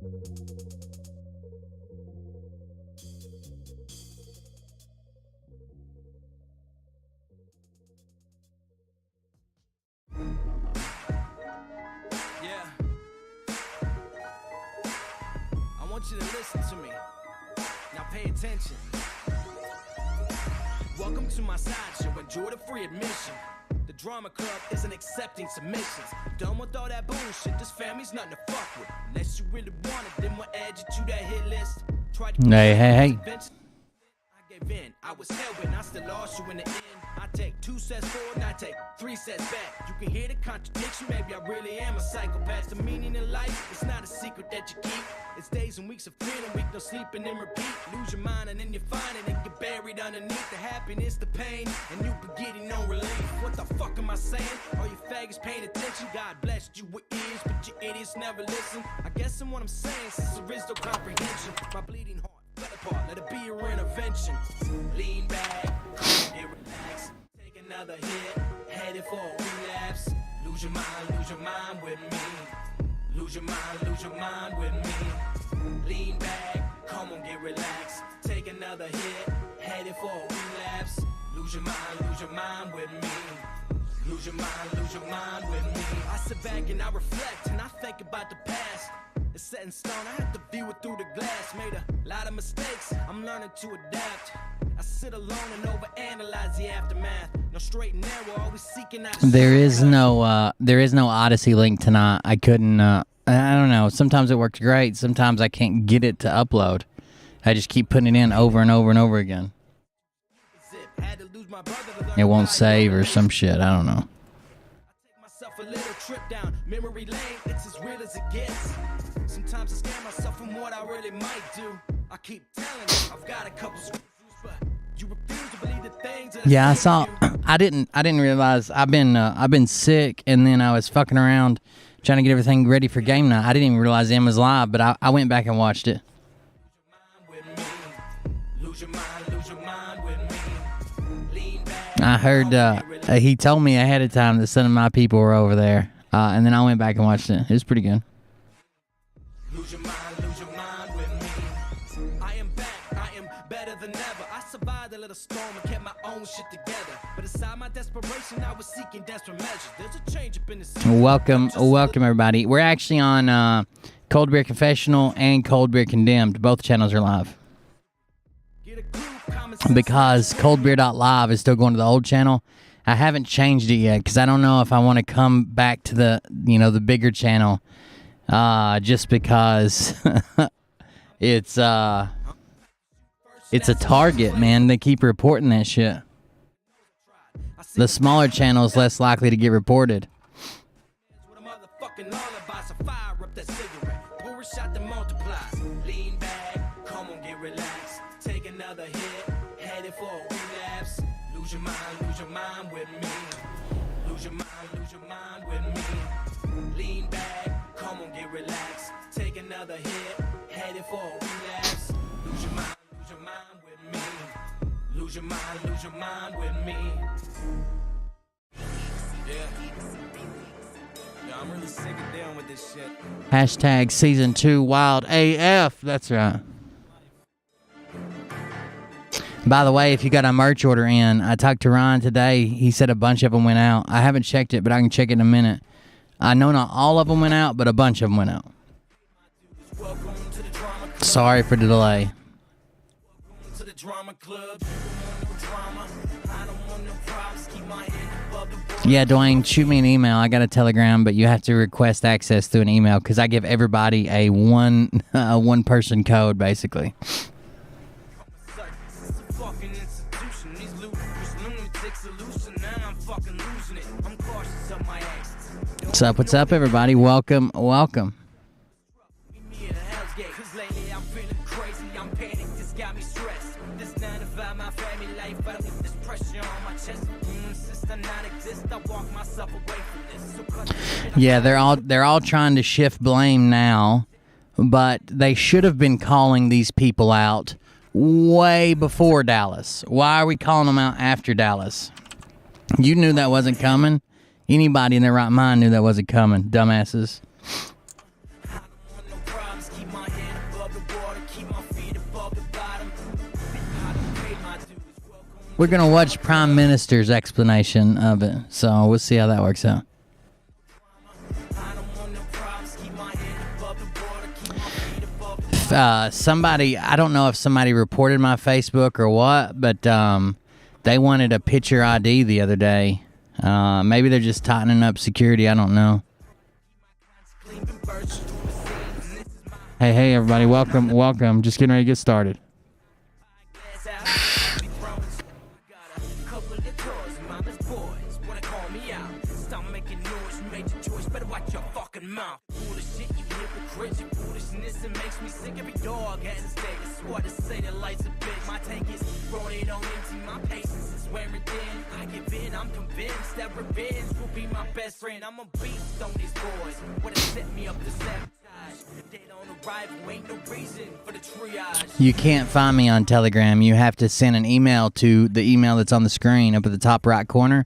I want you to listen to me. Now pay attention. Welcome to my sideshow. Enjoy the free admission. The drama club isn't accepting submissions. Done with all that bullshit. This family's nothing to fuck with. Unless you really want it, then we'll add you to that hit list. Hey. I gave in. I was hell-bent. I still lost you in the end. I take 2 sets forward and I take 3 sets back. You can hear the contradiction. Maybe I really am a psychopath. The meaning in life, it's not a secret that you keep. It's days and weeks of feeling weak, no sleeping and repeat. Lose your mind and then you find it and get buried underneath the happiness, the pain, and you be getting no relief. What the fuck am I saying? All you faggots paying attention. God blessed you with ears, but you idiots never listen. I guess in what I'm saying, since there is no comprehension. My bleeding heart fell apart, let it be your intervention. Lean back, and relax. Take another hit, headed for a relapse. Lose your mind with me. Lose your mind with me. Lean back, come on, get relaxed. Take another hit, headed for a relapse. Lose your mind with me. Lose your mind with me. I sit back and I reflect and I think about the past. It's set in stone, I have to view it through the glass. Made a lot of mistakes, I'm learning to adapt. I sit alone and overanalyze the aftermath. No straight and narrow, always seeking out. There is no Odyssey link tonight. I couldn't. I don't know. Sometimes it works great. Sometimes I can't get it to upload. I just keep putting it in over and over and over again. It won't save or some shit. I don't know. A little trip down memory lane, it's as real as it gets. Sometimes I scare myself from what I really might do. I keep telling you, I've got a couple screws, but you refuse to believe the things that I saw. I didn't realize I've been sick, and then I was fucking around trying to get everything ready for game night. I didn't even realize Em was live, but I went back and watched it. I heard he told me ahead of time that some of my people were over there, and then I went back and watched it. It was pretty good. Lose your mind with me. I am back, I am better than ever. I survived a little storm and kept my own shit together. But aside my desperation, I was seeking desperate measures. There's a change up in the scene. Welcome everybody. We're actually on Cold Beer Confessional and Cold Beer Condemned. Both channels are live. Because coldbeer.live is still going to the old channel. I haven't changed it yet because I don't know if I want to come back to the bigger channel, just because it's a target, man. They keep reporting that shit. The smaller channel is less likely to get reported. Lose your mind with me. Lose your mind with me. Lean back, come on, get relaxed. Take another hit, headed for a relapse. Lose your mind with me. Lose your mind with me. Yeah, I'm really sick of dealing with this shit. Hashtag season 2 wild AF. That's right. By the way, if you got a merch order in, I talked to Ryan today. He said a bunch of them went out. I haven't checked it, but I can check it in a minute. I know not all of them went out, but a bunch of them went out. Sorry for the delay. Yeah, Dwayne, shoot me an email. I got a Telegram, but you have to request access through an email because I give everybody a one-person code, basically. What's up, everybody? Welcome. Yeah, they're all trying to shift blame now, but they should have been calling these people out way before Dallas. Why are we calling them out after Dallas? You knew that wasn't coming. Anybody in their right mind knew that wasn't coming, dumbasses. above the water, keep my feet above the bottom. I done paid my dues. Welcome. We're gonna watch Prime Minister's explanation of it, so we'll see how that works out. I don't want no problems, keep my head above the water, keep my feet above the Somebody, I don't know if somebody reported my Facebook or what, but they wanted a picture ID the other day. Maybe they're just tightening up security. I don't know. Hey, everybody. Welcome. Just getting ready to get started. I'm convinced that revenge will be my best friend. I'm a beast on these boys. What it set me up to sabotage. They don't arrive, ain't no reason for the triage. You can't find me on Telegram. You have to send an email to the email that's on the screen up at the top right corner.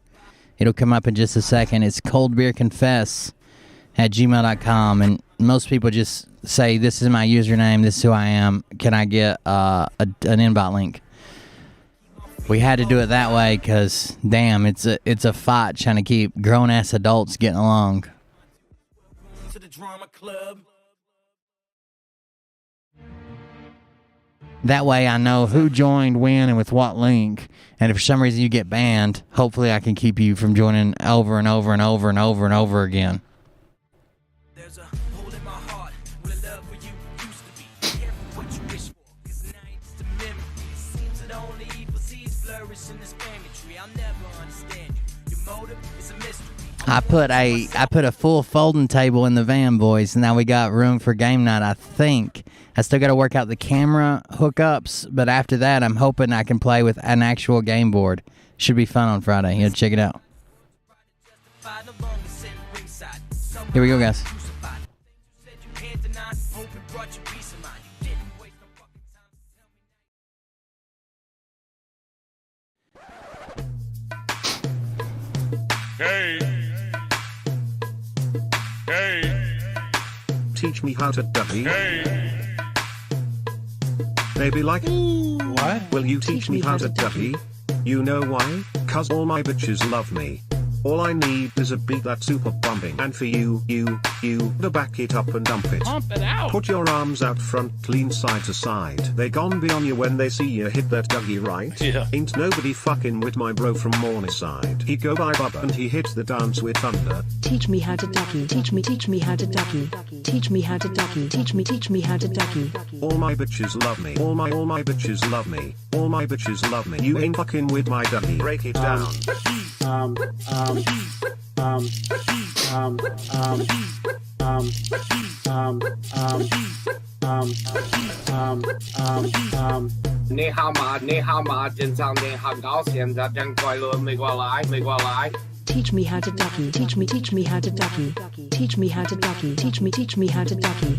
It'll come up in just a second. It's coldbeerconfess@gmail.com. And most people just say, this is my username, this is who I am. Can I get an invite link? We had to do it that way because, damn, it's a fight trying to keep grown-ass adults getting along. To the drama club. That way I know Who joined when and with what link? and if for some reason you get banned, hopefully I can keep you from joining over and over and over and over and over again. There's a hole in my heart where love for you used to be. Careful what you wish for, 'cause now it's just a memory. It seems that only evil seeds flourish in this family tree. I'll never understand you. Your motive is a mystery. I put a full folding table in the van, boys, and now we got room for game night, I think. I still got to work out the camera hookups, but after that, I'm hoping I can play with an actual game board. Should be fun on Friday. Yeah, check it out. Here we go, guys. Hey. Teach me how to ducky. Hey. Baby like, What? will you teach me how to ducky? You know why? 'Cause all my bitches love me. All I need is a beat that's super bumping. And for you, to back it up and dump it. Pump it out. Put your arms out front, lean side to side. They gon' be on you when they see you hit that dougie, right? Yeah. Ain't nobody fucking with my bro from Morningside. He go by Bubba and he hits the dance with thunder. Teach me how to ducky. Teach me how to ducky. Teach me how to ducky. Teach me how to ducky. All my bitches love me. All my bitches love me. All my bitches love me. You ain't fucking with my ducky. Break it down.你好吗？真长你好高兴，这真快乐，没过来。Teach me how to ducky. Teach me how to ducky. Teach me how to ducky. Teach me how to ducky.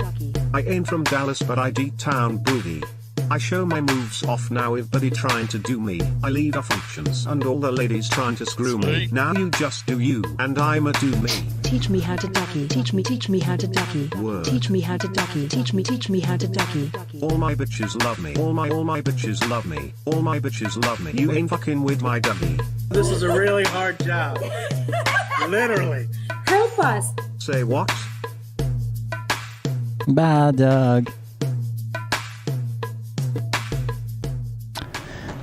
I ain't from Dallas but I D-town booty. I show my moves off now if buddy trying to do me. I lead our functions and all the ladies trying to screw me. Sweet. Now you just do you and I'ma do me. Teach me how to ducky. Teach me how to ducky. Word. Teach me how to ducky. Teach me how to ducky. All my bitches love me. All my bitches love me. All my bitches love me. You ain't fucking with my ducky. This is a really hard job. Literally. Help us. Say what? Bye, Doug.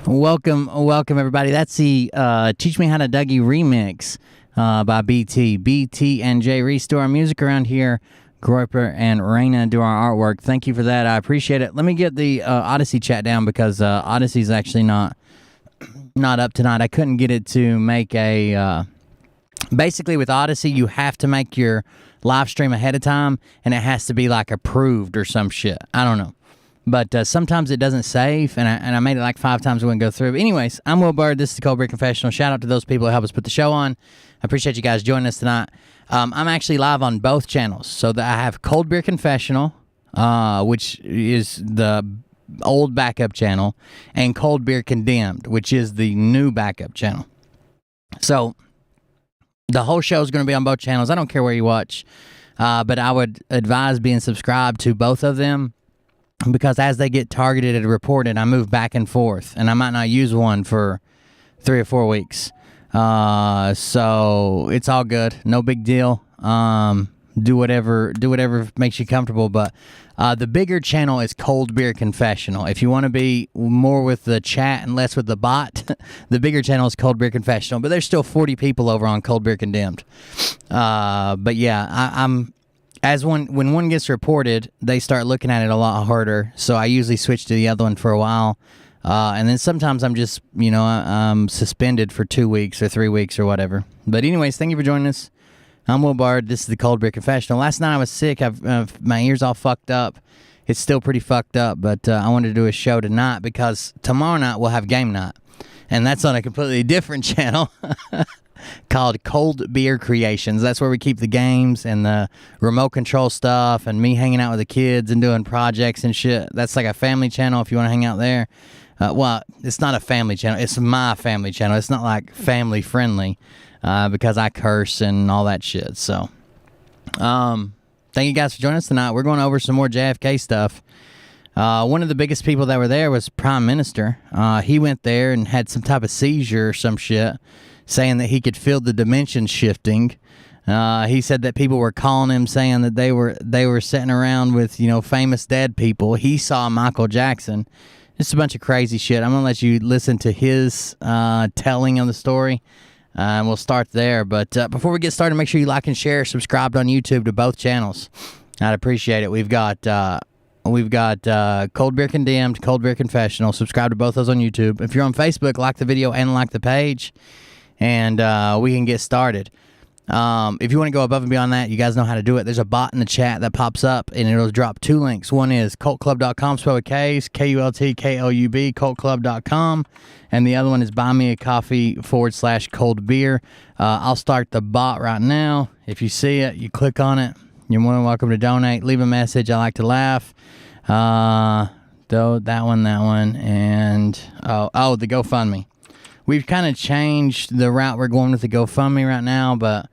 Welcome everybody. That's the Teach Me How to Dougie remix by BT. BT and J restore our music around here. Groiper and Raina do our artwork. Thank you for that. I appreciate it. Let me get the Odyssey chat down because Odyssey's actually not up tonight. I couldn't get it to make a... basically, with Odyssey, you have to make your live stream ahead of time, and it has to be, like, approved or some shit. I don't know. But sometimes it doesn't save, and I made it like 5 times. It wouldn't go through. But anyways, I'm Will Bird. This is the Cold Beer Confessional. Shout out to those people who help us put the show on. I appreciate you guys joining us tonight. I'm actually live on both channels. So that I have Cold Beer Confessional, which is the old backup channel, and Cold Beer Condemned, which is the new backup channel. So the whole show is going to be on both channels. I don't care where you watch, but I would advise being subscribed to both of them. because as they get targeted and reported, I move back and forth, and I might not use one for 3 or 4 weeks. So it's all good, no big deal. Do whatever makes you comfortable. But the bigger channel is Cold Beer Confessional. If you want to be more with the chat and less with the bot, the bigger channel is Cold Beer Confessional. But there's still 40 people over on Cold Beer Condemned. But yeah, I'm as when one gets reported, they start looking at it a lot harder. So I usually switch to the other one for a while. And then sometimes I'm just, I'm suspended for 2 weeks or 3 weeks or whatever. But anyways, thank you for joining us. I'm Will Bard. This is the Cold Beer Confessional. Last night I was sick. My ears all fucked up. It's still pretty fucked up, but I wanted to do a show tonight because tomorrow night we'll have game night. And that's on a completely different channel called Cold Beer Creations. That's where we keep the games and the remote control stuff and me hanging out with the kids and doing projects and shit. That's like a family channel if you want to hang out there. Well, it's not a family channel. It's my family channel. It's not like family friendly because I curse and all that shit. So, thank you guys for joining us tonight. We're going over some more JFK stuff. One of the biggest people that were there was Prime Minister. He went there and had some type of seizure or some shit, saying that he could feel the dimensions shifting. He said that people were calling him saying that they were sitting around with, famous dead people. He saw Michael Jackson. Just a bunch of crazy shit. I'm going to let you listen to his telling of the story, and we'll start there. But before we get started, make sure you like and share, subscribe on YouTube to both channels. I'd appreciate it. We've got Cold Beer Condemned, Cold Beer Confessional. Subscribe to both those on YouTube. If you're on Facebook, like the video and like the page, and we can get started. If you want to go above and beyond that, you guys know how to do it. There's a bot in the chat that pops up, and it'll drop 2 links. One is cultclub.com, spelled with K's, KULTKLUB, cultclub.com, and the other one is buymeacoffee/cold beer. I'll start the bot right now. If you see it, you click on it. You're more than welcome to donate. Leave a message. I like to laugh. Though that one, and the GoFundMe. We've kind of changed the route we're going with the GoFundMe right now, but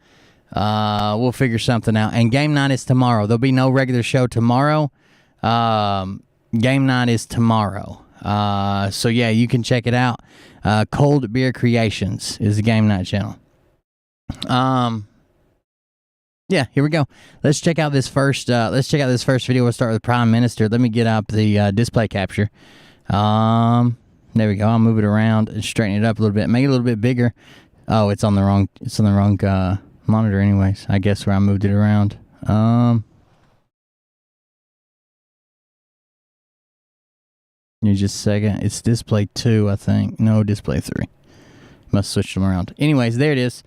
we'll figure something out. And game night is tomorrow. There'll be no regular show tomorrow. Game night is tomorrow. So yeah, you can check it out. Cold Beer Creations is the game night channel. Yeah, here we go. Let's check out this first. Video. We'll start with Prime Minister. Let me get up the display capture. There we go. I'll move it around and straighten it up a little bit. Make it a little bit bigger. Oh, it's on the wrong monitor anyways. I guess where I moved it around. Give me just a second. It's display 2, I think. No, display 3. Must switch them around. Anyways, there it is.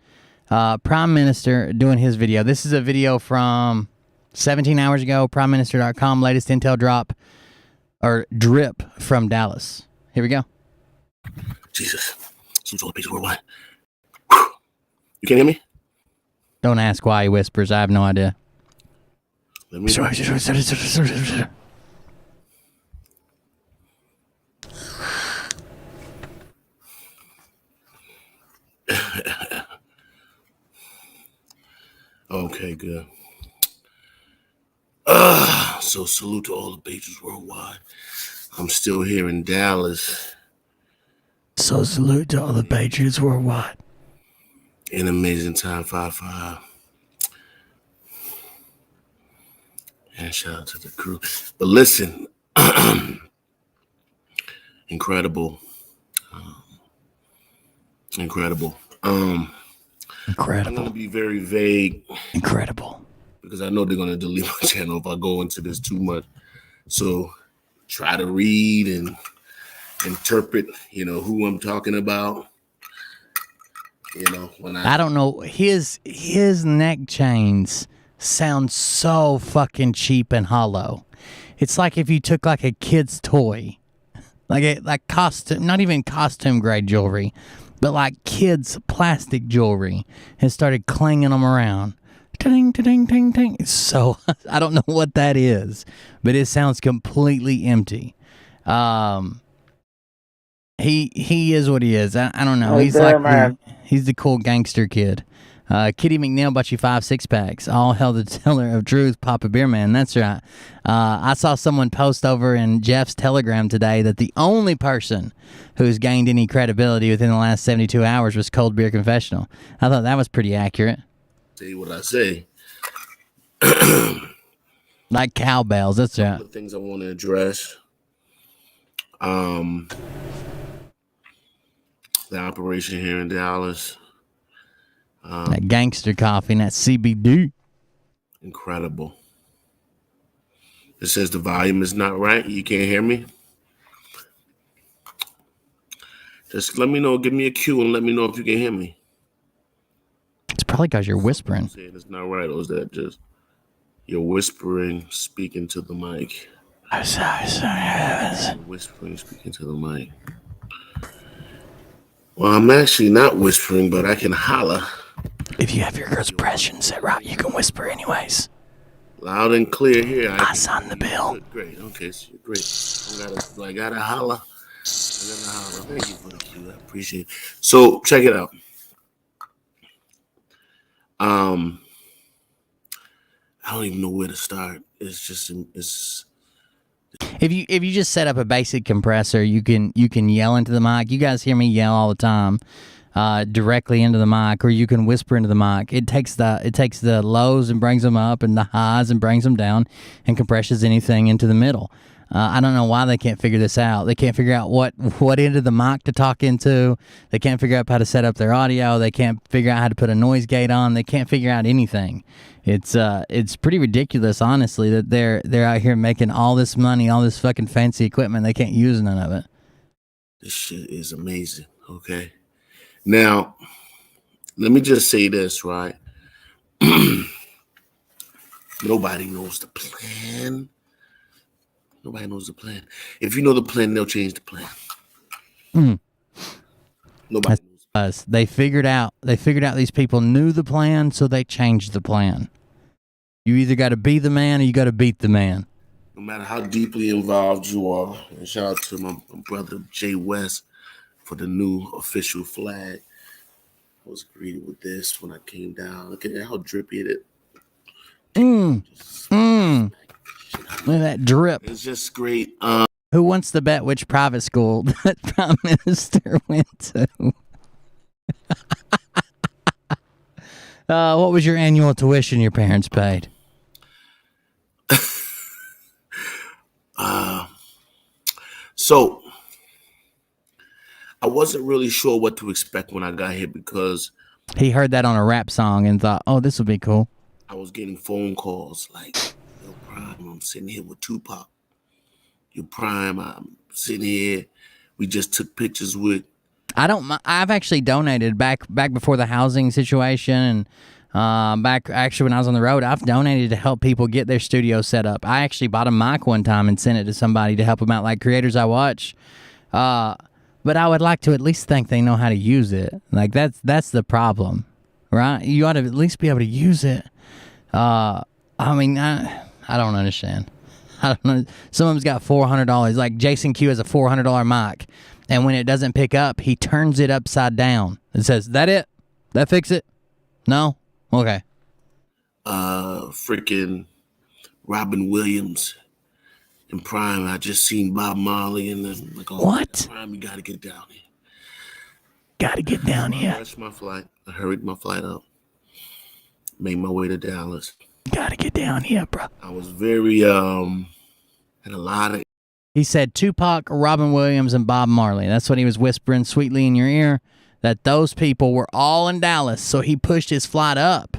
Prime Minister doing his video. This is a video from 17 hours ago. PrimeMinister.com, latest intel drip from Dallas. Here we go. Jesus. Salute all the pages worldwide. Whew. You can't hear me? Don't ask why he whispers. I have no idea. Let me Okay, good. So salute to all the pages worldwide. I'm still here in Dallas. So salute to all the Patriots worldwide. In Amazing Time 5-5. And shout out to the crew. But listen, incredible. Incredible. I'm going to be very vague. Incredible. Because I know they're going to delete my channel if I go into this too much. So try to read and interpret, who I'm talking about. When I don't know. His neck chains sound so fucking cheap and hollow. It's like if you took like a kid's toy, like costume, not even costume grade jewelry, but like kids plastic jewelry, and started clanging them around. Ting, ting, ting, ting. So I don't know what that is, but it sounds completely empty. He is what he is. I don't know. He's the cool gangster kid. Kitty McNeil bought you 5 6-packs. All hell the teller of truth, Papa Beer Man. That's right. I saw someone post over in Jeff's Telegram today that the only person who's gained any credibility within the last 72 hours was Cold Beer Confessional. I thought that was pretty accurate. Say what I say. Like cowbells, that's right. The things I want to address. The operation here in Dallas. That gangster coffee and that CBD. Incredible. It says the volume is not right. You can't hear me? Just let me know. Give me a cue and let me know if you can hear me. It's probably because you're whispering. Saying it's not right, or is that just you're whispering, speaking to the mic? I'm sorry. Whispering, speaking to the mic. Well, I'm actually not whispering, but I can holler. If you have your girl's impression set right, you can whisper anyways. Loud and clear here. I signed the bill. Great. Okay, so great. I gotta holler. Thank you for the cue. I appreciate it. So check it out. I don't even know where to start. It's If you just set up a basic compressor, you can yell into the mic. You guys hear me yell all the time, directly into the mic, or you can whisper into the mic. It takes the lows and brings them up, and the highs and brings them down, and compresses anything into the middle. I don't know why they can't figure this out. They can't figure out what end of the mic to talk into. They can't figure out how to set up their audio. They can't figure out how to put a noise gate on. They can't figure out anything. It's pretty ridiculous, honestly, that they're out here making all this money, all this fucking fancy equipment. They can't use none of it. This shit is amazing. Okay. Now, let me just say this, right? Nobody knows the plan. Nobody knows the plan. If you know the plan, they'll change the plan. Nobody knows. Us. They figured out these people knew the plan, so they changed the plan. You either got to be the man or you got to beat the man. No matter how deeply involved you are, and shout out to my brother Jay West for the new official flag. I was greeted with this when I came down. Look at how drippy it is. Look at that drip. It's just great. Who wants to bet which private school that Prime Minister went to? What was your annual tuition your parents paid? So I wasn't really sure what to expect when I got here because he heard that on a rap song and thought, oh, this will be cool. I was getting phone calls like, yo, Prime, I'm sitting here with Tupac. Yo, Prime, I'm sitting here. We just took pictures with. I've actually donated back before the housing situation and back actually when I was on the road, I've donated to help people get their studio set up. I actually bought a mic one time and sent it to somebody to help them out, like creators I watch. But I would like to at least think they know how to use it. Like that's the problem, right? You ought to at least be able to use it. I mean, I don't understand. I don't know. Some of them's got $400. Like Jason Q has a $400 mic, and when it doesn't pick up, he turns it upside down. It says, "That it? That fix it? No? Okay." Freaking Robin Williams in Prime. I just seen Bob Marley and then like, oh, what? Prime, you gotta get down here. Gotta get down here. I rushed my flight. I hurried my flight up. Made my way to Dallas. Gotta get down here, bro. I was very had a lot of. He said Tupac, Robin Williams, and Bob Marley. That's what he was whispering sweetly in your ear, that those people were all in Dallas, so he pushed his flight up.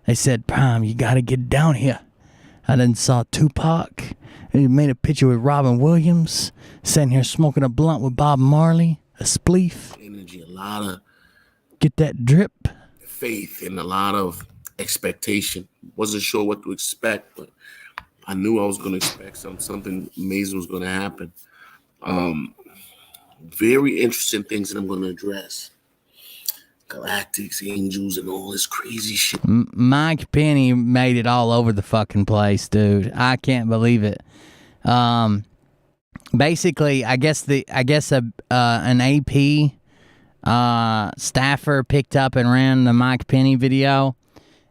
They said, Prime, you gotta get down here. I then saw Tupac. He made a picture with Robin Williams, sitting here smoking a blunt with Bob Marley, a spleef. Energy, a lot of. Get that drip. Faith and a lot of expectation. Wasn't sure what to expect, but I knew I was going to expect something amazing was going to happen. Very interesting things that I'm going to address. Galactics, angels, and all this crazy shit. Mike Penny made it all over the fucking place, dude. I can't believe it. Basically, I guess an AP staffer picked up and ran the Mike Penny video.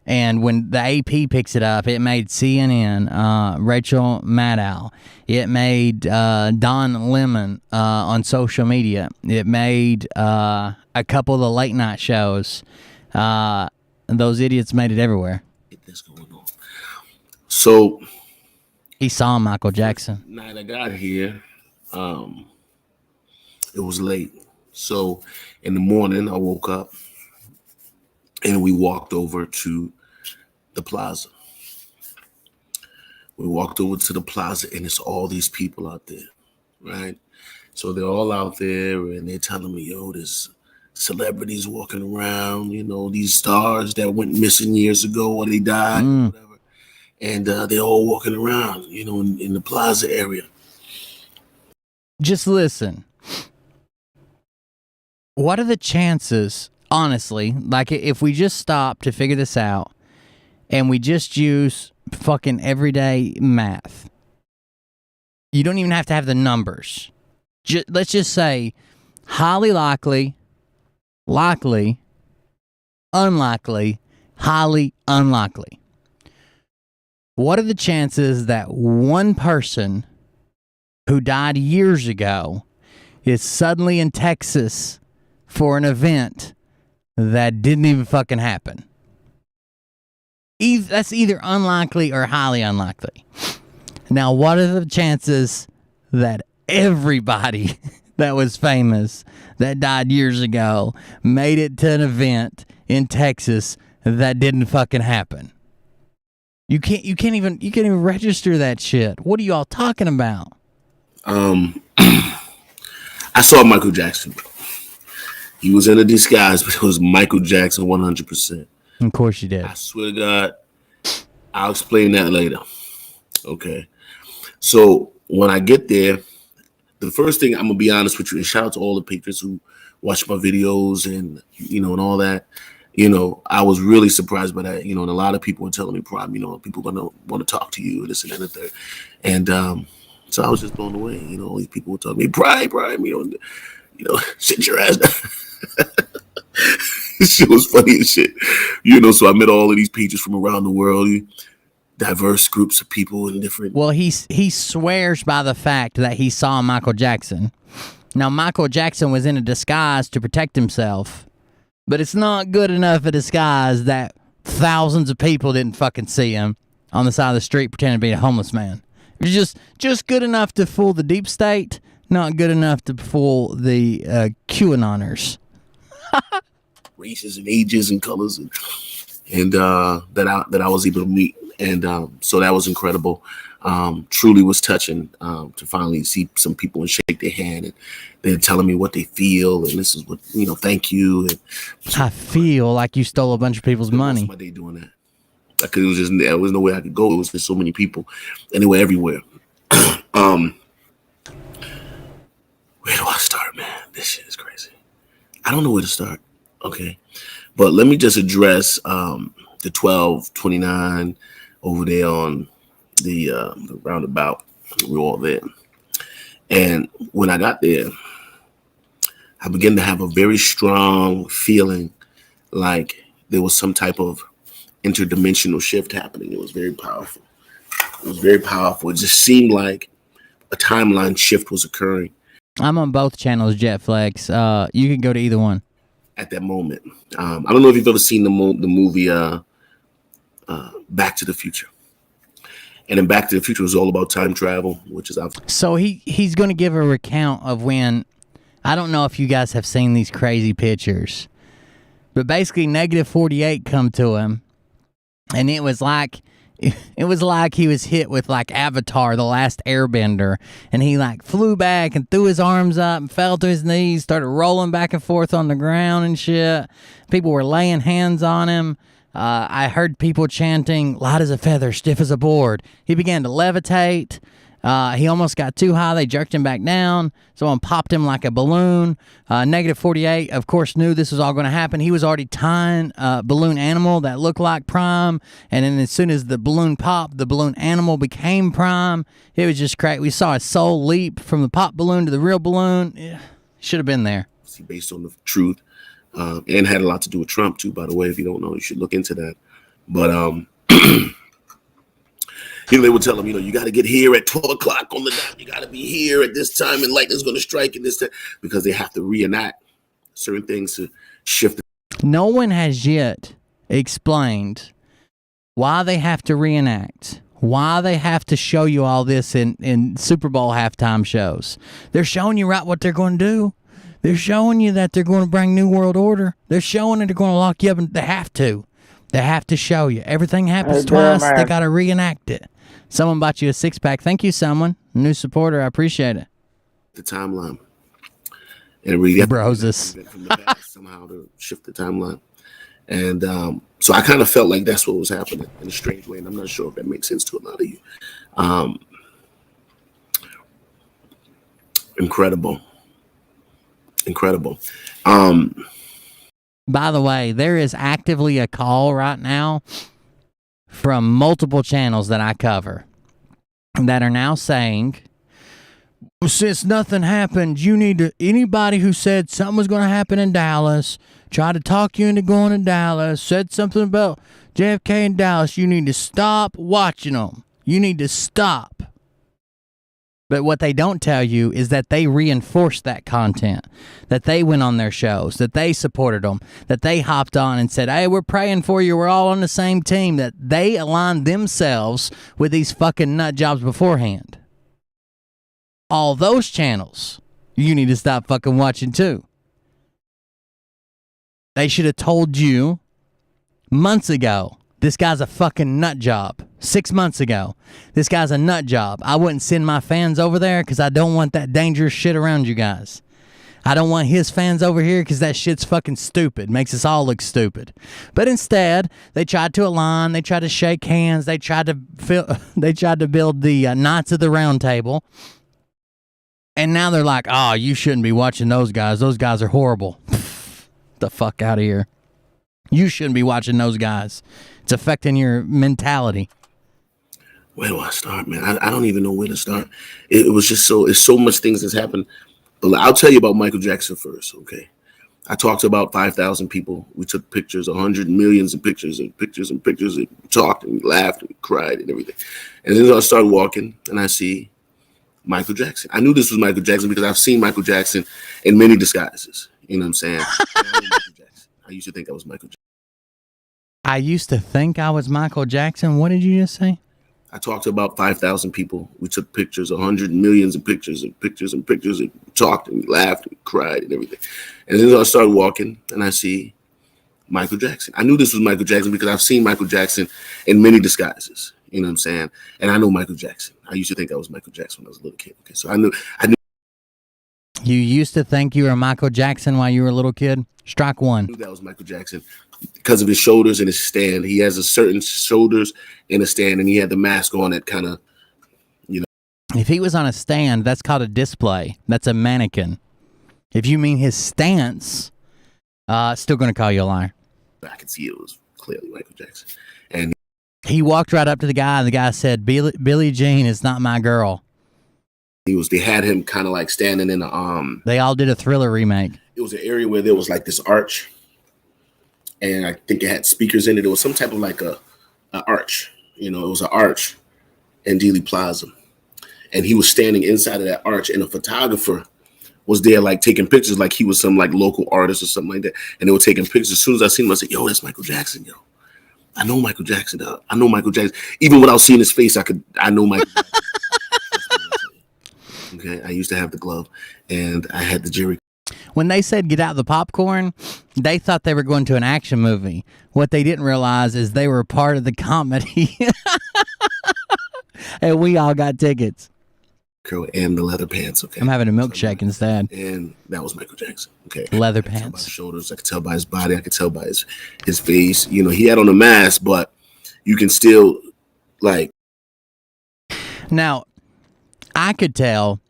And when the AP picks it up, it made CNN, Rachel Maddow. It made Don Lemon on social media. It made a couple of the late night shows. Those idiots made it everywhere. Get this going on. So he saw Michael Jackson. Night I got here, it was late. So in the morning, I woke up and we walked over to the plaza. We walked over to the plaza and it's all these people out there, right? So they're all out there and they're telling me, yo, there's celebrities walking around, you know, these stars that went missing years ago or they died or whatever. And they're all walking around, you know, in the plaza area. Just listen. What are the chances, honestly, like if we just stop to figure this out and we just use fucking everyday math? You don't even have to have the numbers. Let's just say highly likely, likely, unlikely, highly unlikely. What are the chances that one person who died years ago is suddenly in Texas for an event that didn't even fucking happen? That's either unlikely or highly unlikely. Now, what are the chances that everybody that was famous that died years ago made it to an event in Texas that didn't fucking happen? You can't even register that shit. What are y'all talking about? I saw Michael Jackson. He was in a disguise, but it was Michael Jackson 100%. Of course you did. I swear to God, I'll explain that later. Okay. So when I get there, the first thing, I'm gonna be honest with you, and shout out to all the patrons who watch my videos and you know and all that. You know, I was really surprised by that. You know, and a lot of people were telling me, "Prime, you know, people gonna want to talk to you, this and that and the third." And so I was just blown away. You know, all these people were telling me, "Prime, you know, sit your ass down." This shit was funny as shit. You know, so I met all of these patrons from around the world, diverse groups of people in different. Well, he swears by the fact that he saw Michael Jackson. Now, Michael Jackson was in a disguise to protect himself, but it's not good enough a disguise that thousands of people didn't fucking see him on the side of the street pretending to be a homeless man. It's just good enough to fool the deep state, not good enough to fool the QAnoners. Races and ages and colors and that I was able to meet. And so that was incredible. Truly was touching to finally see some people and shake their hand and they're telling me what they feel and this is what, you know, thank you. And I feel like you stole a bunch of people's money. My day doing that. Like it was just, there was no way I could go. It was just so many people and they were everywhere. Where do I start, man? This shit is crazy. I don't know where to start. Okay. But let me just address the 1229 over there on the roundabout. We were all there. And when I got there, I began to have a very strong feeling like there was some type of interdimensional shift happening. It was very powerful. It just seemed like a timeline shift was occurring. I'm on both channels, Jetflex. You can go to either one. At that moment. I don't know if you've ever seen the movie Back to the Future. And in Back to the Future, it was all about time travel, which is obviously. So he's going to give a recount of when, I don't know if you guys have seen these crazy pictures, but basically negative 48 come to him, and it was like he was hit with like Avatar, the last airbender, and he like flew back and threw his arms up and fell to his knees, started rolling back and forth on the ground and shit. People were laying hands on him. I heard people chanting, light as a feather, stiff as a board. He began to levitate. He almost got too high. They jerked him back down. Someone popped him like a balloon. Negative 48, of course, knew this was all going to happen. He was already tying a balloon animal that looked like Prime. And then as soon as the balloon popped, the balloon animal became Prime. It was just crazy. We saw a soul leap from the pop balloon to the real balloon. Yeah, should have been there. obviously based on the truth, and had a lot to do with Trump too. By the way, if you don't know, you should look into that. But they would tell him, you got to get here at 12 o'clock on the dot. You got to be here at this time, and lightning's going to strike and this time, because they have to reenact certain things to shift. No one has yet explained why they have to reenact, why they have to show you all this in Super Bowl halftime shows. They're showing you right what they're going to do. They're showing you that they're going to bring New World Order. They're showing that they're going to lock you up, and they have to. They have to show you. Everything happens twice. They got to reenact it. Someone bought you a six-pack. Thank you, someone. New supporter. I appreciate it. The timeline. And we Broses. From the past somehow to shift the timeline. And so I kind of felt like that's what was happening in a strange way. And I'm not sure if that makes sense to a lot of you. Incredible. By the way, there is actively a call right now from multiple channels that I cover that are now saying, since nothing happened, you need to, anybody who said something was going to happen in Dallas, tried to talk you into going to Dallas, said something about JFK in Dallas, you need to stop watching them. You need to stop. But what they don't tell you is that they reinforced that content, that they went on their shows, that they supported them, that they hopped on and said, hey, we're praying for you, we're all on the same team, that they aligned themselves with these fucking nut jobs beforehand. All those channels, you need to stop fucking watching too. They should have told you months ago, this guy's a fucking nut job. 6 months ago, this guy's a nut job. I wouldn't send my fans over there because I don't want that dangerous shit around you guys. I don't want his fans over here because that shit's fucking stupid. Makes us all look stupid. But instead, they tried to align. They tried to shake hands. They tried to build the Knights of the Round Table. And now they're like, oh, you shouldn't be watching those guys. Those guys are horrible. The fuck out of here. You shouldn't be watching those guys. It's affecting your mentality. Where do I start, man? I don't even know where to start. It was just it's so much things that's happened. But I'll tell you about Michael Jackson first, okay? I talked to about 5,000 people. We took pictures, 100 millions of pictures and pictures and pictures, and we talked and we laughed and we cried and everything. And then I started walking and I see Michael Jackson. I knew this was Michael Jackson because I've seen Michael Jackson in many disguises. You know what I'm saying? I used to think I was Michael Jackson. I used to think I was Michael Jackson. What did you just say? I talked to about 5,000 people. We took pictures, 100 millions of pictures and pictures and pictures, and we talked and we laughed and we cried and everything. And then I started walking and I see Michael Jackson. I knew this was Michael Jackson because I've seen Michael Jackson in many disguises. You know what I'm saying? And I know Michael Jackson. I used to think I was Michael Jackson when I was a little kid. Okay, so I knew. You used to think you were Michael Jackson while you were a little kid? Strike one. I knew that was Michael Jackson because of his shoulders and his stand. He has a certain shoulders and a stand, and he had the mask on that kind of, you know. If he was on a stand, that's called a display. That's a mannequin. If you mean his stance, still going to call you a liar. I could see it was clearly Michael Jackson. And he walked right up to the guy, and the guy said, Billie Jean is not my girl. They had him kind of like standing in a They all did a Thriller remake. It was an area where there was like this arch, and I think it had speakers in it. It was some type of like a arch, you know. It was an arch in Dealey Plaza, and he was standing inside of that arch, and a photographer was there like taking pictures, like he was some like local artist or something like that. And they were taking pictures. As soon as I seen him, I said, "Yo, that's Michael Jackson, yo. I know Michael Jackson, dog. I know Michael Jackson. Even without seeing his face, I know Michael Jackson." Okay, I used to have the glove, and I had the Jerry. When they said get out the popcorn, they thought they were going to an action movie. What they didn't realize is they were part of the comedy. And we all got tickets. And the leather pants, okay? I'm having a milkshake instead. And that was Michael Jackson, okay? Leather I could tell by pants. his shoulders, I could tell by his body, I could tell by his face. You know, he had on a mask, but you can still, like. Now, I could tell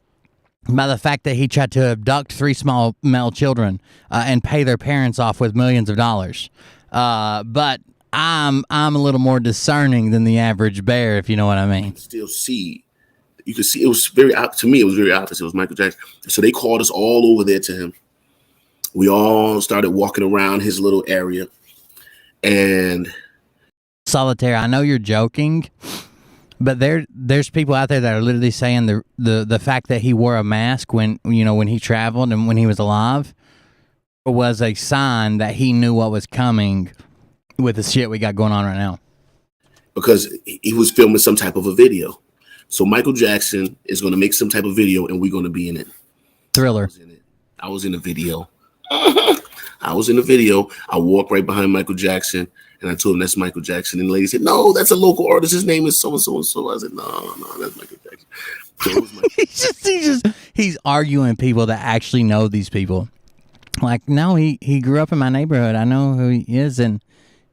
by the fact that he tried to abduct 3 small male children and pay their parents off with millions of dollars. But I'm a little more discerning than the average bear, if you know what I mean. Still see, you could see it was to me, it was very obvious. It was Michael Jackson. So they called us all over there to him. we all started walking around his little area, and Solitaire, I know you're joking, but there's people out there that are literally saying the fact that he wore a mask when he traveled and when he was alive was a sign that he knew what was coming with the shit we got going on right now. because he was filming some type of a video. So Michael Jackson is going to make some type of video, and we're going to be in it. Thriller. I was in the video. I was in the video. I walked right behind Michael Jackson, and I told him that's Michael Jackson. And the lady said, "No, that's a local artist. His name is so and so and so." I said, "No, that's Michael Jackson." So it was Michael. he's arguing people that actually know these people. Like, no, he grew up in my neighborhood. I know who he is, and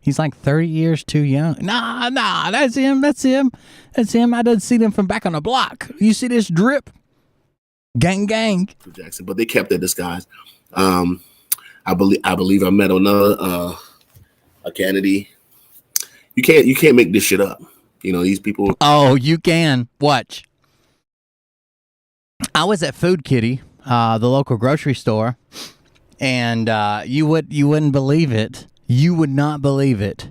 he's like 30 years too young. Nah, that's him. I done seen him from back on the block. You see this drip? Gang. Jackson, but they kept their disguise. I believe I met another a Kennedy. You can't make this shit up. You know, these people. Oh, you can. Watch. I was at Food Kitty, the local grocery store, and you wouldn't believe it. You would not believe it.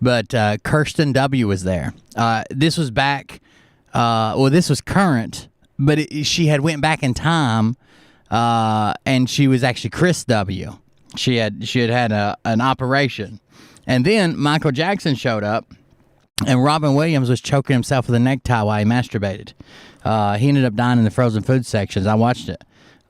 But Kirsten W. was there. This was back. This was current, but she had went back in time, and she was actually Chris W. She had an operation, and then Michael Jackson showed up, and Robin Williams was choking himself with a necktie while he masturbated. He ended up dying in the frozen food sections. I watched it.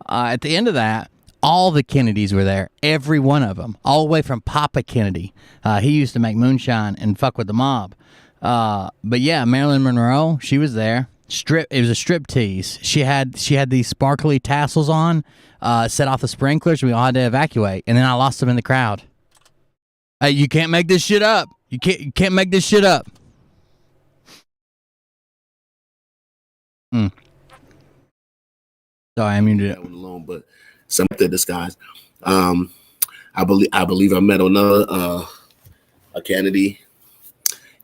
At the end of that, all the Kennedys were there, every one of them, all the way from Papa Kennedy. He used to make moonshine and fuck with the mob. But yeah, Marilyn Monroe, she was there. It was a strip tease. She had these sparkly tassels on, set off the sprinklers. We all had to evacuate, and then I lost them in the crowd. Hey, you can't make this shit up. You can't make this shit up. Sorry, I muted it. Alone, but some of the disguise. I believe I met another a Kennedy.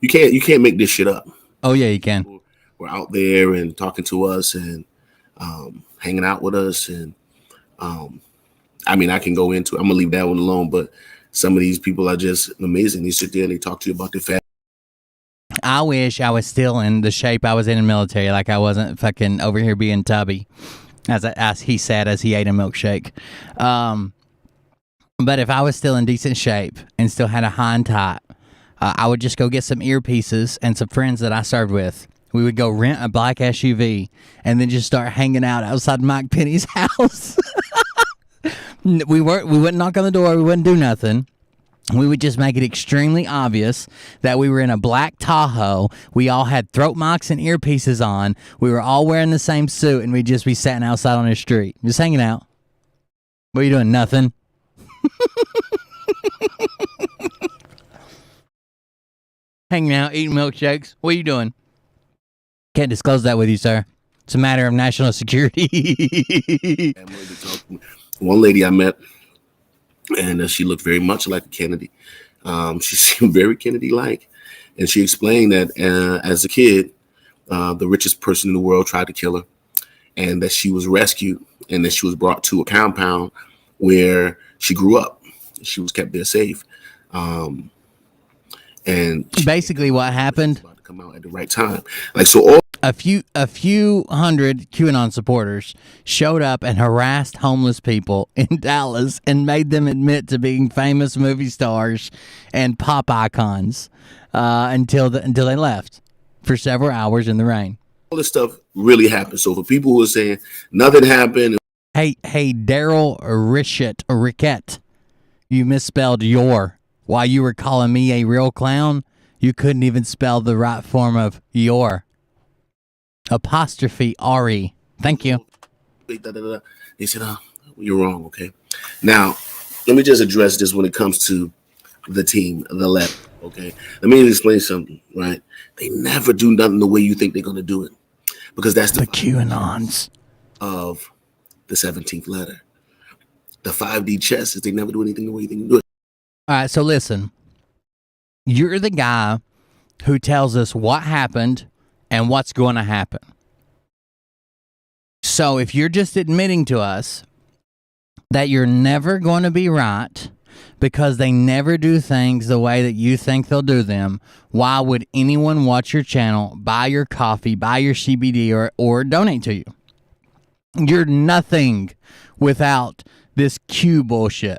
You can't make this shit up. Oh yeah, you can. We're out there and talking to us and hanging out with us, and I mean, I can go into. I'm gonna leave that one alone, but some of these people are just amazing. They sit there and they talk to you about their family. I wish I was still in the shape I was in the military, like I wasn't fucking over here being tubby, as he said as he ate a milkshake. But if I was still in decent shape and still had a hind tight, I would just go get some earpieces and some friends that I served with. We would go rent a black SUV and then just start hanging out outside Mike Penny's house. We wouldn't knock on the door. We wouldn't do nothing. We would just make it extremely obvious that we were in a black Tahoe. We all had throat mics and earpieces on. We were all wearing the same suit, and we'd just be sitting outside on the street, just hanging out. What are you doing? Nothing. Hanging out, eating milkshakes. What are you doing? Can't disclose that with you, sir. It's a matter of national security. One lady I met, and she looked very much like a Kennedy. She seemed very Kennedy-like. And she explained that as a kid, the richest person in the world tried to kill her, and that she was rescued, and that she was brought to a compound where she grew up. She was kept there safe. And basically what happened, about to come out at the right time. Like, so all a few hundred QAnon supporters showed up and harassed homeless people in Dallas and made them admit to being famous movie stars and pop icons until they left for several hours in the rain. All this stuff really happened. So for people who are saying nothing happened, hey, Daryl Rickett, you misspelled your. While you were calling me a real clown, you couldn't even spell the right form of your. Apostrophe R-E. Thank you. They said, you're wrong, okay? Now, let me just address this when it comes to the team, the left, okay? Let me explain something, right? They never do nothing the way you think they're going to do it, because that's the QAnons of the 17th letter. The 5D chess is they never do anything the way you think they do it. All right, so listen. You're the guy who tells us what happened and what's going to happen. So if you're just admitting to us that you're never going to be right because they never do things the way that you think they'll do them, why would anyone watch your channel, buy your coffee, buy your CBD, or donate to you? You're nothing without this Q bullshit.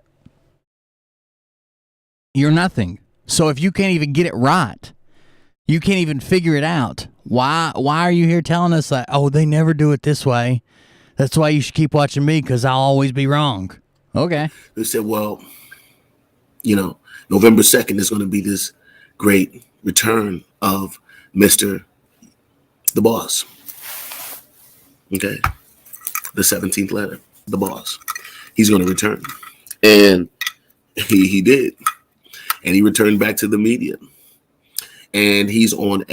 You're nothing. So if you can't even get it right, you can't even figure it out, why are you here telling us that, oh, they never do it this way? That's why you should keep watching me, because I'll always be wrong. Okay. They said, well, November 2nd is going to be this great return of Mr. The Boss. Okay. The 17th letter, the boss. He's going to return. And he did. And he returned back to the media. And he's on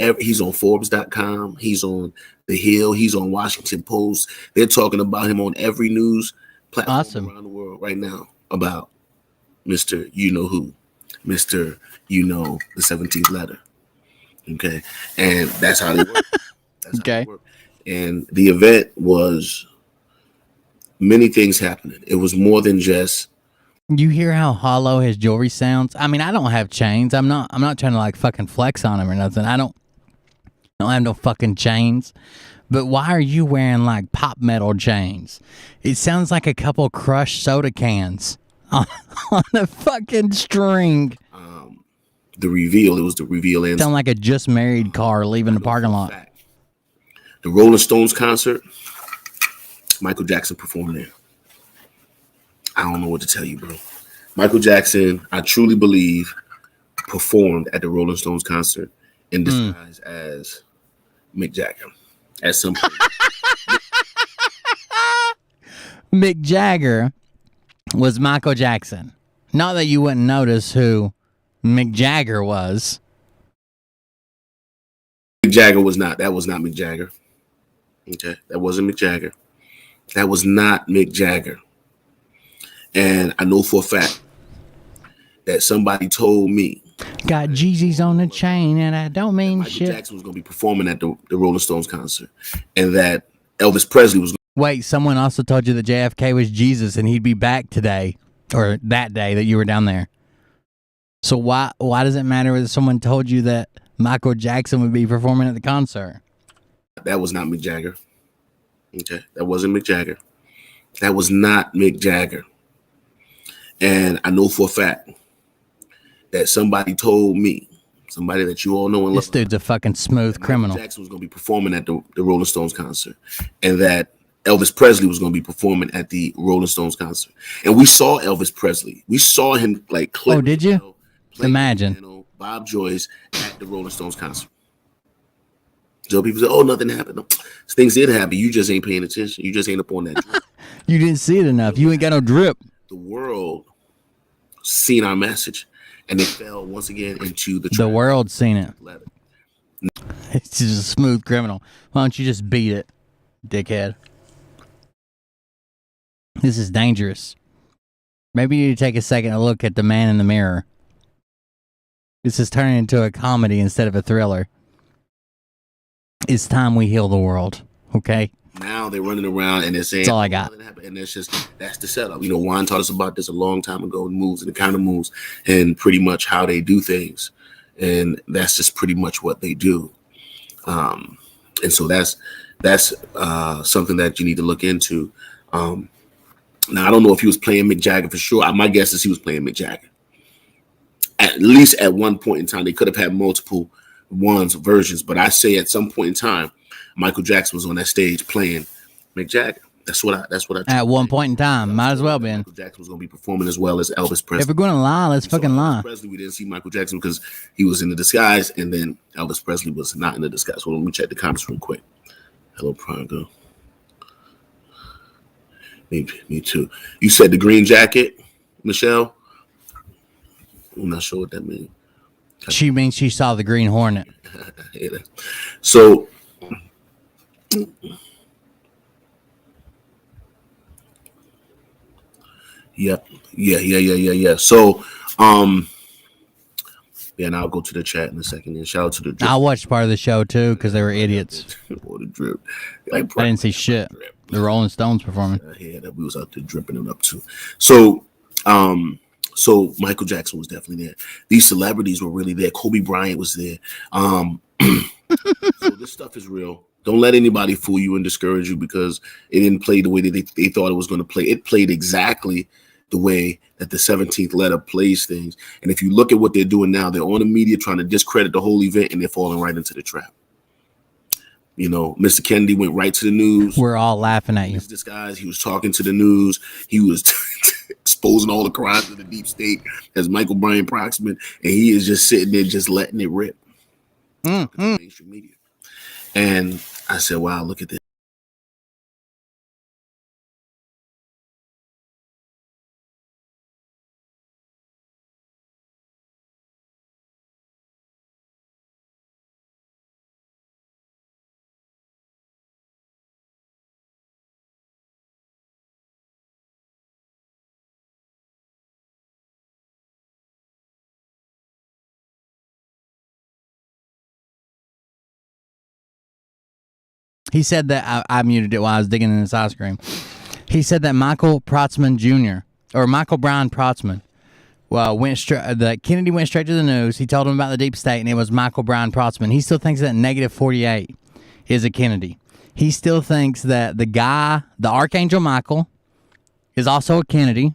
Forbes.com. He's on The Hill. He's on Washington Post. They're talking about him on every news platform around the world right now about Mr. You-Know-Who, Mr. The 17th letter. Okay. And that's how they work. Okay. And the event was many things happening. It was more than just. You hear how hollow his jewelry sounds? I mean, I don't have chains. I'm not trying to like fucking flex on him or nothing. I don't have no fucking chains. But why are you wearing like pop metal chains? It sounds like a couple crushed soda cans on a fucking string. It was the reveal. And sound like a just married car leaving the parking lot. The Rolling Stones concert, Michael Jackson performed there. I don't know what to tell you, bro. Michael Jackson, I truly believe, performed at the Rolling Stones concert in disguise as Mick Jagger at some point. Mick Jagger was Michael Jackson. Not that you wouldn't notice who Mick Jagger was. Mick Jagger was not. That was not Mick Jagger. Okay, that wasn't Mick Jagger. That was not Mick Jagger. And I know for a fact that somebody told me. Got Jeezys on the chain, and I don't mean Michael shit. Jackson was going to be performing at the Rolling Stones concert, and that Elvis Presley was. Wait, someone also told you that JFK was Jesus, and he'd be back today, or that day that you were down there. So why does it matter if someone told you that Michael Jackson would be performing at the concert? That was not Mick Jagger. Okay, that wasn't Mick Jagger. That was not Mick Jagger. And I know for a fact that somebody told me, somebody that you all know and love. This dude's a fucking smooth criminal. Michael Jackson was going to be performing at the Rolling Stones concert, and that Elvis Presley was going to be performing at the Rolling Stones concert. And we saw Elvis Presley. We saw him like clip. Oh, did you? Imagine. Bob Joyce at the Rolling Stones concert. So people say, oh, nothing happened. No, things did happen. You just ain't paying attention. You just ain't up on that drip. You didn't see it enough. You ain't got no drip. The world seen our message, and they fell once again into the world seen it. Letter. It's just a smooth criminal. Why don't you just beat it, dickhead? This is dangerous. Maybe you need to take a second to look at the man in the mirror. This is turning into a comedy instead of a thriller. It's time we heal the world, okay? Now they're running around and they're saying, that's all I got. And that's the setup. Juan taught us about this a long time ago, moves and the kind of moves and pretty much how they do things. And that's just pretty much what they do. And so that's something that you need to look into. Now, I don't know if he was playing Mick Jagger for sure. My guess is he was playing Mick Jagger. At least at one point in time, they could have had multiple versions. But I say at some point in time, Michael Jackson was on that stage playing Mick Jagger. That's what I. At one point in time, might as well been. Michael Jackson was going to be performing as well as Elvis Presley. If we're going to lie, let's fucking lie. Elvis Presley, we didn't see Michael Jackson because he was in the disguise, and then Elvis Presley was not in the disguise. So let me check the comments real quick. Hello, Prado. Me too. You said the green jacket, Michelle? I'm not sure what that means. She means she saw the Green Hornet. So, yeah. So, Yeah, and I'll go to the chat in a second. And shout out to the drip. I watched part of the show too because they were idiots. Or the drip. Like, I didn't see shit. The Rolling Stones performing. Yeah, that we was out there dripping it up too. So, so Michael Jackson was definitely there. These celebrities were really there. Kobe Bryant was there. So this stuff is real. Don't let anybody fool you and discourage you because it didn't play the way that they thought it was going to play. It played exactly the way that the 17th letter plays things. And if you look at what they're doing now, they're on the media trying to discredit the whole event, and they're falling right into the trap. You know, Mr. Kennedy went right to the news. We're all laughing at you. This guy, he was talking to the news. He was exposing all the crimes of the deep state as Michael Bryan Proxman, and he is just sitting there just letting it rip. Mainstream media. And I said, wow, look at this. He said that I muted it while I was digging in this ice cream. He said that Michael Protzman Jr. or Michael Bryan Protzman, well, that Kennedy went straight to the news. He told him about the deep state, and it was Michael Bryan Protzman. He still thinks that -48 is a Kennedy. He still thinks that the guy, the Archangel Michael, is also a Kennedy.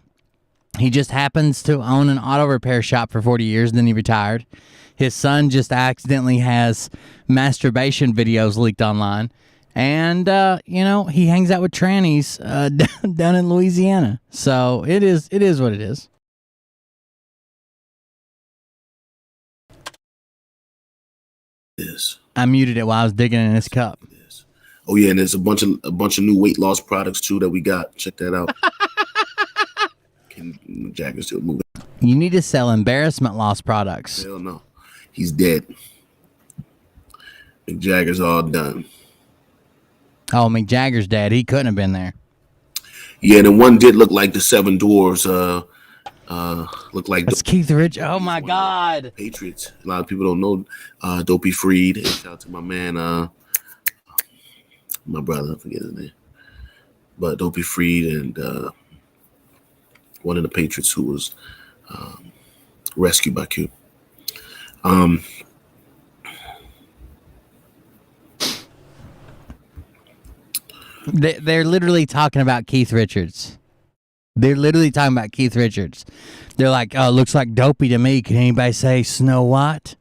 He just happens to own an auto repair shop for 40 years, and then he retired. His son just accidentally has masturbation videos leaked online. And, you know, he hangs out with trannies down in Louisiana. So it is what it is. I muted it while I was digging in this cup. Oh yeah, and there's a bunch of new weight loss products too that we got. Check that out. Jagger's still moving. You need to sell embarrassment loss products. Hell no. He's dead. Mick Jagger's all done. Oh, Mick Jagger's dead. He couldn't have been there. Yeah, and the one did look like the Seven Dwarfs. Look like that's Keith Rich. Oh my God. Patriots. A lot of people don't know Dopey Freed. Shout out to my man, my brother. I forget his name. But Dopey Freed and one of the Patriots who was rescued by Q. They're literally talking about Keith Richards. They're literally talking about Keith Richards. They're like, oh, looks like Dopey to me. Can anybody say Snow White?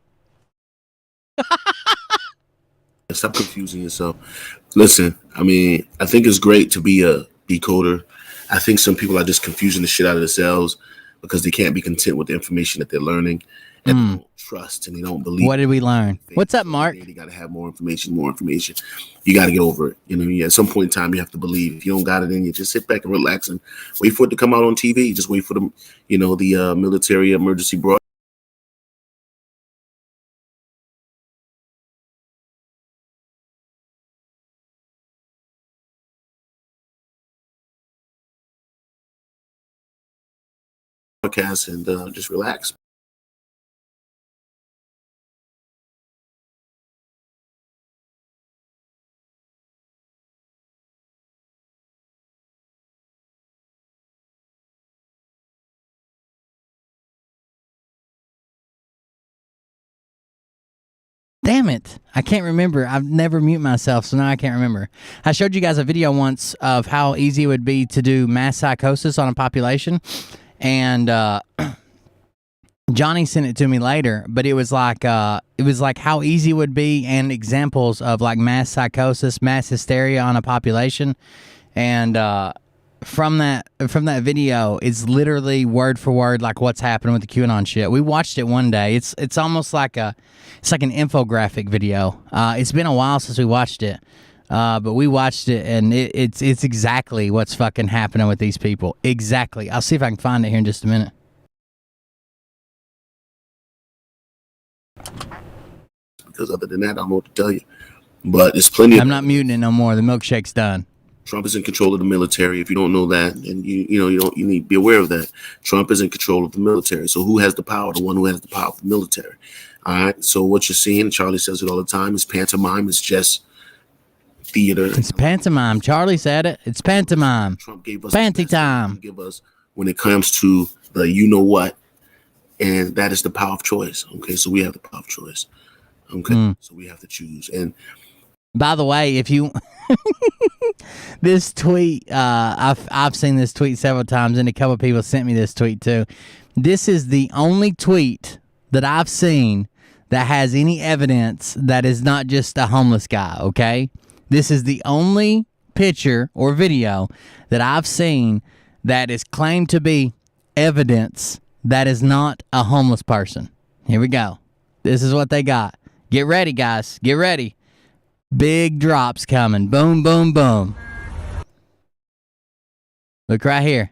Stop confusing yourself. Listen, I mean, I think it's great to be a decoder. I think some people are just confusing the shit out of themselves because they can't be content with the information that they're learning and they don't trust and they don't believe. What did we learn? What's up, Mark? You got to have more information. You got to get over it. You know, at some point in time, you have to believe. If you don't got it in you, just sit back and relax and wait for it to come out on TV. Just wait for the, you know, the military emergency broadcast. And just relax. Damn it. I can't remember. I've never muted myself, so now I can't remember. I showed you guys a video once of how easy it would be to do mass psychosis on a population. And Johnny sent it to me later, but it was like how easy it would be and examples of like mass psychosis, mass hysteria on a population. And from that video, it's literally word for word like what's happening with the QAnon shit. We watched it one day. It's almost like an infographic video. It's been a while since we watched it. But we watched it, and it's exactly what's fucking happening with these people. Exactly. I'll see if I can find it here in just a minute. Because other than that, I don't know what to tell you. But it's plenty. I'm not muting it no more. The milkshake's done. Trump is in control of the military. If you don't know that, and you need to be aware of that. Trump is in control of the military. So who has the power? The one who has the power of the military. All right. So what you're seeing, Charlie says it all the time, is pantomime. It's just theater. It's pantomime. Charlie said it. It's pantomime. Trump gave us Panty time. Give us when it comes to the you know what, and that is the power of choice. Okay, so we have the power of choice. Okay, so we have to choose. And by the way, if you this tweet, I've seen this tweet several times, and a couple of people sent me this tweet too. This is the only tweet that I've seen that has any evidence that is not just a homeless guy. Okay, this is the only picture or video that I've seen that is claimed to be evidence that is not a homeless person. Here we go. This is what they got. Get ready, guys. Get ready. Big drops coming. Boom, boom, boom. Look right here.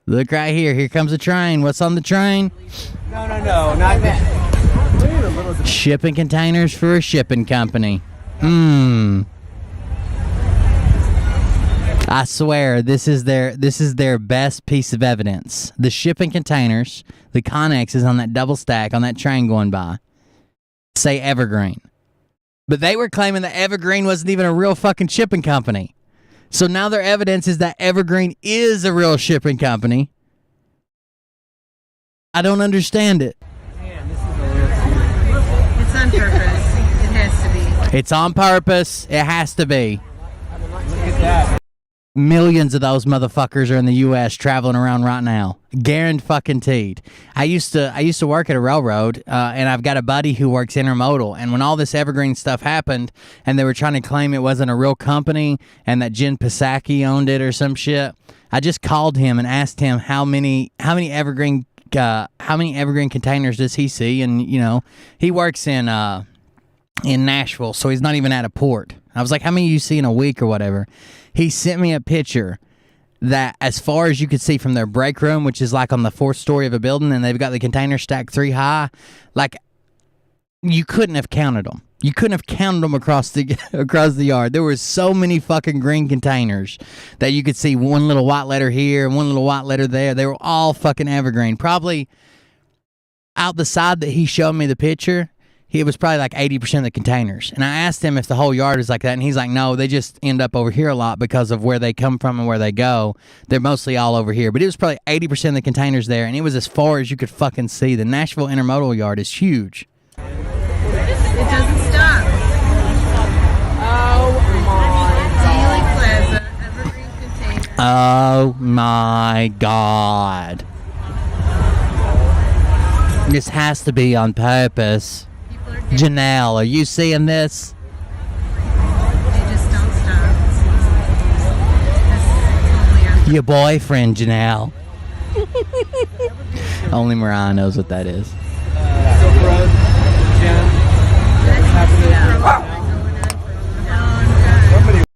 Look right here. Here comes the train. What's on the train? No, not that. Shipping containers for a shipping company. I swear, this is their best piece of evidence. The shipping containers, the Connexes on that double stack on that train going by, say Evergreen. But they were claiming that Evergreen wasn't even a real fucking shipping company. So now their evidence is that Evergreen is a real shipping company. I don't understand it. It's on purpose. It has to be. It's on purpose. It has to be. Look at that. Millions of those motherfuckers are in the U.S. traveling around right now. Guaranteed. I used to work at a railroad, and I've got a buddy who works intermodal. And when all this Evergreen stuff happened, and they were trying to claim it wasn't a real company, and that Jen Psaki owned it or some shit, I just called him and asked him how many Evergreen containers does he see? And he works in Nashville, so he's not even at a port. I was like, how many you see in a week or whatever? He sent me a picture that as far as you could see from their break room, which is like on the 4th story of a building, and they've got the container stacked 3 high, like you couldn't have counted them. You couldn't have counted them across the yard. There were so many fucking green containers that you could see one little white letter here and one little white letter there. They were all fucking Evergreen. Probably out the side that he showed me the picture, it was probably like 80% of the containers. And I asked him if the whole yard is like that, and he's like, no, they just end up over here a lot because of where they come from and where they go. They're mostly all over here. But it was probably 80% of the containers there, and it was as far as you could fucking see. The Nashville Intermodal Yard is huge. It doesn't stop. Oh my. Daily Plaza, Evergreen container. Oh my God. This has to be on purpose. Janelle, are you seeing this? They just don't stop. Your boyfriend, Janelle. Only Mariah knows what that is.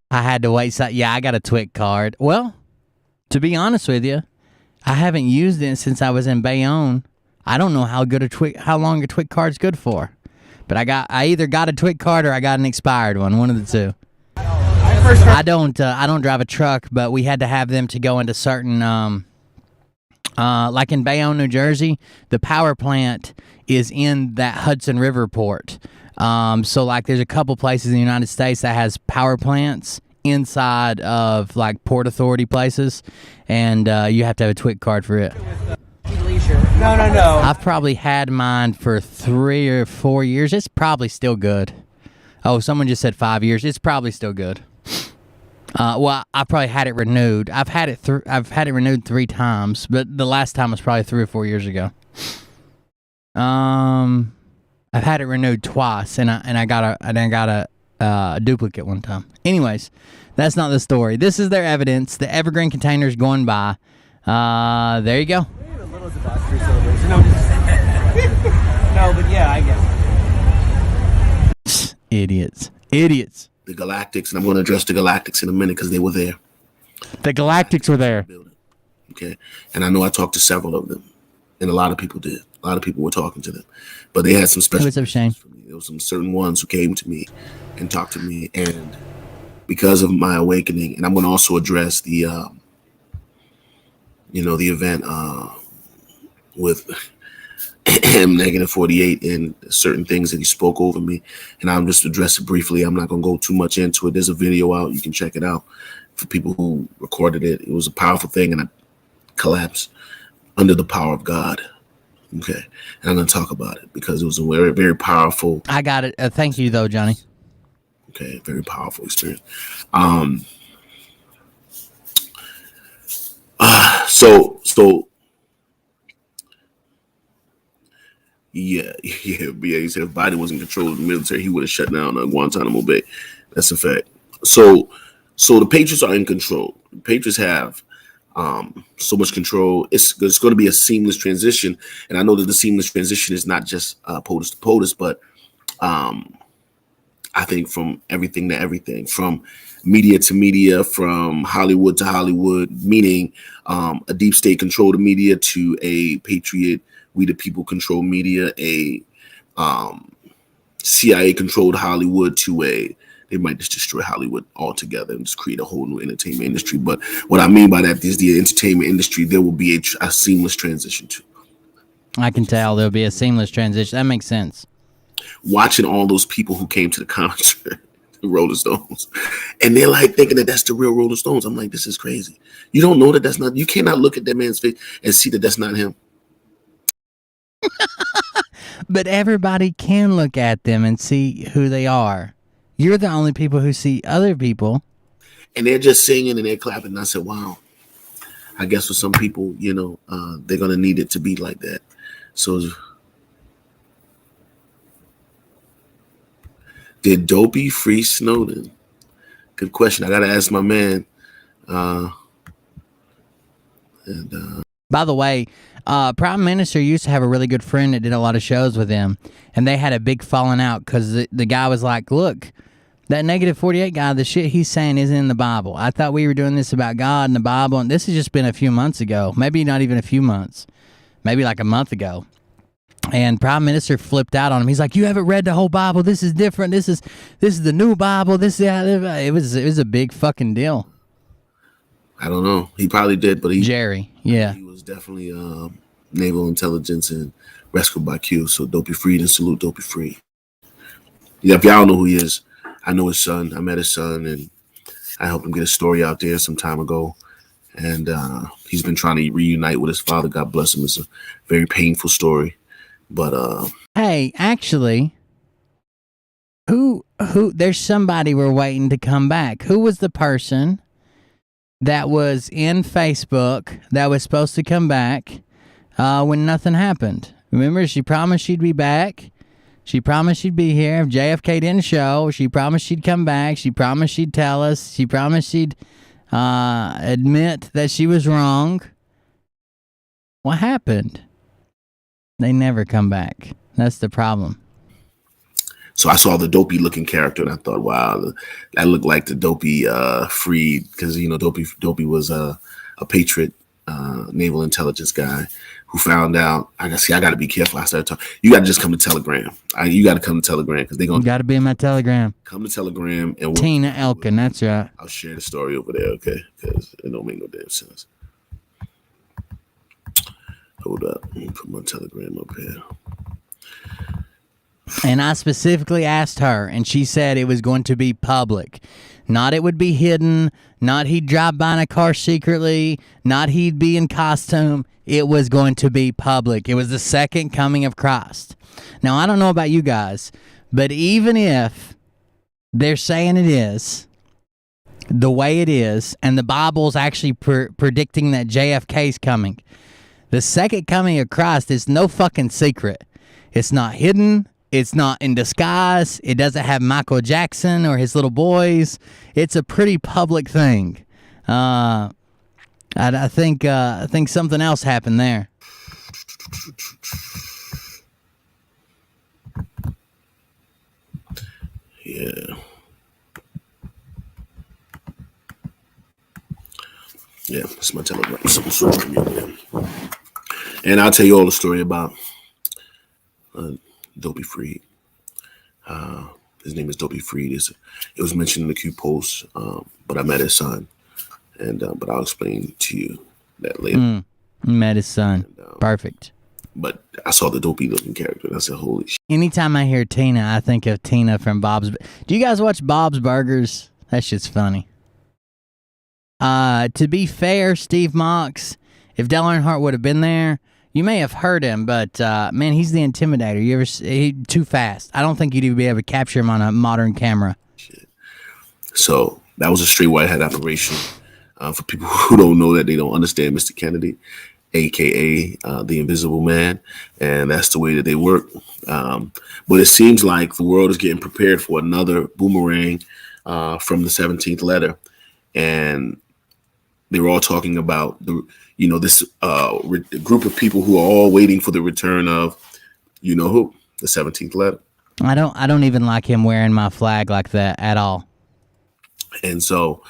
I had to wait. Yeah, I got a Twit card. Well, to be honest with you, I haven't used it since I was in Bayonne. I don't know how long a Twit card's good for. But I either got a Twit card or I got an expired one of the two. I don't drive a truck, but we had to have them to go into certain, like in Bayonne, New Jersey, the power plant is in that Hudson River port. So like there's a couple places in the United States that has power plants inside of like Port Authority places, and you have to have a Twit card for it. No. I've probably had mine for 3 or 4 years. It's probably still good. Oh, someone just said 5 years. It's probably still good. Well, I probably had it renewed. I've had it renewed 3 times, but the last time was probably 3 or 4 years ago. I've had it renewed twice, and I got a duplicate one time. Anyways, that's not the story. This is their evidence. The Evergreen containers going by. There you go. No, but yeah, I get it. Idiots. The Galactics, and I'm going to address the Galactics in a minute because they were there. The Galactics were there. Okay, and I know I talked to several of them, and a lot of people did. A lot of people were talking to them, but they had some special. What's up, Shane? For me. There were some certain ones who came to me and talked to me, and because of my awakening. And I'm going to also address the, the event with him negative 48 and certain things that he spoke over me. And I'll just address it briefly. I'm not going to go too much into it. There's a video out. You can check it out for people who recorded it. It was a powerful thing, and I collapsed under the power of God. Okay. And I'm going to talk about it because it was a very, very powerful. I got it. Thank you, though, Johnny. Okay. Very powerful experience. So yeah. He said if Biden wasn't controlled the military, he would have shut down Guantanamo Bay. That's a fact. So the Patriots are in control. The Patriots have so much control. It's going to be a seamless transition, and I know that the seamless transition is not just POTUS to POTUS, but I think from everything to everything, from media to media, from Hollywood to Hollywood, meaning a deep state controlled media to a patriot, we the people controlled media, a CIA controlled Hollywood to they might just destroy Hollywood altogether and just create a whole new entertainment industry. But what I mean by that is the entertainment industry, there will be a seamless transition to. I can tell there'll be a seamless transition. That makes sense. Watching all those people who came to the concert, the Rolling Stones, and they're like thinking that that's the real Rolling Stones. I'm like, this is crazy. You don't know that that's not, you cannot look at that man's face and see that that's not him. But everybody can look at them and see who they are. You're the only people who see other people. And they're just singing and they're clapping. And I said, wow, I guess for some people, they're going to need it to be like that. So did Dopey free Snowden? Good question. I got to ask my man. By the way, Prime Minister used to have a really good friend that did a lot of shows with him, and they had a big falling out because the guy was like, look, that negative 48 guy, the shit he's saying isn't in the Bible. I thought we were doing this about God and the Bible, and this has just been a few months ago. Maybe not even a few months. Maybe like a month ago. And Prime Minister flipped out on him. He's like, you haven't read the whole Bible. This is different. This is the new Bible. It was a big fucking deal. I don't know. He probably did, but Jerry, yeah. He was definitely naval intelligence and rescued by Q. So Dopey Freed and salute Dopey Free. Yeah, if y'all know who he is, I know his son. I met his son, and I helped him get a story out there some time ago. And he's been trying to reunite with his father. God bless him. It's a very painful story. But hey, actually, who? There's somebody we're waiting to come back. Who was the person that was in Facebook that was supposed to come back when nothing happened? Remember, she promised she'd be back. She promised she'd be here. If JFK didn't show, she promised she'd come back. She promised she'd tell us. She promised she'd admit that she was wrong. What happened? They never come back. That's the problem. So I saw the Dopey looking character and I thought, wow, that looked like the Dopey Freed, because Dopey was a patriot naval intelligence guy who found out. I got to be careful. I started talking. You got to just come to Telegram. You got to come to Telegram because they're gonna. You got to be in my Telegram. Come to Telegram and Tina Elkin. That's right. I'll share the story over there, okay? Because it don't make no damn sense. Hold up. Let me put my Telegram up here. And I specifically asked her, and she said it was going to be public. Not it would be hidden, not he'd drive by in a car secretly, not he'd be in costume. It was going to be public. It was the second coming of Christ. Now, I don't know about you guys, but even if they're saying it is the way it is, and the Bible's actually predicting that JFK's coming, the second coming of Christ is no fucking secret. It's not hidden. It's not in disguise. It doesn't have Michael Jackson or his little boys. It's a pretty public thing. I think something else happened there. Yeah. Yeah, that's my Telegram. And I'll tell you all the story about Dopey Freed. His name is Dopey Freed. It was mentioned in the Q post, but I met his son, and but I'll explain to you that later. Met his son. And, perfect. But I saw the dopey looking character, and I said, "Holy shit!" Anytime I hear Tina, I think of Tina from Bob's. Do you guys watch Bob's Burgers? That shit's funny. To be fair, Steve Mox, if Dale Earnhardt would have been there, you may have heard him, but man, he's the intimidator. You ever too fast? I don't think you'd be able to capture him on a modern camera. Shit. So that was a straight white hat operation. For people who don't know that, they don't understand Mr. Kennedy, aka the Invisible Man, and that's the way that they work. But it seems like the world is getting prepared for another boomerang from the 17th letter, and they were all talking about this group of people who are all waiting for the return of who, the 17th letter. I don't even like him wearing my flag like that at all. And so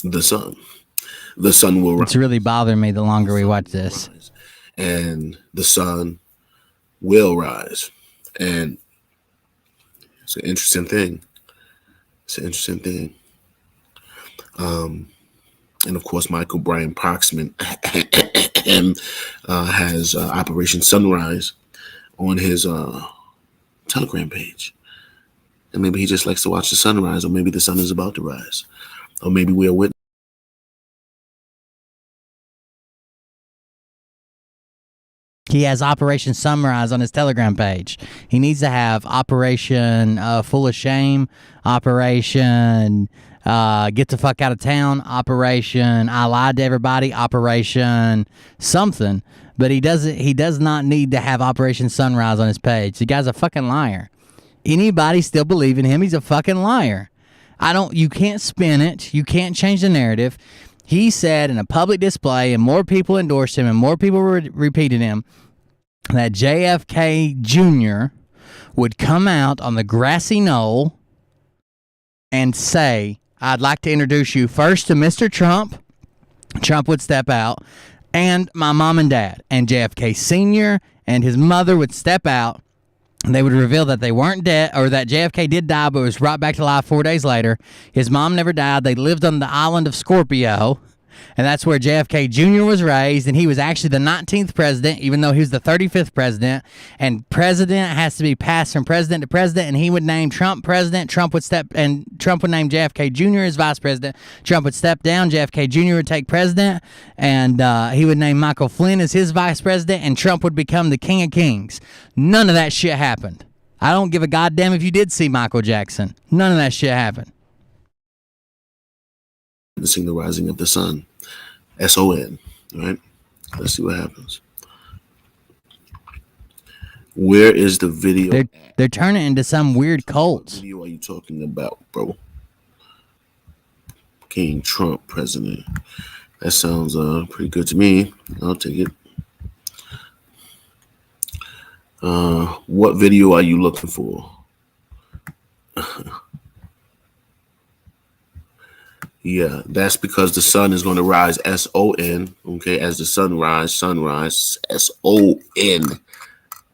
the sun will rise. It's really bothering me the longer we watch this. And the sun will rise. And it's an interesting thing. And of course, Michael Brian Proxman has Operation Sunrise on his Telegram page. And maybe he just likes to watch the sunrise, or maybe the sun is about to rise, or maybe we are witnessing. He has Operation Sunrise on his Telegram page. He needs to have Operation Full of Shame, Operation Get the Fuck Out of Town, Operation I Lied to Everybody, Operation something. But he does not need to have Operation Sunrise on his page. The guy's a fucking liar. Anybody still believe in him, he's a fucking liar. You can't spin it. You can't change the narrative. He said in a public display, and more people endorsed him, and more people repeated him, that JFK Jr. would come out on the grassy knoll and say, I'd like to introduce you first to Mr. Trump. Trump would step out, and my mom and dad. And JFK Sr. and his mother would step out. And they would reveal that they weren't dead, or that JFK did die, but was brought back to life 4 days later. His mom never died. They lived on the island of Scorpio, and that's where JFK Jr. was raised, and he was actually the 19th president, even though he was the 35th president. And president has to be passed from president to president, and he would name Trump president. Trump would name JFK Jr. as vice president. Trump would step down. JFK Jr. would take president, and he would name Michael Flynn as his vice president, and Trump would become the king of kings. None of that shit happened. I don't give a goddamn if you did see Michael Jackson. None of that shit happened. Witnessing the rising of the sun. SON, right? Let's see what happens. Where is the video? They're turning into some weird cult. What video are you talking about, bro? King Trump president. That sounds pretty good to me. I'll take it. What video are you looking for? Yeah, that's because the sun is going to rise. SON. Okay, as the sunrise, SON.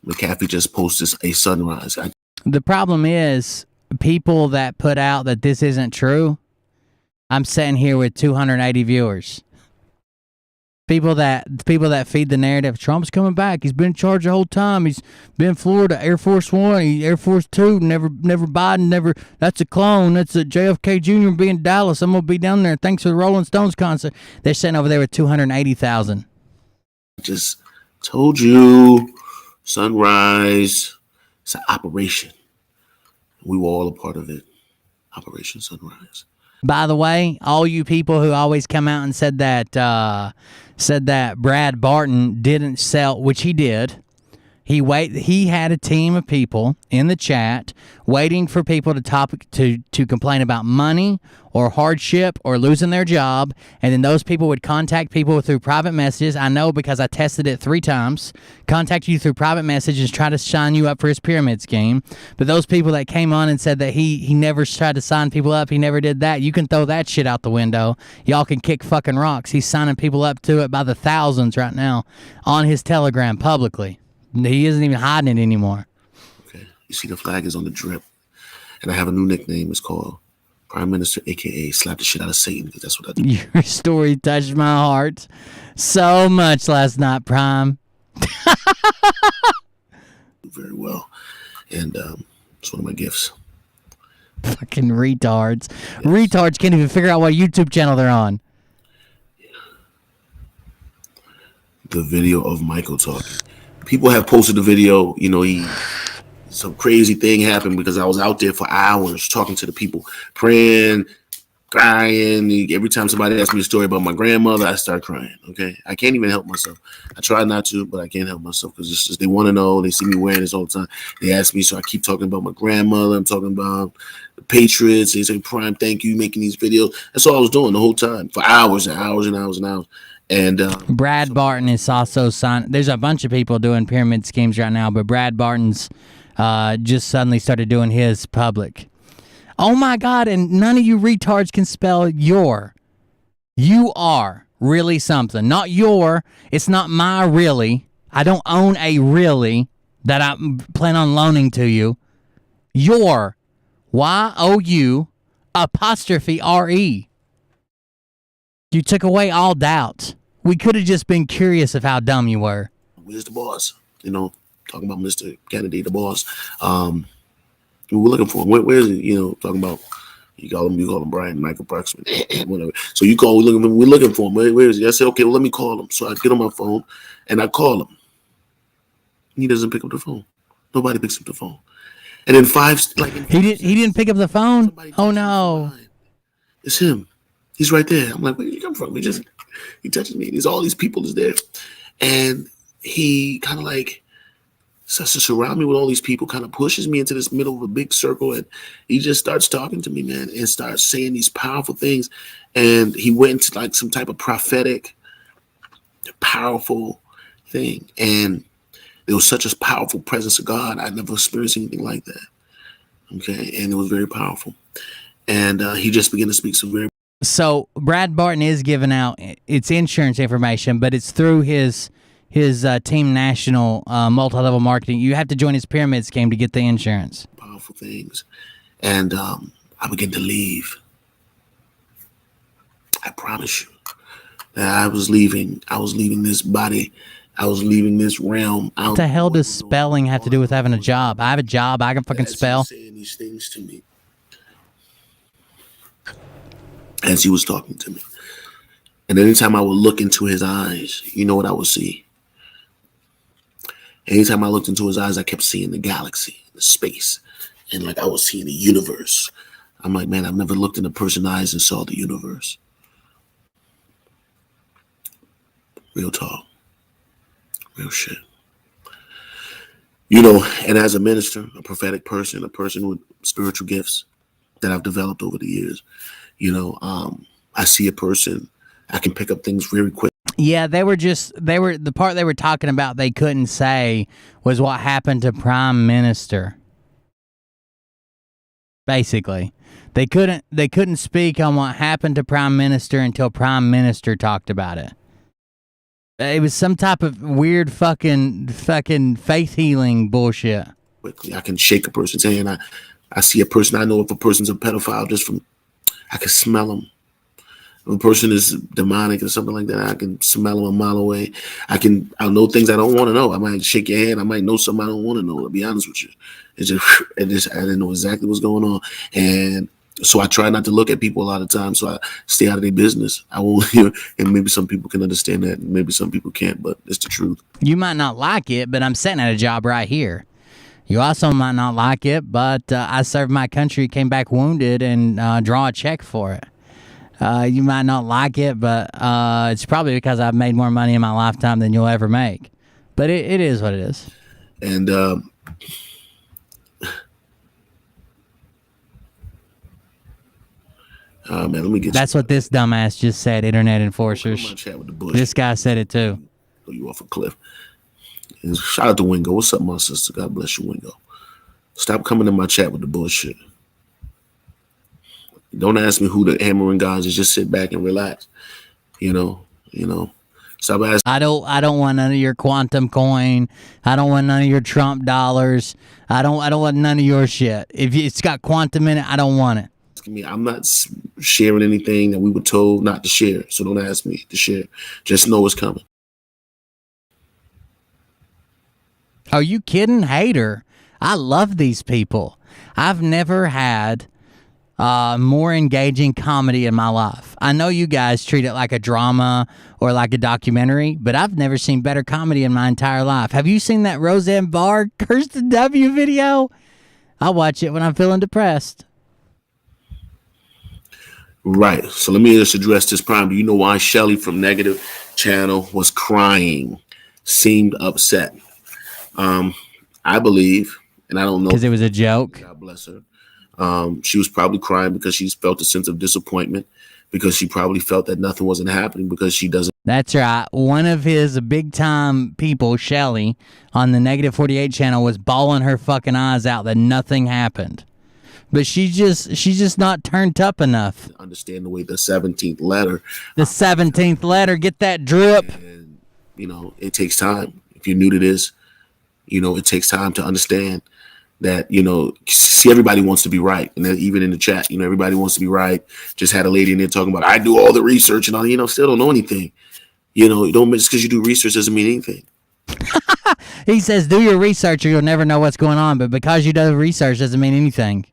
McAfee just posted a sunrise. The problem is people that put out that this isn't true. I'm sitting here with 280 viewers. People that feed the narrative. Trump's coming back. He's been in charge the whole time. He's been Florida Air Force One, Air Force Two. Never Biden. Never. That's a clone. That's a JFK Jr. being in Dallas. I'm gonna be down there. Thanks for the Rolling Stones concert. They're sitting over there with 280,000. Just told you, sunrise. It's an operation. We were all a part of it. Operation Sunrise. By the way, all you people who always come out and said that Brad Barton didn't sell, which he did. He had a team of people in the chat waiting for people to complain about money or hardship or losing their job, and then those people would contact people through private messages. I know because I tested it 3 times. Contact you through private messages, try to sign you up for his pyramid scheme. But those people that came on and said that he never tried to sign people up, he never did that, you can throw that shit out the window. Y'all can kick fucking rocks. He's signing people up to it by the thousands right now on his Telegram publicly. He isn't even hiding it anymore. You see the flag is on the drip. And I have a new nickname. It's called Prime Minister, a.k.a. Slap the shit out of Satan, because that's what I do. Your story touched my heart so much last night, Prime. Very well. And it's one of my gifts. Fucking retards. Yes. Retards can't even figure out what YouTube channel they're on. The video of Michael talking. People have posted the video, you know, some crazy thing happened because I was out there for hours talking to the people, praying, crying. Every time somebody asked me a story about my grandmother, I start crying. Okay, I can't even help myself. I try not to, but I can't help myself because it's just they want to know. They see me wearing this all the time. They ask me, so I keep talking about my grandmother. I'm talking about the Patriots. They say, "Prime, thank you, making these videos." That's all I was doing the whole time for hours and hours and hours and hours. And Brad Barton is also signed. There's a bunch of people doing pyramid schemes right now, but Brad Barton's just suddenly started doing his public. Oh my God, and none of you retards can spell your. You are really something. Not your. It's not my really. I don't own a really that I plan on loaning to you. Your. Y-O-U apostrophe R-E. You took away all doubt. We could have just been curious of how dumb you were. Where's the boss? You know, talking about Mr. Kennedy, the boss. We were looking for him. Where is he? You know, talking about you call him Brian Michael Proxman, whatever. So you call, we're looking for him. Where is he? I said, okay, well, let me call him. So I get on my phone and I call him. He doesn't pick up the phone. Nobody picks up the phone. And then he didn't pick up the phone. Oh no, it's him. He's right there. I'm like, where did you come from? He touches me. There's all these people is there, and he kind of like starts to surround me with all these people, kind of pushes me into this middle of a big circle, and he just starts talking to me, man, and starts saying these powerful things. And he went into like some type of prophetic, powerful thing, and there was such a powerful presence of God. I'd never experienced anything like that. Okay, and it was very powerful. And he just began to speak some very. So Brad Barton is giving out its insurance information, but it's through his Team National multi-level marketing. You have to join his pyramid scheme to get the insurance. Powerful things. And I began to leave. I promise you that I was leaving this body. I was leaving this realm. What the hell does spelling have to do with having a job? I have a job. I can fucking spell. Saying these things to me as he was talking to me. And anytime I would look into his eyes, you know what I would see? Anytime I looked into his eyes, I kept seeing the galaxy, the space, and like I was seeing the universe. I'm like, man, I've never looked in a person's eyes and saw the universe. Real talk. Real shit. You know, and as a minister, a prophetic person, a person with spiritual gifts that I've developed over the years, you know, I see a person, I can pick up things very quick. Yeah, the part they were talking about they couldn't say was what happened to Prime Minister. Basically, they couldn't speak on what happened to Prime Minister until Prime Minister talked about it. It was some type of weird fucking faith healing bullshit. Quickly, I can shake a person's hand. I see a person. I know if a person's a pedophile just from, I can smell them. If a person is demonic or something like that, I can smell them a mile away. I'll know things I don't want to know. I might shake your hand. I might know something I don't want to know, to be honest with you. I didn't know exactly what's going on. And so I try not to look at people a lot of times. So I stay out of their business. I won't, and maybe some people can understand that. And maybe some people can't, but it's the truth. You might not like it, but I'm sitting at a job right here. You also might not like it, but I served my country, came back wounded, and draw a check for it. You might not like it, but it's probably because I've made more money in my lifetime than you'll ever make. But it is what it is. And man, let me get. That's what this dumbass just said. Internet enforcers. This guy said it too. Throw you off a cliff. And shout out to Wingo. What's up, my sister? God bless you, Wingo. Stop coming in my chat with the bullshit. Don't ask me who the hammering guys is. Just sit back and relax. You know. Stop asking. I don't want none of your quantum coin. I don't want none of your Trump dollars. I don't want none of your shit. If it's got quantum in it, I don't want it. Me, I'm not sharing anything that we were told not to share. So don't ask me to share. Just know it's coming. Are you kidding? Hater. I love these people. I've never had more engaging comedy in my life. I know you guys treat it like a drama or like a documentary, but I've never seen better comedy in my entire life. Have you seen that Roseanne Barr Kirsten W video? I watch it when I'm feeling depressed. Right. So let me just address this Prime. Do you know why Shelly from Negative Channel was crying, seemed upset? I believe, and I don't know. Because it was a joke. God bless her. She was probably crying because she's felt a sense of disappointment, because she probably felt that nothing wasn't happening, because she doesn't. That's right. One of his big time people, Shelly, on the Negative 48 channel was bawling her fucking eyes out that nothing happened. But she's just not turned up enough. Understand the way the 17th letter. The 17th letter, get that drip. And, it takes time. If you're new to this, it takes time to understand that, see, everybody wants to be right. And then even in the chat, everybody wants to be right. Just had a lady in there talking about, I do all the research and all, still don't know anything. Don't just because you do research doesn't mean anything. He says, do your research or you'll never know what's going on. But because you do research doesn't mean anything.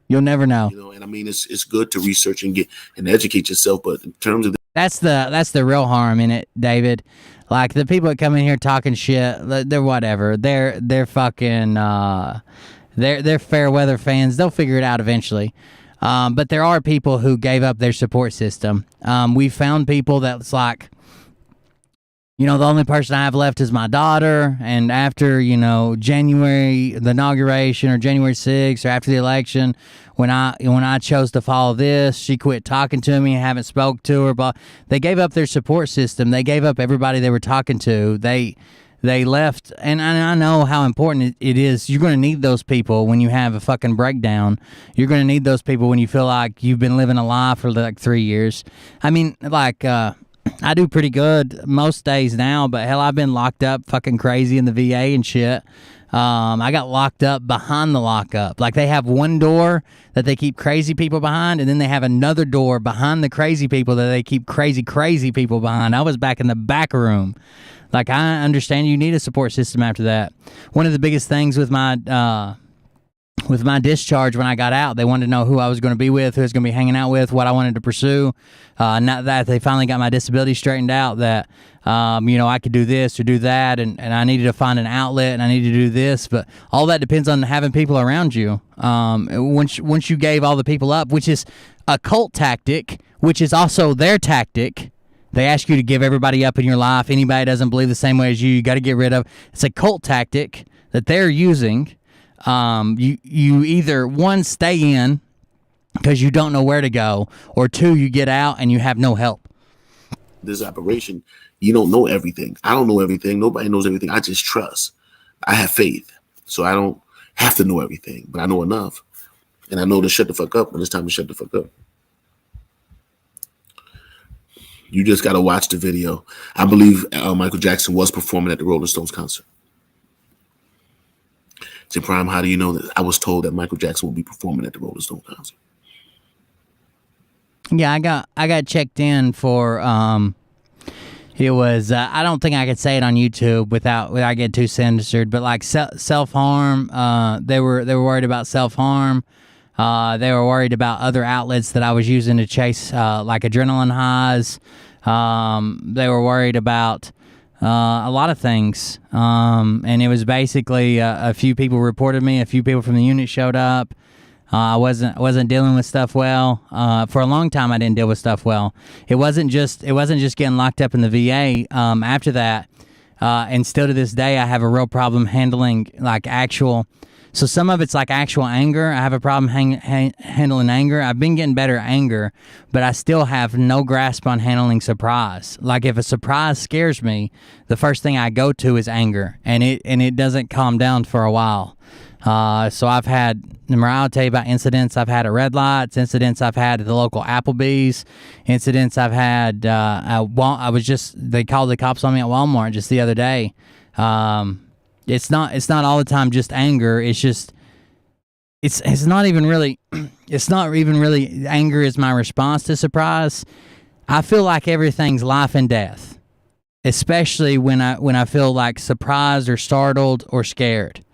You'll never know. And I mean, it's good to research and get and educate yourself, but in terms of that's the real harm in it, David. Like the people that come in here talking shit, they're whatever. They're fucking they're fair weather fans. They'll figure it out eventually. But there are people who gave up their support system. We found people that's like, the only person I have left is my daughter. And after, January, the inauguration, or January 6th, or after the election, when I chose to follow this, she quit talking to me and haven't spoke to her. But they gave up their support system. They gave up everybody they were talking to. They left. And I know how important it is. You're going to need those people when you have a fucking breakdown. You're going to need those people when you feel like you've been living a lie for like 3 years. I mean, I do pretty good most days now, but hell, I've been locked up fucking crazy in the VA and shit. I got locked up behind the lockup. Like, they have one door that they keep crazy people behind, and then they have another door behind the crazy people that they keep crazy people behind. I was back in the back room. Like, I understand you need a support system after that. One of the biggest things with my discharge when I got out, they wanted to know who I was going to be with, who I was going to be hanging out with, what I wanted to pursue. Not that they finally got my disability straightened out, that, I could do this or do that, and I needed to find an outlet, and I needed to do this. But all that depends on having people around you. Once you gave all the people up, which is a cult tactic, which is also their tactic. They ask you to give everybody up in your life. Anybody doesn't believe the same way as you got to get rid of. It's a cult tactic that they're using. You either, one, stay in because you don't know where to go, or two, you get out and you have no help. This operation, you don't know everything. I don't know everything. Nobody knows everything. I just trust. I have faith. So I don't have to know everything, but I know enough. And I know to shut the fuck up when it's time to shut the fuck up. You just got to watch the video. I believe Michael Jackson was performing at the Rolling Stones concert. Say, Prime, how do you know that? I was told that Michael Jackson will be performing at the Rolling Stone concert. Yeah, I got checked in for it was I don't think I could say it on YouTube without getting too censored, but like self-harm, they were worried about self-harm. They were worried about other outlets that I was using to chase like adrenaline highs. They were worried about a lot of things, and it was basically a few people reported me. A few people from the unit showed up. I wasn't dealing with stuff well. For a long time, I didn't deal with stuff well. It wasn't just getting locked up in the VA. After that, and still to this day, I have a real problem handling like actual So some of it's like actual anger. I have a problem handling anger. I've been getting better at anger, but I still have no grasp on handling surprise. Like if a surprise scares me, the first thing I go to is anger, and it doesn't calm down for a while. So I've had, I'll tell you about incidents I've had at red lights, incidents I've had at the local Applebee's, incidents I've had they called the cops on me at Walmart just the other day. It's not all the time just anger. It's just, it's not even really anger is my response to surprise. I feel like everything's life and death, especially when I feel like surprised or startled or scared.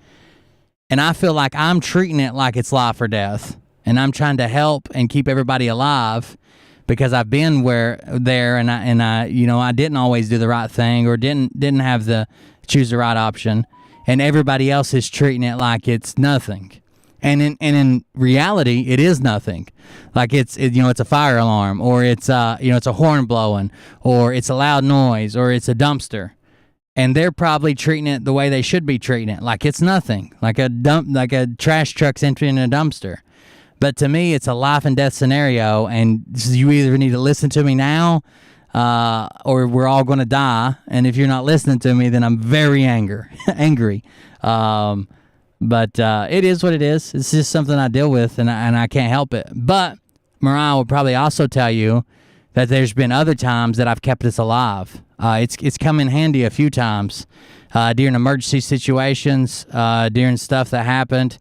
And I feel like I'm treating it like it's life or death, and I'm trying to help and keep everybody alive because I've been there and I didn't always do the right thing or didn't have choose the right option, and everybody else is treating it like it's nothing. And in reality, it is nothing. Like it's a fire alarm, or it's it's a horn blowing, or it's a loud noise, or it's a dumpster. And they're probably treating it the way they should be treating it, like it's nothing, like a trash truck's entering a dumpster. But to me, it's a life and death scenario, and you either need to listen to me now, or we're all going to die. And if you're not listening to me, then I'm very angry. But it is what it is. It's just something I deal with, and I can't help it. But Mariah will probably also tell you that there's been other times that I've kept this alive. It's come in handy a few times during emergency situations, during stuff that happened,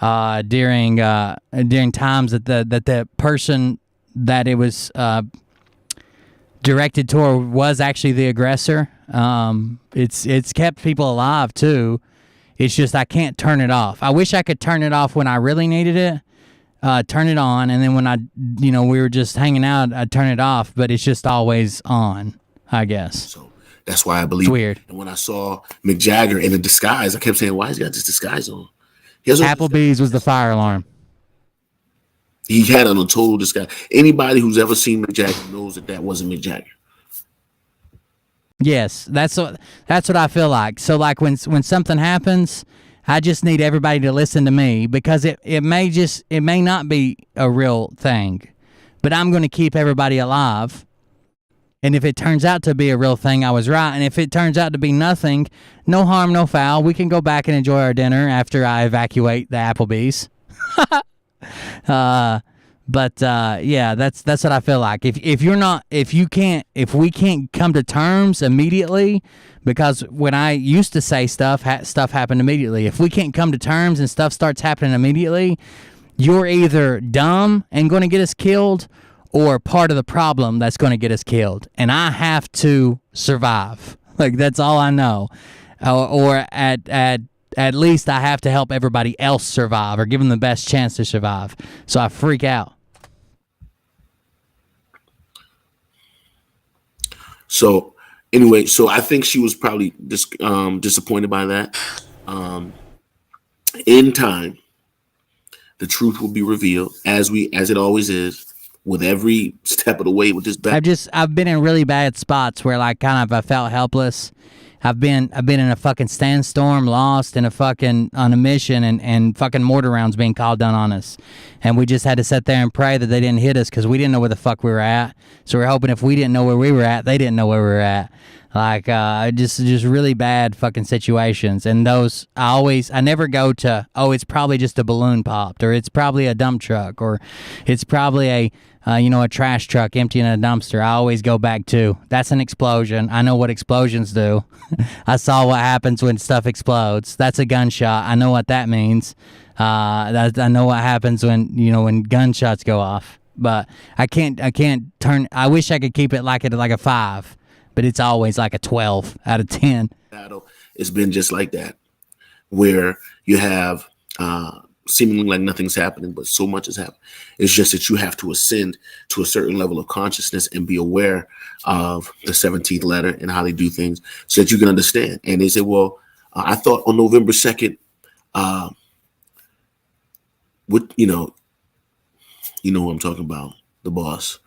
during times that the person that it was directed toward was actually the aggressor. It's kept people alive too. It's just I can't turn it off. I wish I could turn it off when I really needed it. Turn it on, and then when we were just hanging out, I'd turn it off, but it's just always on, I guess. So that's why I believe. It's weird. And when I saw Mick Jagger in a disguise, I kept saying, why has he got this disguise on? Applebee's was the fire alarm. He had on a total disguise. Anybody who's ever seen Mick Jagger knows that wasn't Mick Jagger. Yes, that's what I feel like. So like when something happens, I just need everybody to listen to me, because it may not be a real thing, but I'm going to keep everybody alive. And if it turns out to be a real thing, I was right. And if it turns out to be nothing, no harm, no foul. We can go back and enjoy our dinner after I evacuate the Applebee's. Yeah, that's what I feel like. If we can't come to terms immediately, because when I used to say stuff happened immediately. If we can't come to terms and stuff starts happening immediately, you're either dumb and going to get us killed, or part of the problem that's going to get us killed. And I have to survive. Like, that's all I know. Or at least I have to help everybody else survive, or give them the best chance to survive. So I freak out. So anyway, I think she was probably disappointed by that. In time, the truth will be revealed, as it always is, with every step of the way with this back. I've been in really bad spots where like kind of I felt helpless. I've been in a fucking sandstorm, lost in on a mission, and fucking mortar rounds being called down on us. And we just had to sit there and pray that they didn't hit us, because we didn't know where the fuck we were at. So we're hoping if we didn't know where we were at, they didn't know where we were at. Like, just really bad fucking situations. And those, I never go to, it's probably just a balloon popped, or it's probably a dump truck, or it's probably a trash truck emptying a dumpster. I always go back to, that's an explosion. I know what explosions do. I saw what happens when stuff explodes. That's a gunshot. I know what that means. I know what happens when gunshots go off. But I can't turn, I wish I could keep it like a 5, but it's always like a 12 out of 10. It's been just like that, where you have seemingly like nothing's happening, but so much has happened. It's just that you have to ascend to a certain level of consciousness and be aware of the 17th letter and how they do things, so that you can understand. And they say, well, I thought on November 2nd, what you know what I'm talking about, the boss.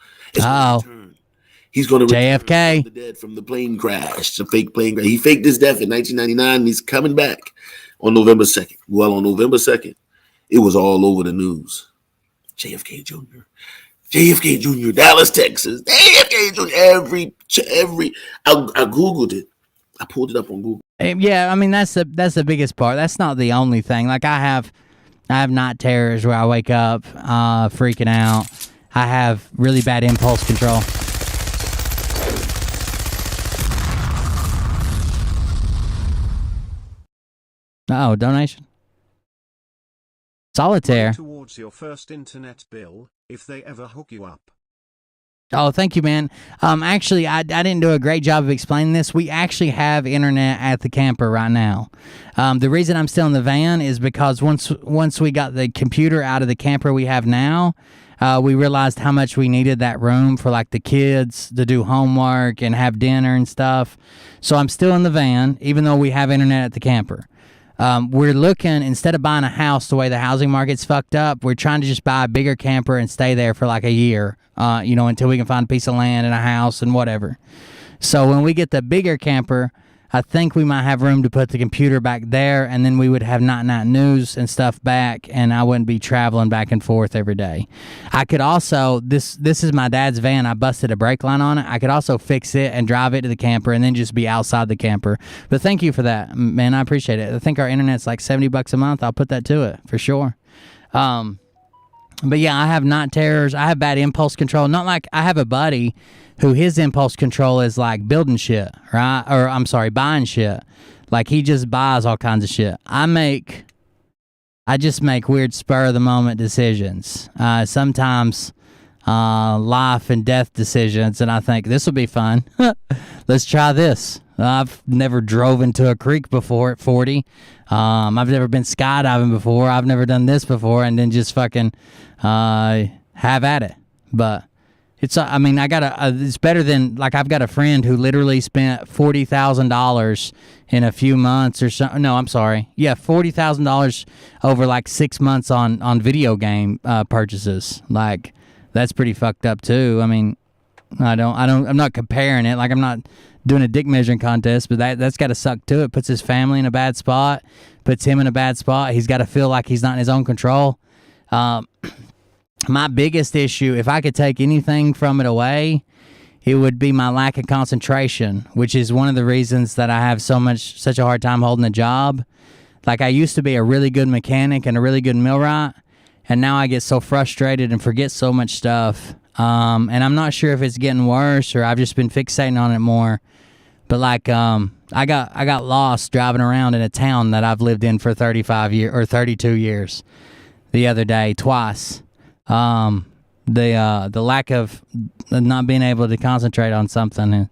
He's going to JFK. the dead from the plane crash, the fake plane crash. He faked his death in 1999, and he's coming back on November 2nd. Well, on November 2nd, it was all over the news. JFK Jr. JFK Jr. Dallas, Texas. JFK Jr. Every. I Googled it. I pulled it up on Google. Yeah, I mean that's the biggest part. That's not the only thing. Like I have night terrors where I wake up freaking out. I have really bad impulse control. Oh, donation. Solitaire. Towards your first internet bill, if they ever hook you up. Oh, thank you, man. Actually, I didn't do a great job of explaining this. We actually have internet at the camper right now. The reason I'm still in the van is because once we got the computer out of the camper we have now, we realized how much we needed that room for like the kids to do homework and have dinner and stuff. So I'm still in the van, even though we have internet at the camper. We're looking, instead of buying a house the way the housing market's fucked up, we're trying to just buy a bigger camper and stay there for like a year, until we can find a piece of land and a house and whatever. So when we get the bigger camper, I think we might have room to put the computer back there, and then we would have Night News and stuff back, and I wouldn't be traveling back and forth every day. I could also, this is my dad's van. I busted a brake line on it. I could also fix it and drive it to the camper and then just be outside the camper. But thank you for that, man. I appreciate it. I think our internet's like $70 a month. I'll put that to it for sure. But yeah, I have night terrors. I have bad impulse control. Not like I have a buddy who his impulse control is like building shit, right? Or I'm sorry, buying shit. Like he just buys all kinds of shit. I just make weird spur of the moment decisions. Sometimes life and death decisions, and I think this will be fun. Let's try this. I've never drove into a creek before at 40. I've never been skydiving before. I've never done this before, and then just fucking have at it. But it's it's better than, like, I've got a friend who literally spent $40,000 in a few months or so. No, I'm sorry. Yeah, $40,000 over like 6 months on video game purchases. Like, that's pretty fucked up too. I mean, I'm not comparing it. Like, I'm not doing a dick measuring contest, but that's got to suck too. It puts his family in a bad spot, puts him in a bad spot. He's got to feel like he's not in his own control. My biggest issue, if I could take anything from it away, it would be my lack of concentration, which is one of the reasons that I have such a hard time holding a job. Like, I used to be a really good mechanic and a really good millwright, and now I get so frustrated and forget so much stuff. And I'm not sure if it's getting worse or I've just been fixating on it more. But like, I got lost driving around in a town that I've lived in for 35 years or 32 years the other day, twice. The lack of not being able to concentrate on something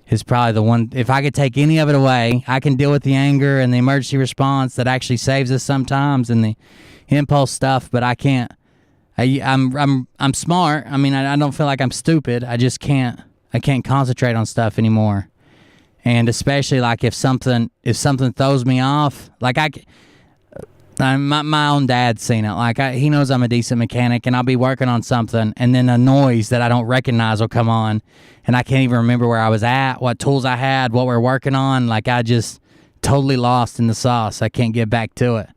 is probably the one. If I could take any of it away, I can deal with the anger and the emergency response that actually saves us sometimes, and the impulse stuff. But I can't. I'm smart. I mean, I don't feel like I'm stupid. I just can't. I can't concentrate on stuff anymore. And especially like if something throws me off, like my own dad's seen it. Like he knows I'm a decent mechanic, and I'll be working on something, and then a noise that I don't recognize will come on, and I can't even remember where I was at, what tools I had, what we're working on. Like, I just totally lost in the sauce. I can't get back to it.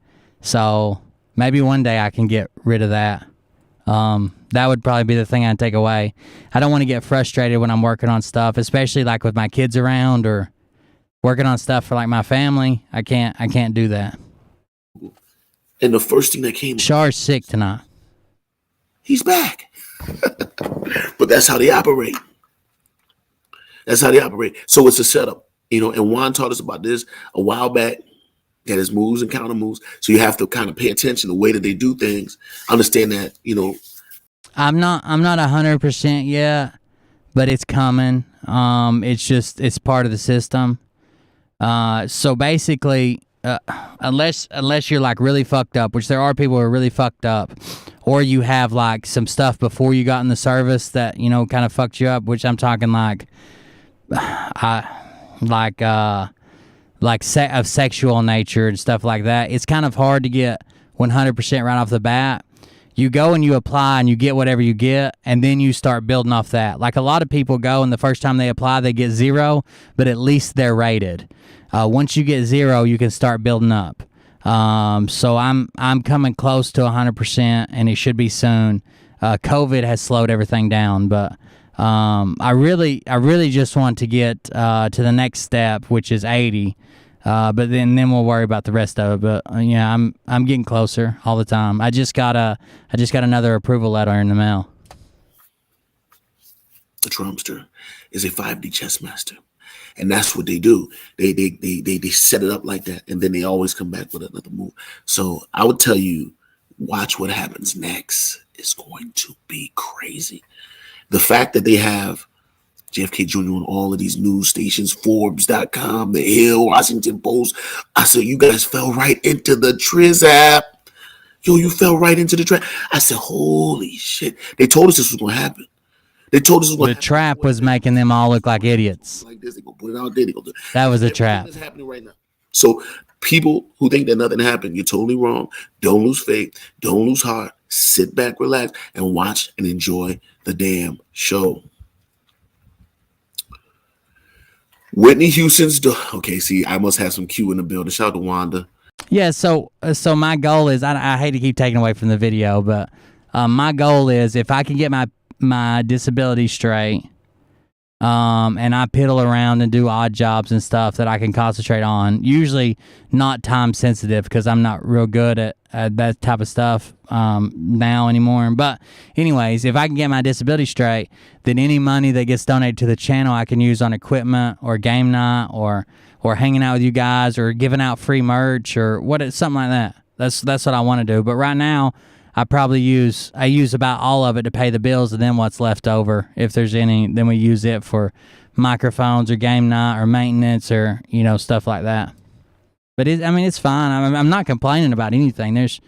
So maybe one day I can get rid of that. That would probably be the thing I'd take away. I don't want to get frustrated when I'm working on stuff, especially like with my kids around or working on stuff for like my family. I can't do that. And the first thing that came, Char's sick tonight. He's back. But that's how they operate. So it's a setup, and Juan taught us about this a while back. That is moves and counter moves. So you have to kind of pay attention to the way that they do things. Understand that, I'm not 100% yet, but it's coming. It's part of the system. So basically, unless you're like really fucked up, which there are people who are really fucked up, or you have like some stuff before you got in the service that, kind of fucked you up, which I'm talking like of sexual nature and stuff like that. It's kind of hard to get 100% right off the bat, You go and you apply and you get whatever you get, and then you start building off that. Like a lot of people go and the first time they apply, they get 0, but at least they're rated. Once you get 0, you can start building up. So I'm coming close to 100%, and it should be soon. COVID has slowed everything down, but I really just want to get to the next step, which is 80. But then we'll worry about the rest of it. But yeah, I'm getting closer all the time. I just got another approval letter in the mail. The Trumpster is a 5D chess master, and that's what they do. They set it up like that, and then they always come back with another move. So I would tell you, watch what happens next. It's going to be crazy. The fact that they have JFK Jr. on all of these news stations, Forbes.com, The Hill, Washington Post. I said, you guys fell right into the Triz app. Yo, you fell right into the trap. I said, holy shit. They told us this was going to happen. They told us this was going to happen. The trap was making them all look like idiots. Like this, they going to put it out there. That was a trap. That's happening right now. So people who think that nothing happened, you're totally wrong. Don't lose faith. Don't lose heart. Sit back, relax, and watch and enjoy the damn show. Whitney Houston's okay. See, I must have some Q in the building. Shout out to Wanda. Yeah. So my goal is I hate to keep taking away from the video, but my goal is if I can get my disability straight, and I piddle around and do odd jobs and stuff that I can concentrate on. Usually not time sensitive because I'm not real good at that type of stuff now anymore. But anyways, if I can get my disability straight, then any money that gets donated to the channel I can use on equipment or game night or hanging out with you guys or giving out free merch or something like that. That's what I want to do. But right now, I use about all of it to pay the bills, and then what's left over, if there's any, then we use it for microphones or game night or maintenance or stuff like that. But it's fine. I'm not complaining about anything. There's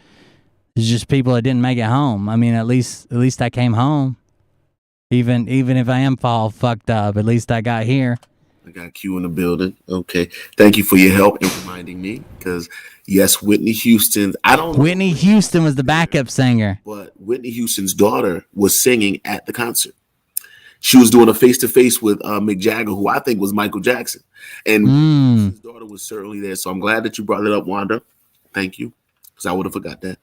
just people that didn't make it home. I mean, at least I came home. Even if I am all fucked up, at least I got here. I got Q in the building. Okay, thank you for your help in reminding me because. Yes, Whitney Houston. Whitney Houston was the backup singer. But Whitney Houston's daughter was singing at the concert. She was doing a face-to-face with Mick Jagger, who I think was Michael Jackson. And his daughter was certainly there. So I'm glad that you brought it up, Wanda. Thank you. Because I would have forgot that.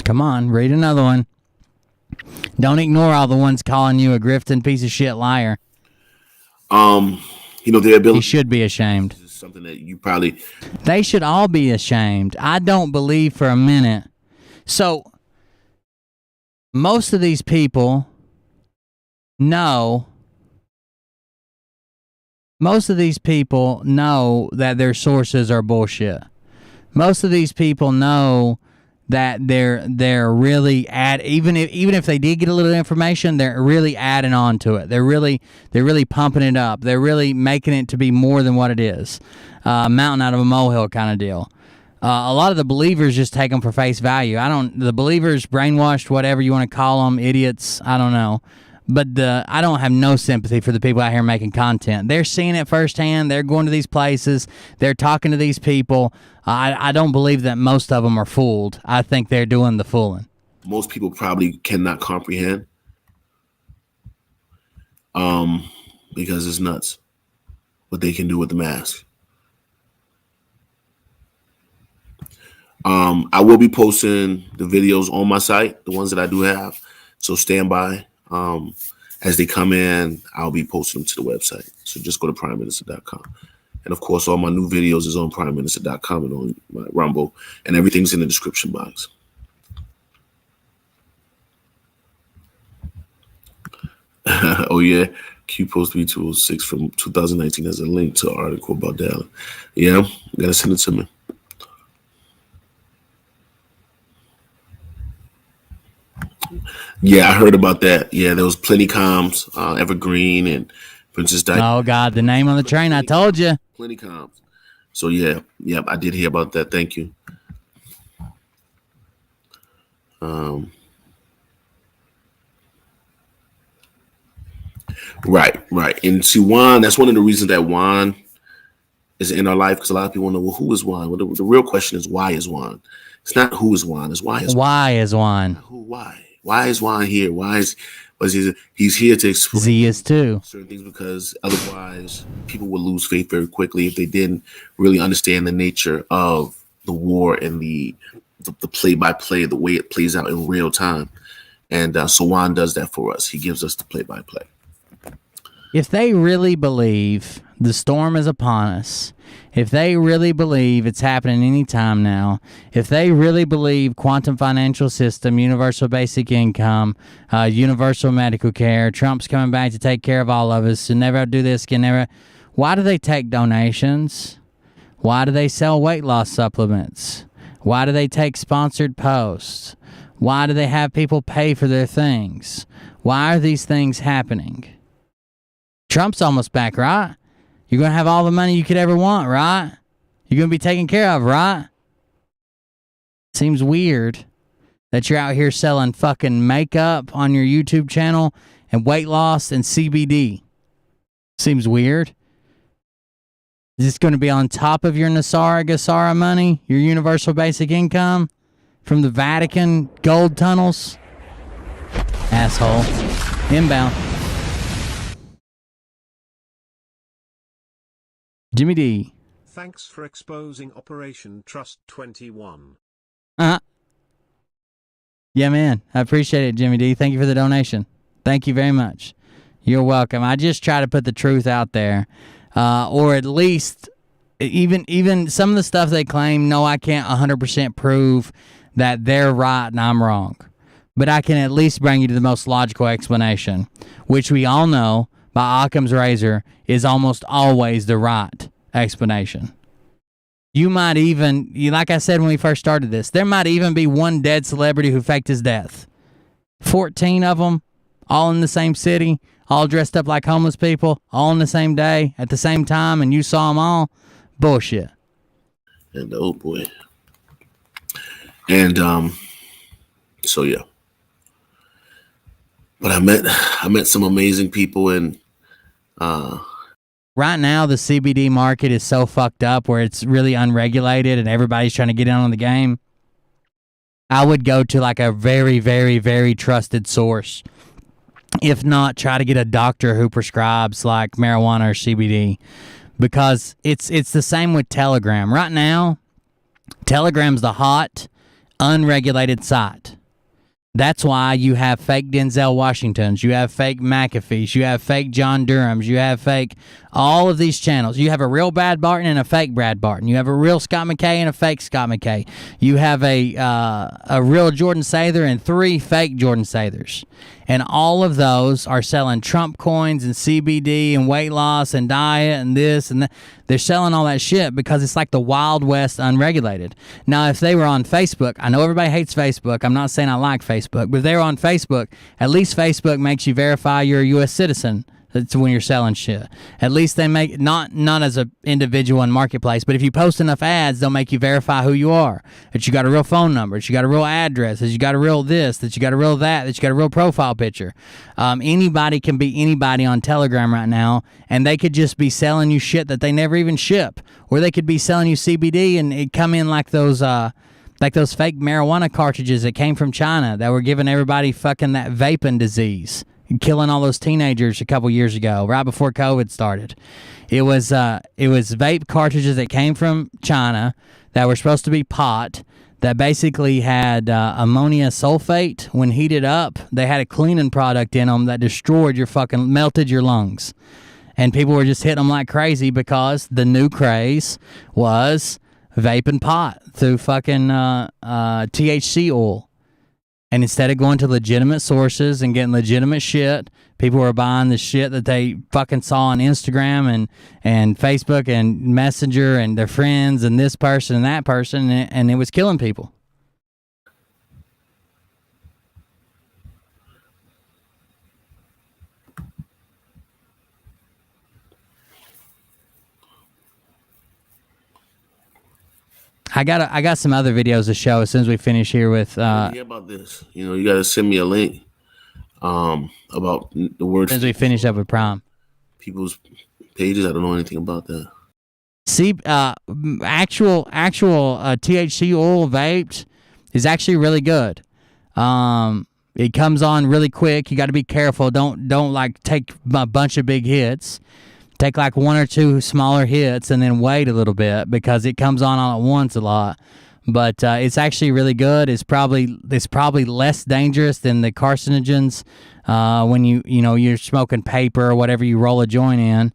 Come on, read another one. Don't ignore all the ones calling you a grifting piece of shit liar. Their ability. He should be ashamed. Is something that you probably. They should all be ashamed. I don't believe for a minute. So, most of these people know. Most of these people know that their sources are bullshit. Most of these people know that they're really even if they did get a little information, they're really adding on to it. They're really pumping it up. They're really making it to be more than what it is. Mountain out of a molehill kind of deal. A lot of the believers just take them for face value. The believers, brainwashed, whatever you want to call them, idiots, I don't know. But I don't have no sympathy for the people out here making content. They're seeing it firsthand. They're going to these places. They're talking to these people. I don't believe that most of them are fooled. I think they're doing the fooling. Most people probably cannot comprehend because it's nuts what they can do with the mask. I will be posting the videos on my site, the ones that I do have. So stand by. As they come in, I'll be posting them to the website. So just go to PRYMEminister.com. And of course, all my new videos is on PRYMEminister.com and on my Rumble, and everything's in the description box. Oh yeah, Q Post 3206 from 2019 has a link to an article about Dallas. Yeah, you gotta send it to me. Yeah, I heard about that. Yeah, there was Plenty Comms, Evergreen, and Princess Diana. Oh God, the name on the train! I told you. Plenty Comms. So yeah, I did hear about that. Thank you. Right. And see, Juan, that's one of the reasons that Juan is in our life, because a lot of people wonder, well, who is Juan? Well, the real question is, why is Juan? It's not who is Juan, it's why is Juan. Why is Juan? Who, why? Why is Juan here? He's here to explain Z is too. certain things, because otherwise people would lose faith very quickly if they didn't really understand the nature of the war and the play-by-play, the way it plays out in real time. And so Juan does that for us. He gives us the play-by-play. If they really believe the storm is upon us, if they really believe it's happening any time now, if they really believe quantum financial system, universal basic income, universal medical care, Trump's coming back to take care of all of us, and never do this, can never. Why do they take donations? Why do they sell weight loss supplements? Why do they take sponsored posts? Why do they have people pay for their things? Why are these things happening? Trump's almost back, right? You're going to have all the money you could ever want, right? You're going to be taken care of, right? Seems weird that you're out here selling fucking makeup on your YouTube channel and weight loss and CBD. Seems weird. Is this going to be on top of your Gasara money, your universal basic income from the Vatican gold tunnels? Asshole. Inbound. Jimmy D. Thanks for exposing Operation Trust 21. Yeah, man. I appreciate it, Jimmy D. Thank you for the donation. Thank you very much. You're welcome. I just try to put the truth out there. Or at least, even some of the stuff they claim, no, I can't 100% prove that they're right and I'm wrong. But I can at least bring you to the most logical explanation, which we all know by Occam's razor is almost always the right explanation. You might even, like I said when we first started this, there might even be one dead celebrity who faked his death. 14 of them, all in the same city, all dressed up like homeless people, all on the same day, at the same time, and you saw them all. Bullshit. And oh boy. And so yeah. But I met some amazing people, and right now the CBD market is so fucked up where it's really unregulated and everybody's trying to get in on the game. I would go to like a very, very, very trusted source. If not, try to get a doctor who prescribes like marijuana or CBD, because it's the same with Telegram. Right now, Telegram's the hot, unregulated site. That's why you have fake Denzel Washingtons, you have fake McAfee's, you have fake John Durham's, you have fake all of these channels. You have a real Brad Barton and a fake Brad Barton. You have a real Scott McKay and a fake Scott McKay. You have a real Jordan Sather and 3 fake Jordan Sathers. And all of those are selling Trump coins and CBD and weight loss and diet and this and that. They're selling all that shit because it's like the Wild West unregulated. Now, if they were on Facebook, I know everybody hates Facebook. I'm not saying I like Facebook, but if they were on Facebook, at least Facebook makes you verify you're a U.S. citizen. That's when you're selling shit. At least they make, not as an individual in marketplace, but if you post enough ads, they'll make you verify who you are. That you got a real phone number, that you got a real address, that you got a real this, that you got a real that you got a real profile picture. Anybody can be anybody on Telegram right now, and they could just be selling you shit that they never even ship. Or they could be selling you CBD and it come in like those fake marijuana cartridges that came from China that were giving everybody fucking that vaping disease, killing all those teenagers a couple years ago, right before COVID started. It was vape cartridges that came from China that were supposed to be pot, that basically had ammonia sulfate. When heated up, they had a cleaning product in them that melted your lungs. And people were just hitting them like crazy because the new craze was vaping pot through fucking THC oil. And instead of going to legitimate sources and getting legitimate shit, people were buying the shit that they fucking saw on Instagram and Facebook and Messenger and their friends and this person and that person, and it was killing people. I got some other videos to show as soon as we finish here with. Hear about this? You know, you got to send me a link. about the word. As we finish up with PRYME. People's pages. I don't know anything about that. See, actual THC oil vaped is actually really good. It comes on really quick. You got to be careful. Don't like take a bunch of big hits. Take like one or two smaller hits and then wait a little bit because it comes on all at once a lot. But it's actually really good. It's probably less dangerous than the carcinogens when you're smoking paper or whatever you roll a joint in.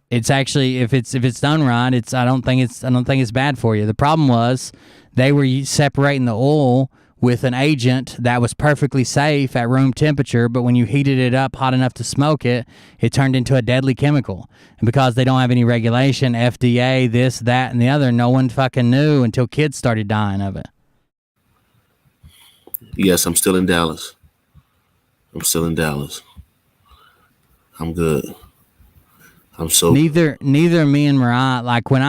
It's actually if it's done right, I don't think it's bad for you. The problem was they were separating the oil with an agent that was perfectly safe at room temperature, but when you heated it up hot enough to smoke it, it turned into a deadly chemical. And because they don't have any regulation, FDA, this, that, and the other, no one fucking knew until kids started dying of it. Yes, I'm still in Dallas. I'm good. I'm so neither me and Mariah, like when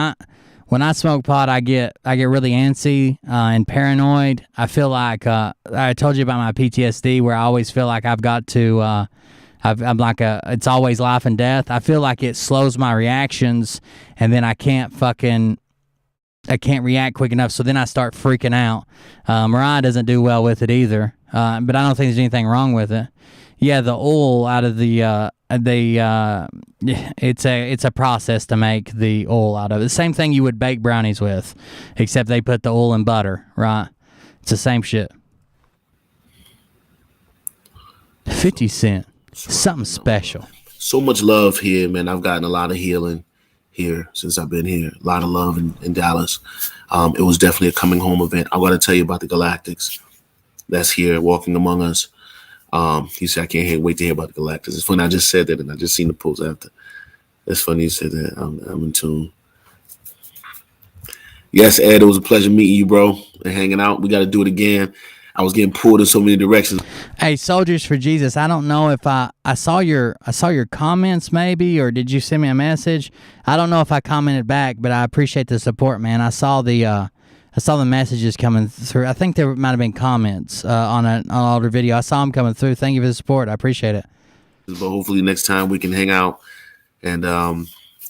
I smoke pot, I get really antsy and paranoid. I feel like I told you about my PTSD, where I always feel like I've got to. I'm like it's always life and death. I feel like it slows my reactions, and then I can't react quick enough. So then I start freaking out. Mariah doesn't do well with it either, but I don't think there's anything wrong with it. Yeah, the oil out of it's a process to make the oil out of it. The same thing you would bake brownies with, except they put the oil in butter, right? It's the same shit. 50 Cent, something special. So much love here, man. I've gotten a lot of healing here since I've been here. A lot of love in Dallas. It was definitely a coming home event. I got to tell you about the Galactics that's here walking among us. He said, I can't wait to hear about the Galactics. It's funny, I just said that and I just seen the post after. It's funny you said that. I'm in tune. Yes, Ed, it was a pleasure meeting you, bro, and hanging out. We got to do it again. I was getting pulled in so many directions. Hey, Soldiers for Jesus, I don't know if I saw your comments maybe, or did you send me a message? I don't know if I commented back, but I appreciate the support, man. I saw the messages coming through. I think there might have been comments on an older video. I saw them coming through. Thank you for the support. I appreciate it. But hopefully next time we can hang out. And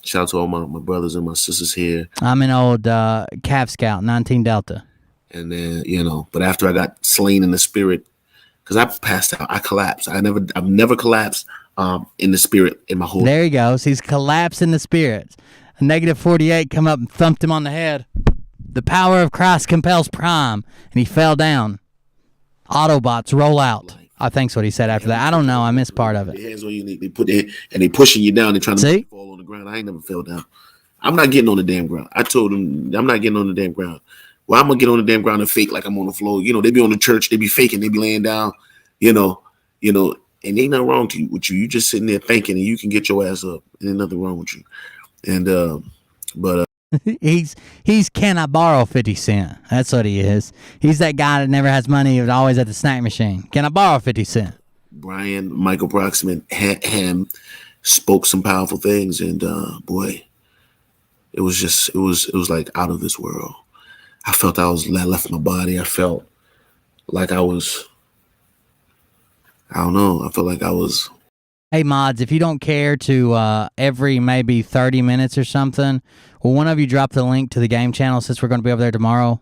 shout out to all my brothers and my sisters here. I'm an old Cav Scout, 19 Delta. And then, but after I got slain in the spirit, because I passed out, I collapsed. I've never collapsed in the spirit in my whole life. There he goes. He's collapsed in the spirit. A negative 48 come up and thumped him on the head. The power of Christ compels PRYME, and he fell down. Autobots roll out. I think's what he said after that. I don't know. I missed part of it. Their hands on you, they put their, and they pushing you down. They're trying to make you fall on the ground. I ain't never fell down. I'm not getting on the damn ground. I told them I'm not getting on the damn ground. Well, I'm gonna get on the damn ground and fake like I'm on the floor. They be on the church. They be faking. They be laying down. And ain't nothing wrong with you. You just sitting there thinking, and you can get your ass up. And ain't nothing wrong with you. And he's can I borrow 50 Cent? That's what he is. He's that guy that never has money, but always at the snack machine. Can I borrow 50 Cent? Brian Michael Proximate Ham spoke some powerful things, and boy, it was like out of this world. I felt I left my body. I felt like I was. I don't know. I felt like I was. Hey, mods, if you don't care to every maybe 30 minutes or something, will one of you drop the link to the game channel since we're going to be over there tomorrow?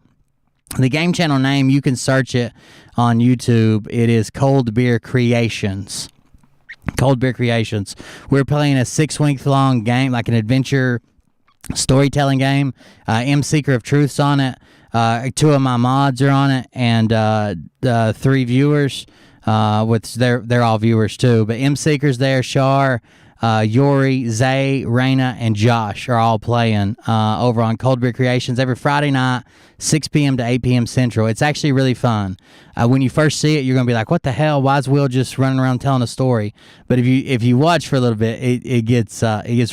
The game channel name, you can search it on YouTube. It is Cold Beer Creations. Cold Beer Creations. We're playing a 6-week long game, like an adventure storytelling game. M Seeker of Truth's on it. 2 of my mods are on it, and 3 viewers. With they're all viewers too, but M Seeker's there, Shar, Yori, Zay, Raina, and Josh are all playing over on Cold Beer Creations every Friday night, 6 p.m. to 8 p.m. Central. It's actually really fun. When you first see it, you're gonna be like, "What the hell? Why is Will just running around telling a story?" But if you watch for a little bit, it gets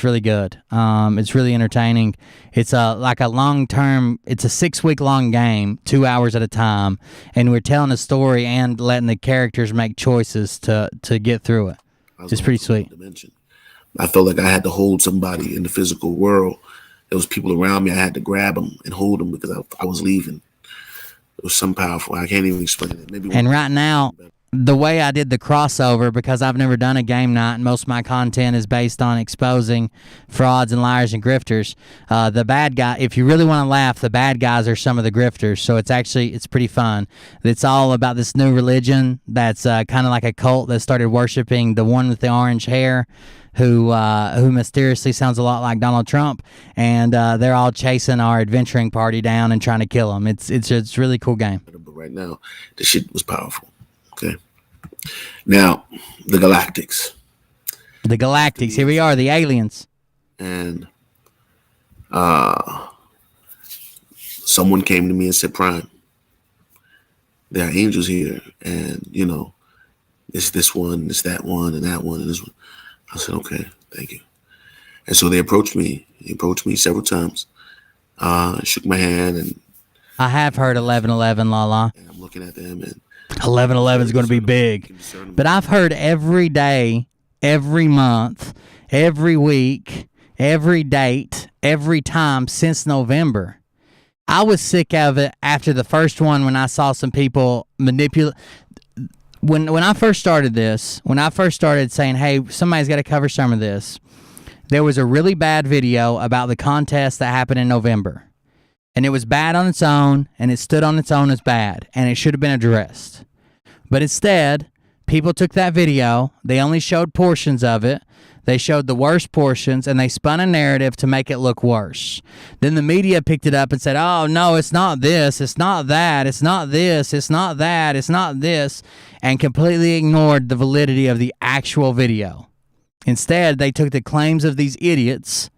really good. It's really entertaining. It's like a long-term. It's a 6-week long game, 2 hours at a time, and we're telling a story and letting the characters make choices to get through it. It's pretty sweet. I felt like I had to hold somebody in the physical world. There was people around me. I had to grab them and hold them because I was leaving. It was some powerful. I can't even explain it. Maybe. And right now, the way I did the crossover, because I've never done a game night and most of my content is based on exposing frauds and liars and grifters. The bad guy, if you really want to laugh, the bad guys are some of the grifters. So it's pretty fun. It's all about this new religion that's kind of like a cult that started worshiping the one with the orange hair, who mysteriously sounds a lot like Donald Trump, and they're all chasing our adventuring party down and trying to kill them. It's a really cool game. But right now, the shit was powerful. Okay. Now, the Galactics. The Galactics. Here we are, the aliens. And someone came to me and said, Prime, there are angels here. And, you know, it's this one, it's that one, and that one, and this one. I said, okay, thank you. And so they approached me. They approached me several times. Shook my hand. And I have heard 1111, Lala. And I'm looking at them and 1111 is going to be big. But I've heard every day, every month, every week, every date, every time since November. I was sick of it after the first one when I saw some people manipulate. When I first started this, when I first started saying, hey, somebody's got to cover some of this, there was a really bad video about the contest that happened in November. And it was bad on its own, and it stood on its own as bad, and it should have been addressed. But instead, people took that video, they only showed portions of it, they showed the worst portions, and they spun a narrative to make it look worse. Then the media picked it up and said, oh, no, it's not this, it's not that, it's not this, it's not that, it's not this, and completely ignored the validity of the actual video. Instead, they took the claims of these idiots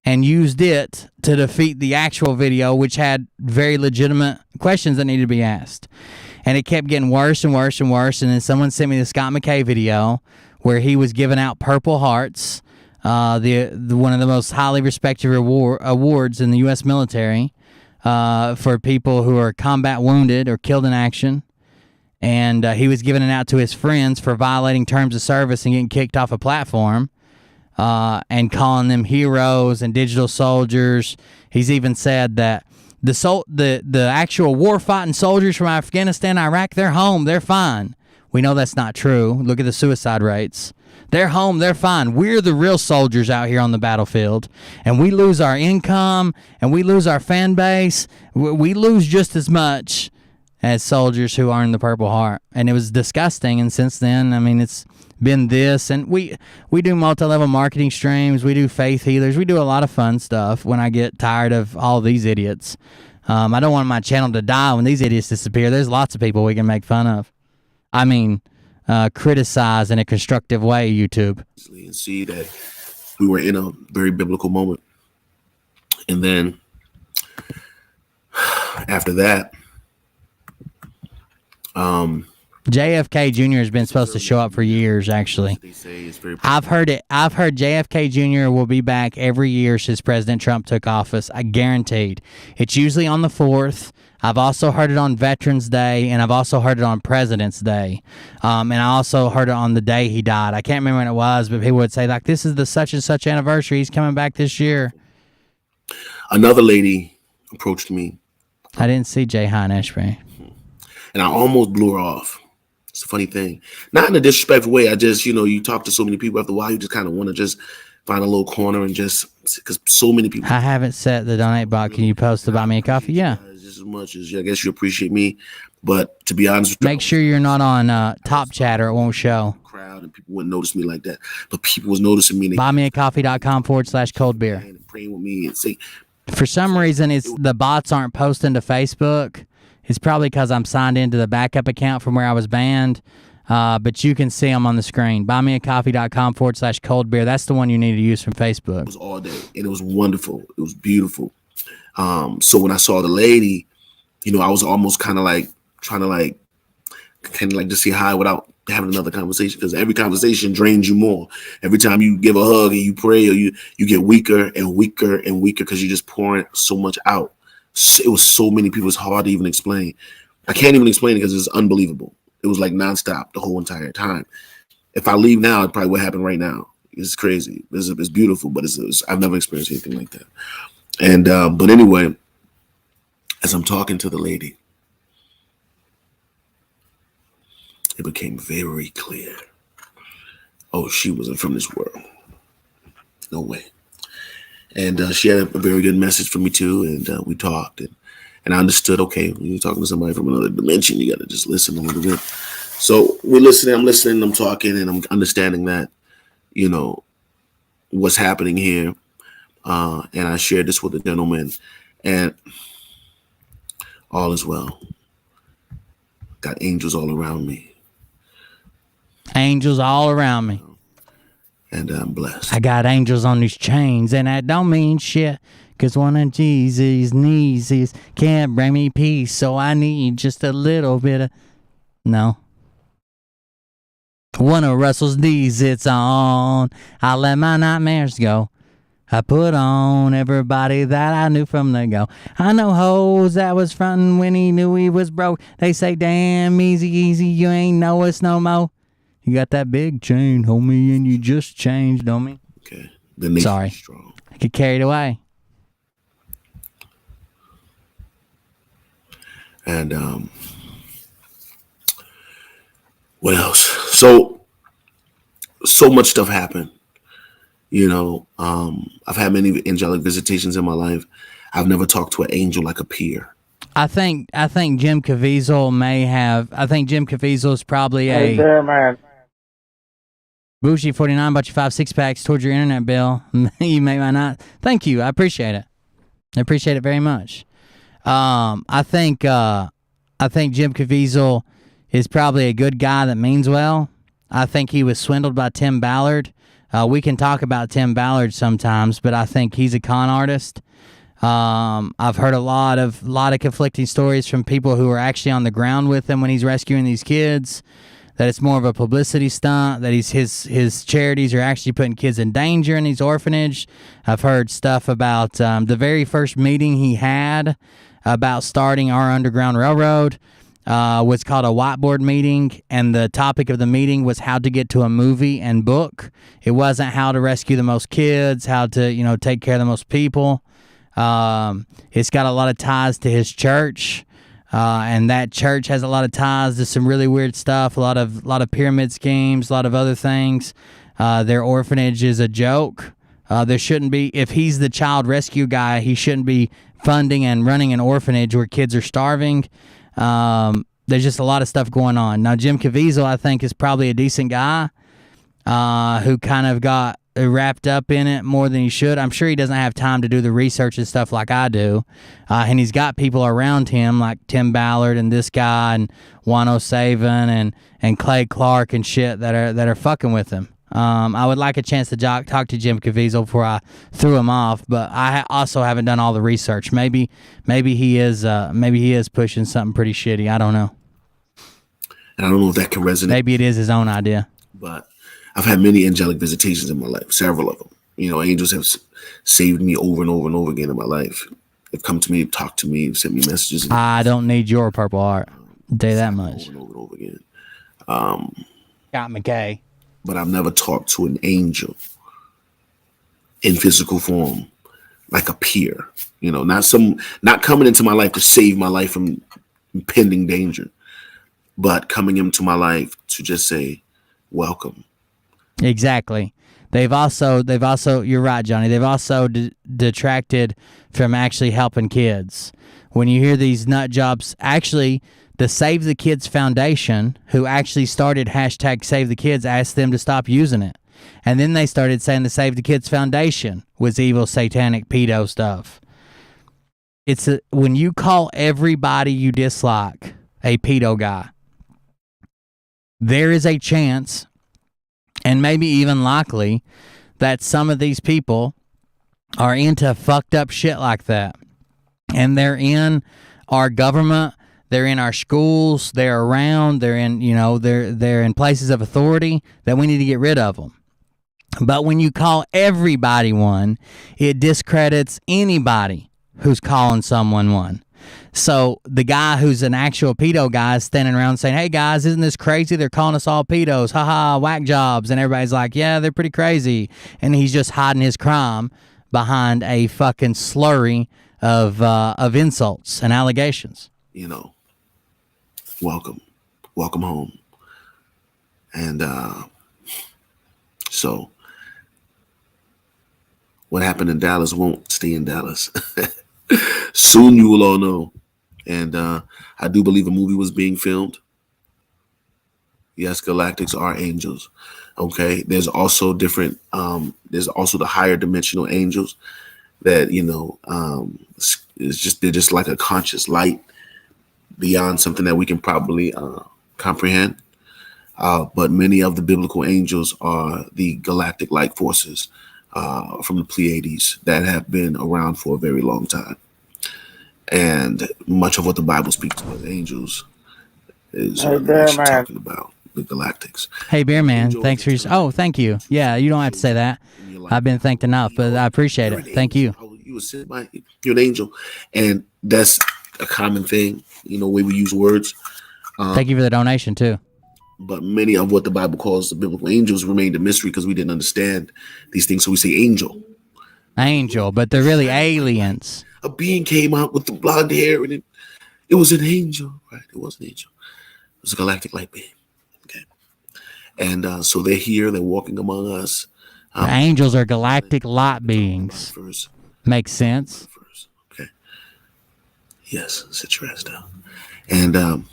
and used it to defeat the actual video, which had very legitimate questions that needed to be asked. And it kept getting worse and worse and worse. And then someone sent me the Scott McKay video where he was giving out Purple Hearts, the one of the most highly respected awards in the U.S. military for people who are combat wounded or killed in action. And he was giving it out to his friends for violating terms of service and getting kicked off a platform. And calling them heroes and digital soldiers. He's even said that the actual war-fighting soldiers from Afghanistan, Iraq, they're home, they're fine. We know that's not true. Look at the suicide rates. They're home, they're fine. We're the real soldiers out here on the battlefield, and we lose our income, and we lose our fan base. We lose just as much as soldiers who earn the Purple Heart. And it was disgusting, and since then, I mean, it's been this, and we do multi-level marketing streams, we do faith healers, we do a lot of fun stuff when I get tired of all these idiots. I don't want my channel to die when these idiots disappear. There's lots of people we can make fun of. I mean, criticize in a constructive way, YouTube. And see that we were in a very biblical moment. And then after that, JFK Jr. has been supposed to show up for years, actually. I've heard it. I've heard JFK Jr. will be back every year since President Trump took office. I guaranteed. It's usually on the 4th. I've also heard it on Veterans Day, and I've also heard it on President's Day. And I also heard it on the day he died. I can't remember when it was, but people would say, like, this is the such and such anniversary. He's coming back this year. Another lady approached me. I didn't see Jay Hine Ashbury. And I almost blew her off. It's a funny thing. Not in a disrespectful way. I just, you talk to so many people after a while, you just kind of want to just find a little corner and just, because so many people. I haven't set the donate box. Can you post to buy me a coffee? Yeah. Just as much as I guess you appreciate me. But to be honest with you, make sure you're not on Top Chatter. It won't show. Crowd and people wouldn't notice me like that. But people was noticing me. Buymeacoffee.com/cold beer. And praying with me and say, for some reason, it's the bots aren't posting to Facebook. It's probably because I'm signed into the backup account from where I was banned. But you can see them on the screen. Buymeacoffee.com/cold beer. That's the one you need to use from Facebook. It was all day, and it was wonderful. It was beautiful. So when I saw the lady, I was almost kind of like trying to just say hi without having another conversation, because every conversation drains you more. Every time you give a hug and you pray, or you get weaker and weaker and weaker because you're just pouring so much out. It was so many people. It's hard to even explain. I can't even explain it because it's unbelievable. It was like nonstop the whole entire time. If I leave now, it probably would happen right now. It's crazy. It's beautiful, but I've never experienced anything like that. And but anyway, as I'm talking to the lady, it became very clear. Oh, she wasn't from this world. No way. And she had a very good message for me too. And we talked, and I understood. Okay, when you're talking to somebody from another dimension, you got to just listen a little bit. So we're listening. I'm listening. I'm talking, and I'm understanding that, you know, what's happening here. And I shared this with the gentleman, and all is well. Got angels all around me. Angels all around me. And I'm blessed. I got angels on these chains, and that don't mean shit. Cause one of Jesus' knees can't bring me peace, so I need just a little bit of... No. One of Russell's knees, it's on. I let my nightmares go. I put on everybody that I knew from the go. I know hoes that was frontin' when he knew he was broke. They say, damn, easy, you ain't know us no more. You got that big chain, homie, and you just changed, homie. Okay. The nation's Sorry. strong. I get carried away. And what else? So much stuff happened. You know, I've had many angelic visitations in my life. I've never talked to an angel like a peer. I think Jim Caviezel may have. I think Jim Caviezel is probably Hey there, man. Bougie 49 bought you 5 6-packs towards your internet bill. You may not. Thank you. I appreciate it. I appreciate it very much. I think Jim Caviezel is probably a good guy that means well. I think he was swindled by Tim Ballard. We can talk about Tim Ballard sometimes, but I think he's a con artist. I've heard a lot of conflicting stories from people who are actually on the ground with him when he's rescuing these kids. That it's more of a publicity stunt, that his charities are actually putting kids in danger in these orphanage. I've heard stuff about the very first meeting he had about starting our Underground Railroad was called a whiteboard meeting, and the topic of the meeting was how to get to a movie and book. It wasn't how to rescue the most kids, how to take care of the most people. It's got a lot of ties to his church. And that church has a lot of ties to some really weird stuff, a lot of pyramid schemes, a lot of other things. Their orphanage is a joke. There shouldn't be, if he's the child rescue guy, he shouldn't be funding and running an orphanage where kids are starving. There's just a lot of stuff going on. Now, Jim Caviezel, I think, is probably a decent guy who kind of got wrapped up in it more than he should. I'm sure he doesn't have time to do the research and stuff like I do. And he's got people around him like Tim Ballard and this guy and Juan O'Savin and Clay Clark and shit that are fucking with him. I would like a chance to talk to Jim Caviezel before I threw him off, but I also haven't done all the research. Maybe he is pushing something pretty shitty. I don't know. And I don't know if that can resonate. Maybe it is his own idea. But I've had many angelic visitations in my life, several of them. You know, angels have saved me over and over and over again in my life. They've come to me, talked to me, sent me messages. I don't need your purple heart. I'll tell you that much. Over and over again. Got McKay. But I've never talked to an angel in physical form like a peer. You know, not coming into my life to save my life from impending danger, but coming into my life to just say, welcome. Exactly. They've also, you're right, Johnny. They've also detracted from actually helping kids. When you hear these nut jobs, actually, the Save the Kids Foundation, who actually started hashtag Save the Kids, asked them to stop using it. And then they started saying the Save the Kids Foundation was evil, satanic, pedo stuff. When you call everybody you dislike a pedo guy, there is a chance, and maybe even likely, that some of these people are into fucked up shit like that. And they're in our government, they're in our schools, they're around, they're in, they're in places of authority that we need to get rid of them. But when you call everybody one, it discredits anybody who's calling someone one. So the guy who's an actual pedo guy is standing around saying, hey guys, isn't this crazy? They're calling us all pedos. Haha, whack jobs. And everybody's like, yeah, they're pretty crazy. And he's just hiding his crime behind a fucking slurry of insults and allegations. Welcome home. And so what happened in Dallas won't stay in Dallas. Soon you will all know. And I do believe a movie was being filmed. Yes, galactics are angels. Okay. There's also different, there's also the higher dimensional angels that, they're just like a conscious light beyond something that we can probably comprehend. But many of the biblical angels are the galactic light forces from the Pleiades that have been around for a very long time. And much of what the Bible speaks of as angels is actually talking about the galactics. Hey, Beer Man, thanks for your... Oh, thank you. Yeah, you don't have to say that. I've been thanked enough, but I appreciate it. Thank you. You were sent by... You're an angel. And that's a common thing, way we use words. Thank you for the donation, too. But many of what the Bible calls the biblical angels remained a mystery because we didn't understand these things. So we say angel. Angel, but they're really aliens. A being came out with the blonde hair, and it was an angel, right? It was an angel. It was a galactic light being. Okay. And so they're here. They're walking among us. The angels are galactic light beings. Makes sense. Okay. Yes, sit your ass down. And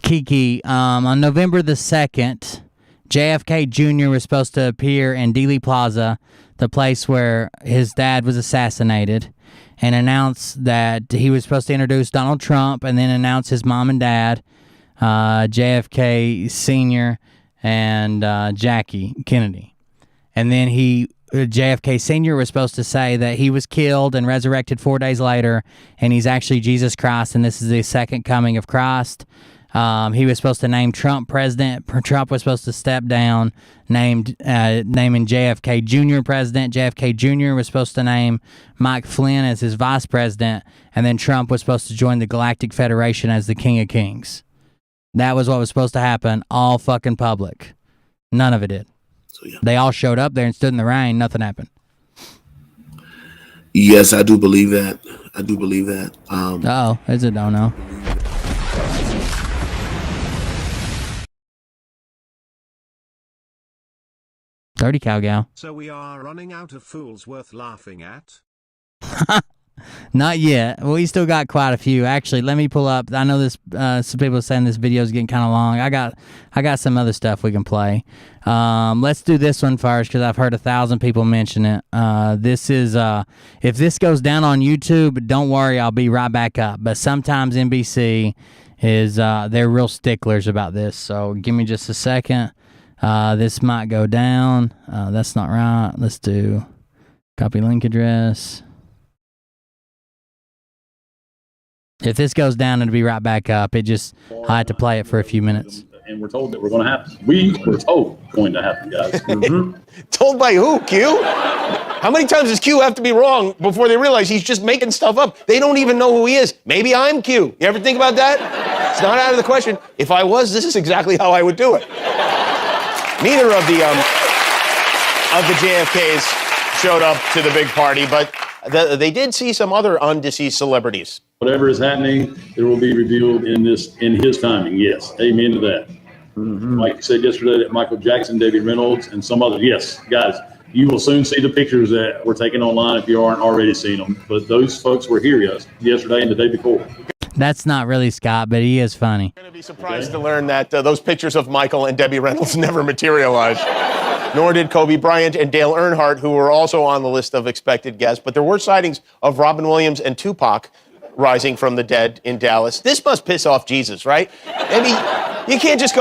Kiki, on November the 2nd, JFK Jr. was supposed to appear in Dealey Plaza, the place where his dad was assassinated, and announce that he was supposed to introduce Donald Trump and then announce his mom and dad, JFK Sr. and Jackie Kennedy. And then JFK Sr. was supposed to say that he was killed and resurrected 4 days later, and he's actually Jesus Christ, and this is the second coming of Christ. He was supposed to name Trump president. Trump was supposed to step down, naming JFK Jr. president. JFK Jr. was supposed to name Mike Flynn as his vice president, and then Trump was supposed to join the Galactic Federation as the King of Kings. That was what was supposed to happen, all fucking public. None of it did. So, yeah. They all showed up there and stood in the rain. Nothing happened. Yes, I do believe that. Is it? Don't know. Dirty cow gal. So we are running out of fools worth laughing at? Not yet. We still got quite a few. Actually, let me pull up. I know this. Some people are saying this video is getting kind of long. I got some other stuff we can play. Let's do this one first because I've heard 1,000 people mention it. This is if this goes down on YouTube, don't worry, I'll be right back up. But sometimes NBC is they're real sticklers about this. So give me just a second. This might go down. That's not right. Let's do copy link address. If this goes down, it'll be right back up. I had to play it for a few minutes. And we're told that we're going to happen. We were told going to happen, guys. Mm-hmm. Told by who, Q? How many times does Q have to be wrong before they realize he's just making stuff up? They don't even know who he is. Maybe I'm Q. You ever think about that? It's not out of the question. If I was, this is exactly how I would do it. Neither of the JFKs showed up to the big party, but they did see some other undeceased celebrities. Whatever is happening, it will be revealed in his timing. Yes, amen to that. Mm-hmm. Like you said yesterday, that Michael Jackson, David Reynolds, and some others. Yes, guys, you will soon see the pictures that we're taking online if you aren't already seeing them. But those folks were here yesterday and the day before. That's not really Scott, but he is funny. You're going to be surprised to learn that those pictures of Michael and Debbie Reynolds never materialized. Nor did Kobe Bryant and Dale Earnhardt, who were also on the list of expected guests. But there were sightings of Robin Williams and Tupac rising from the dead in Dallas. This must piss off Jesus, right? I mean, you can't just go.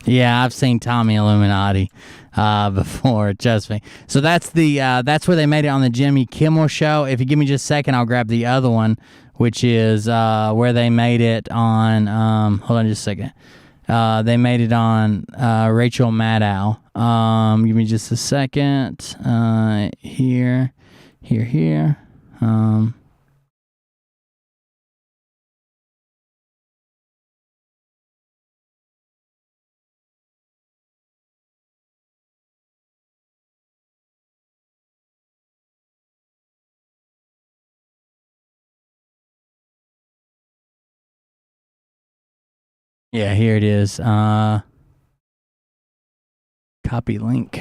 Yeah, I've seen Tommy Illuminati before, trust me. So that's where they made it on the Jimmy Kimmel show. If you give me just a second, I'll grab the other one, which is where they made it on, hold on just a second. They made it on Rachel Maddow. Give me just a second. Here. Yeah, here it is. Copy link.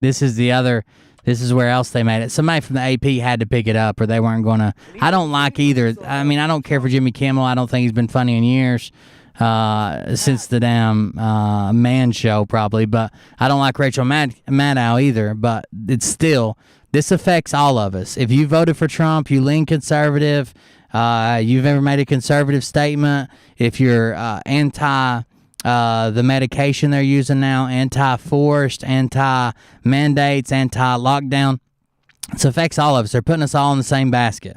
This is the other. This is where else they made it. Somebody from the AP had to pick it up, or they weren't going to. I don't like either. I mean, I don't care for Jimmy Kimmel. I don't think he's been funny in years. Since the damn Man Show, probably. But I don't like Rachel Maddow either. But it's still, this affects all of us. If you voted for Trump, you lean conservative, you've ever made a conservative statement, if you're anti the medication they're using now, anti-forced, anti-mandates, anti-lockdown, it affects all of us. They're putting us all in the same basket.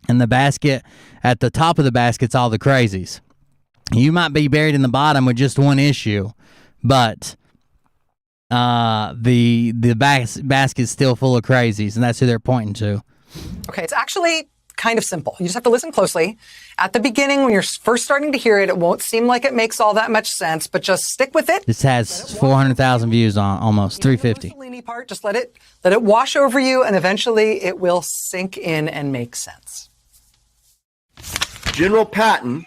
And the basket, at the top of the basket's all the crazies. You might be buried in the bottom with just one issue, but the basket's still full of crazies, and that's who they're pointing to. Okay, it's actually kind of simple. You just have to listen closely. At the beginning, when you're first starting to hear it, it won't seem like it makes all that much sense, but just stick with it. This has 400,000 views on, almost 350. The Mussolini part, just let it wash over you, and eventually it will sink in and make sense. General Patton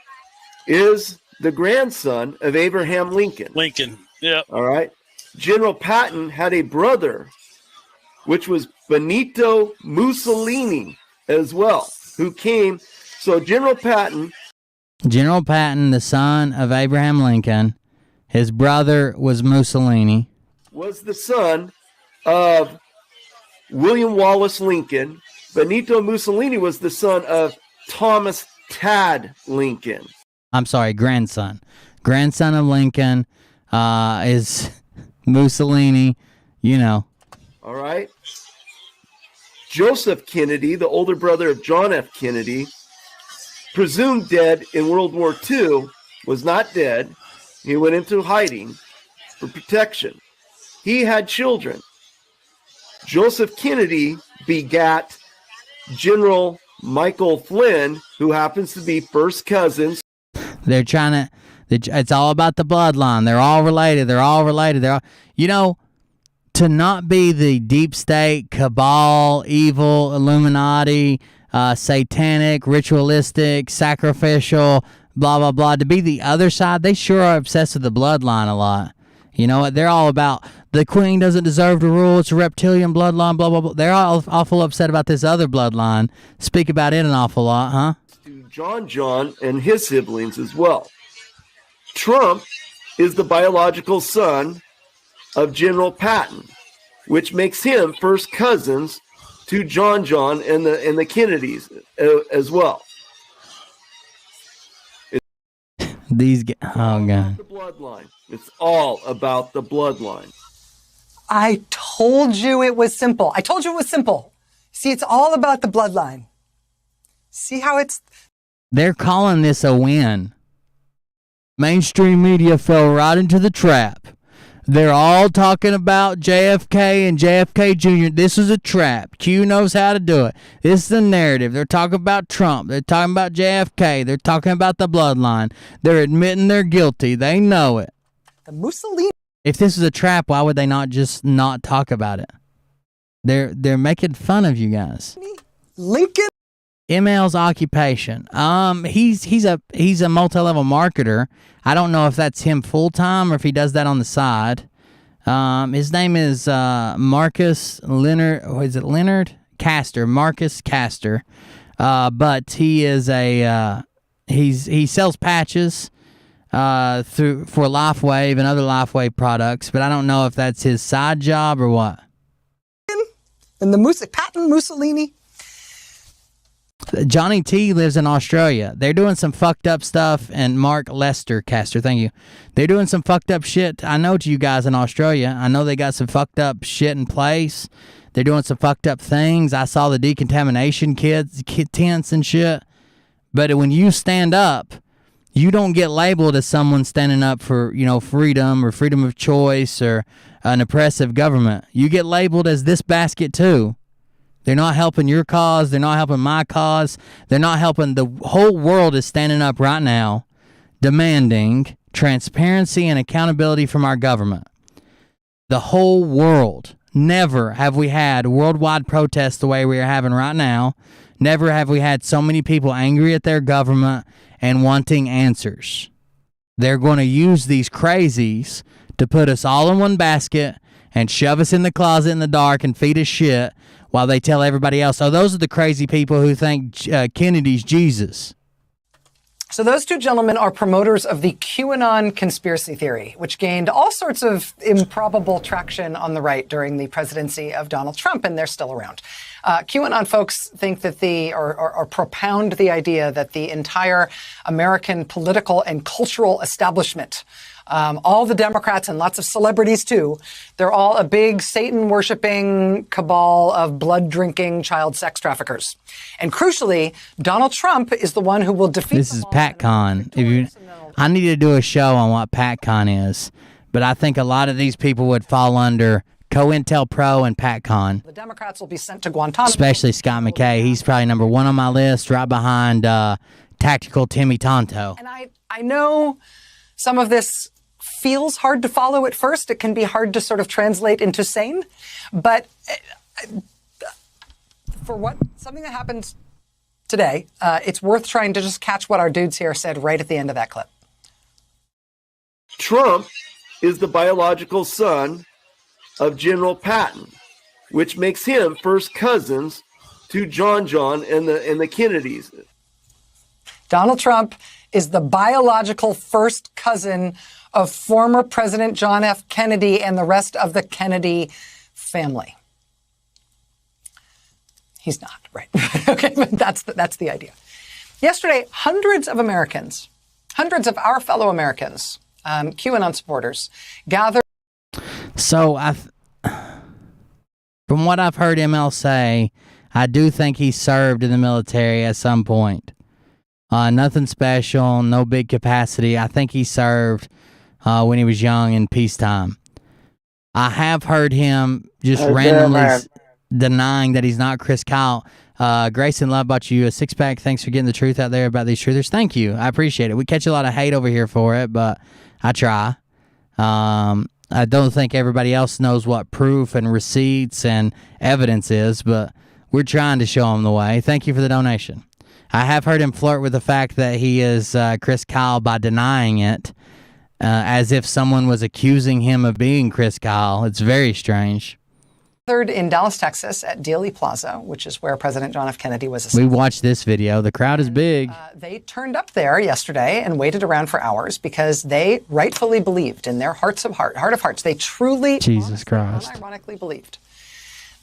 is the grandson of Abraham Lincoln. Lincoln, yeah. All right. General Patton had a brother, which was Benito Mussolini as well, who came. So General Patton, the son of Abraham Lincoln, his brother was Mussolini, was the son of William Wallace Lincoln. Benito Mussolini was the son of Thomas Tad Lincoln. I'm sorry, grandson. Grandson of Lincoln is Mussolini, you know. All right. Joseph Kennedy, the older brother of John F. Kennedy, presumed dead in World War II, was not dead. He went into hiding for protection. He had children. Joseph Kennedy begat General Michael Flynn, who happens to be first cousins. They're trying to, it's all about the bloodline. They're all related. You know, to not be the deep state, cabal, evil, Illuminati, satanic, ritualistic, sacrificial, blah, blah, blah, to be the other side, they sure are obsessed with the bloodline a lot. You know what? They're all about the queen doesn't deserve to rule. It's a reptilian bloodline, blah, blah, blah. They're all awful upset about this other bloodline. Speak about it an awful lot, huh? John and his siblings as well. Trump is the biological son of General Patton, which makes him first cousins to John and the Kennedys as well. These oh god. The bloodline. It's all about the bloodline. I told you it was simple. See, it's all about the bloodline. See how it's... They're calling this a win. Mainstream media fell right into the trap. They're all talking about JFK and JFK Jr. This is a trap. Q knows how to do it. This is the narrative. They're talking about Trump. They're talking about JFK. They're talking about the bloodline. They're admitting they're guilty. They know it. The Mussolini. If this is a trap, why would they not just not talk about it? They're making fun of you guys. Lincoln. ML's occupation. He's a multi-level marketer. I don't know if that's him full-time or if he does that on the side. His name is Marcus Leonard. Or is it Leonard Castor? Marcus Castor. But he is he sells patches for LifeWave and other LifeWave products. But I don't know if that's his side job or what. And the Patton Mussolini. Johnny T lives in Australia. They're doing some fucked up stuff, and Mark Lester Castor, thank you. They're doing some fucked up shit. I know to you guys in Australia. I know they got some fucked up shit in place. They're doing some fucked up things. I saw the decontamination kit tents and shit. But when you stand up, you don't get labeled as someone standing up for, freedom or freedom of choice or an oppressive government. You get labeled as this basket too. They're not helping your cause. They're not helping my cause. They're not helping. The whole world is standing up right now demanding transparency and accountability from our government. The whole world. Never have we had worldwide protests the way we are having right now. Never have we had so many people angry at their government and wanting answers. they're going to use these crazies to put us all in one basket and shove us in the closet in the dark and feed us shit while they tell everybody else, oh, those are the crazy people who think Kennedy's Jesus. So those two gentlemen are promoters of the QAnon conspiracy theory, which gained all sorts of improbable traction on the right during the presidency of Donald Trump, and they're still around. QAnon folks think that or propound the idea that the entire American political and cultural establishment, all the Democrats and lots of celebrities too, they're all a big Satan-worshiping cabal of blood-drinking child sex traffickers. And crucially, Donald Trump is the one who will defeat This is PatCon. I need to do a show on what PatCon is, but I think a lot of these people would fall under COINTELPRO and PatCon. The Democrats will be sent to Guantanamo. Especially Scott McKay. He's probably number one on my list, right behind Tactical Timmy Tonto. And I know some of this feels hard to follow at first. It can be hard to sort of translate into sane. But for something that happened today, it's worth trying to just catch what our dudes here said right at the end of that clip. Trump is the biological son of General Patton, which makes him first cousins to John and the Kennedys. Donald Trump is the biological first cousin of former President John F. Kennedy and the rest of the Kennedy family. He's not, right? Okay, but that's the idea. Yesterday, hundreds of Americans, hundreds of our fellow Americans, QAnon supporters, gathered. So, from what I've heard ML say, I do think he served in the military at some point. Nothing special, no big capacity. I think he served when he was young in peacetime. I have heard him just randomly denying that he's not Chris Kyle. Grayson, love about you. A six-pack, thanks for getting the truth out there about these truthers. Thank you. I appreciate it. We catch a lot of hate over here for it, but I try. I don't think everybody else knows what proof and receipts and evidence is, but we're trying to show him the way. Thank you for the donation. I have heard him flirt with the fact that he is Chris Kyle by denying it, as if someone was accusing him of being Chris Kyle. It's very strange. In Dallas, Texas at Dealey Plaza, which is where President John F. Kennedy was assassinated. We watched this video. The crowd is big. They turned up there yesterday and waited around for hours because they rightfully believed in their heart of hearts. They truly, Jesus Christ, unironically believed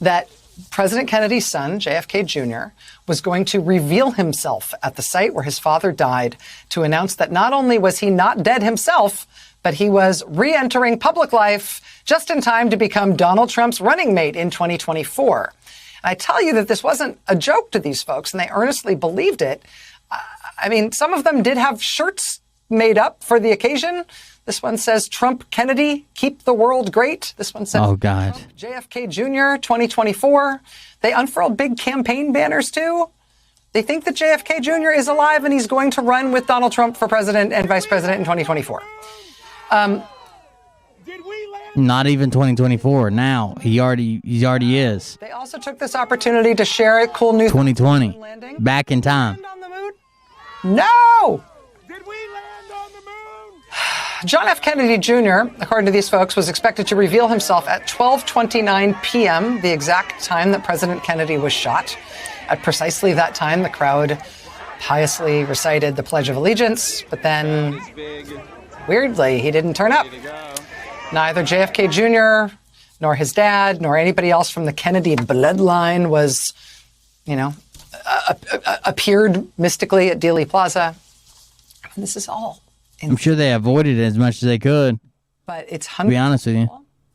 that President Kennedy's son, JFK Jr., was going to reveal himself at the site where his father died to announce that not only was he not dead himself, but he was re-entering public life just in time to become Donald Trump's running mate in 2024. And I tell you that this wasn't a joke to these folks, and they earnestly believed it. I mean, some of them did have shirts made up for the occasion. This one says, Trump Kennedy, keep the world great. This one says, oh, God. Trump, JFK Jr., 2024. They unfurled big campaign banners, too. They think that JFK Jr. is alive and he's going to run with Donald Trump for president and vice president in 2024. Not even 2024. Now he already is. They also took this opportunity to share a cool news. 2020. Back in time. No. Did we land on the moon? John F. Kennedy Jr., according to these folks, was expected to reveal himself at 12:29 p.m., the exact time that President Kennedy was shot. At precisely that time, the crowd piously recited the Pledge of Allegiance, but then, weirdly, he didn't turn up. Neither JFK Jr., nor his dad, nor anybody else from the Kennedy bloodline was, appeared mystically at Dealey Plaza. I mean, this is all insane. I'm sure they avoided it as much as they could. But it's to be honest with you,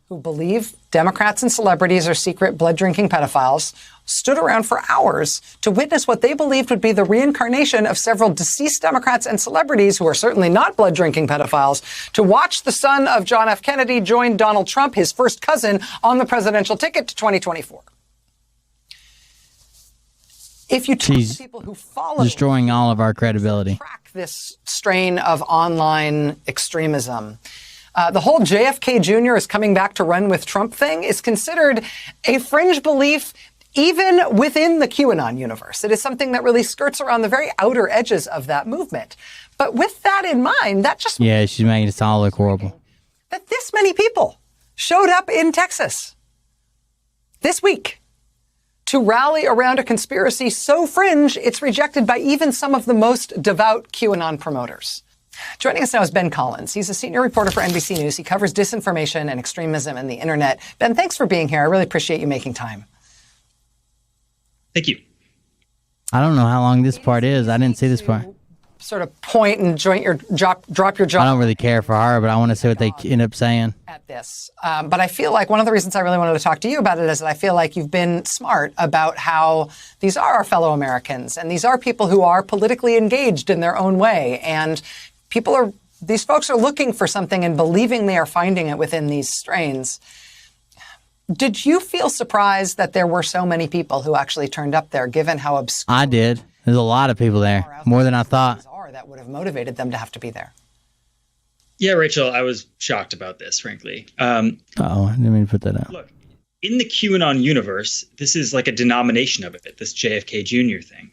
who believe Democrats and celebrities are secret blood-drinking pedophiles stood around for hours to witness what they believed would be the reincarnation of several deceased Democrats and celebrities who are certainly not blood-drinking pedophiles, to watch the son of John F. Kennedy join Donald Trump, his first cousin, on the presidential ticket to 2024. If you talk to people who follow, destroying all of our credibility, track this strain of online extremism, the whole JFK Jr. is coming back to run with Trump thing is considered a fringe belief even within the QAnon universe. It is something that really skirts around the very outer edges of that movement. But with that in mind, that just... Yeah, she's making it all look horrible. That this many people showed up in Texas this week to rally around a conspiracy so fringe, it's rejected by even some of the most devout QAnon promoters. Joining us now is Ben Collins. He's a senior reporter for NBC News. He covers disinformation and extremism and the internet. Ben, thanks for being here. I really appreciate you making time. Thank you. I don't know how long this part is. I didn't see this part. Sort of point and drop your jaw. I don't really care for her, but I want to see what they end up saying. At this. But I feel like one of the reasons I really wanted to talk to you about it is that I feel like you've been smart about how these are our fellow Americans, and these are people who are politically engaged in their own way. And these folks are looking for something and believing they are finding it within these strains. Did you feel surprised that there were so many people who actually turned up there, given how obscure? I did. There's a lot of people there, more than I thought. That would have motivated them to have to be there. Yeah, Rachel, I was shocked about this, frankly. I didn't mean to put that out. Look, in the QAnon universe, this is like a denomination of it, this JFK Jr. thing.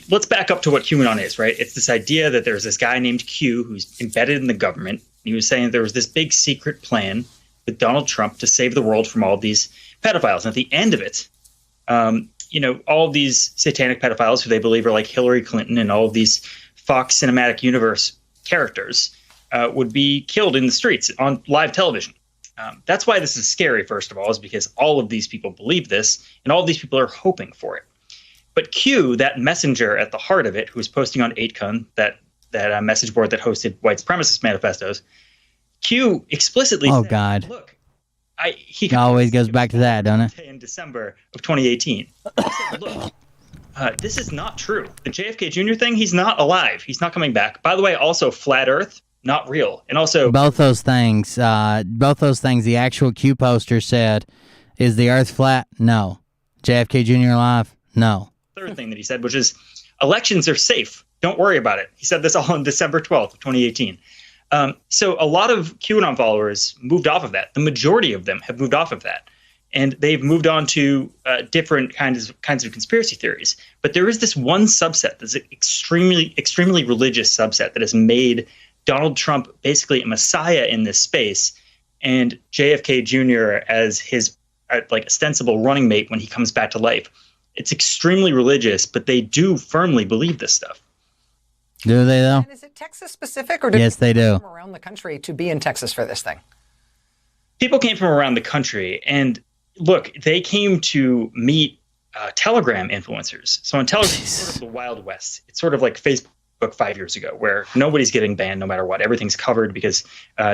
Let's back up to what QAnon is, right? It's this idea that there's this guy named Q who's embedded in the government. He was saying there was this big secret plan with Donald Trump to save the world from all these pedophiles. And at the end of it, all of these satanic pedophiles who they believe are like Hillary Clinton and all of these Fox Cinematic Universe characters would be killed in the streets on live television. That's why this is scary, first of all, is because all of these people believe this and all of these people are hoping for it. But Q, that messenger at the heart of it, who was posting on 8kun, that message board that hosted white supremacist manifestos, Q explicitly said, God. Look, he always goes back to that, don't it? In December of 2018. He said, look, this is not true. The JFK Jr. thing, he's not alive. He's not coming back. By the way, also flat Earth, not real. And also both those things, the actual Q poster said, is the Earth flat? No. JFK Jr. alive? No. Third thing that he said, which is elections are safe. Don't worry about it. He said this all on December 12th of 2018. So a lot of QAnon followers moved off of that. The majority of them have moved off of that. And they've moved on to different kinds of conspiracy theories. But there is this one subset, this extremely, extremely religious subset that has made Donald Trump basically a messiah in this space, and JFK Jr. as his ostensible running mate when he comes back to life. It's extremely religious, but they do firmly believe this stuff. Do they, though? And is it Texas specific, or did yes, they do. From around the country to be in Texas for this thing? People came from around the country, and look, they came to meet Telegram influencers. So on Telegram, it's sort of the Wild West. It's sort of like Facebook 5 years ago, where nobody's getting banned no matter what. Everything's covered because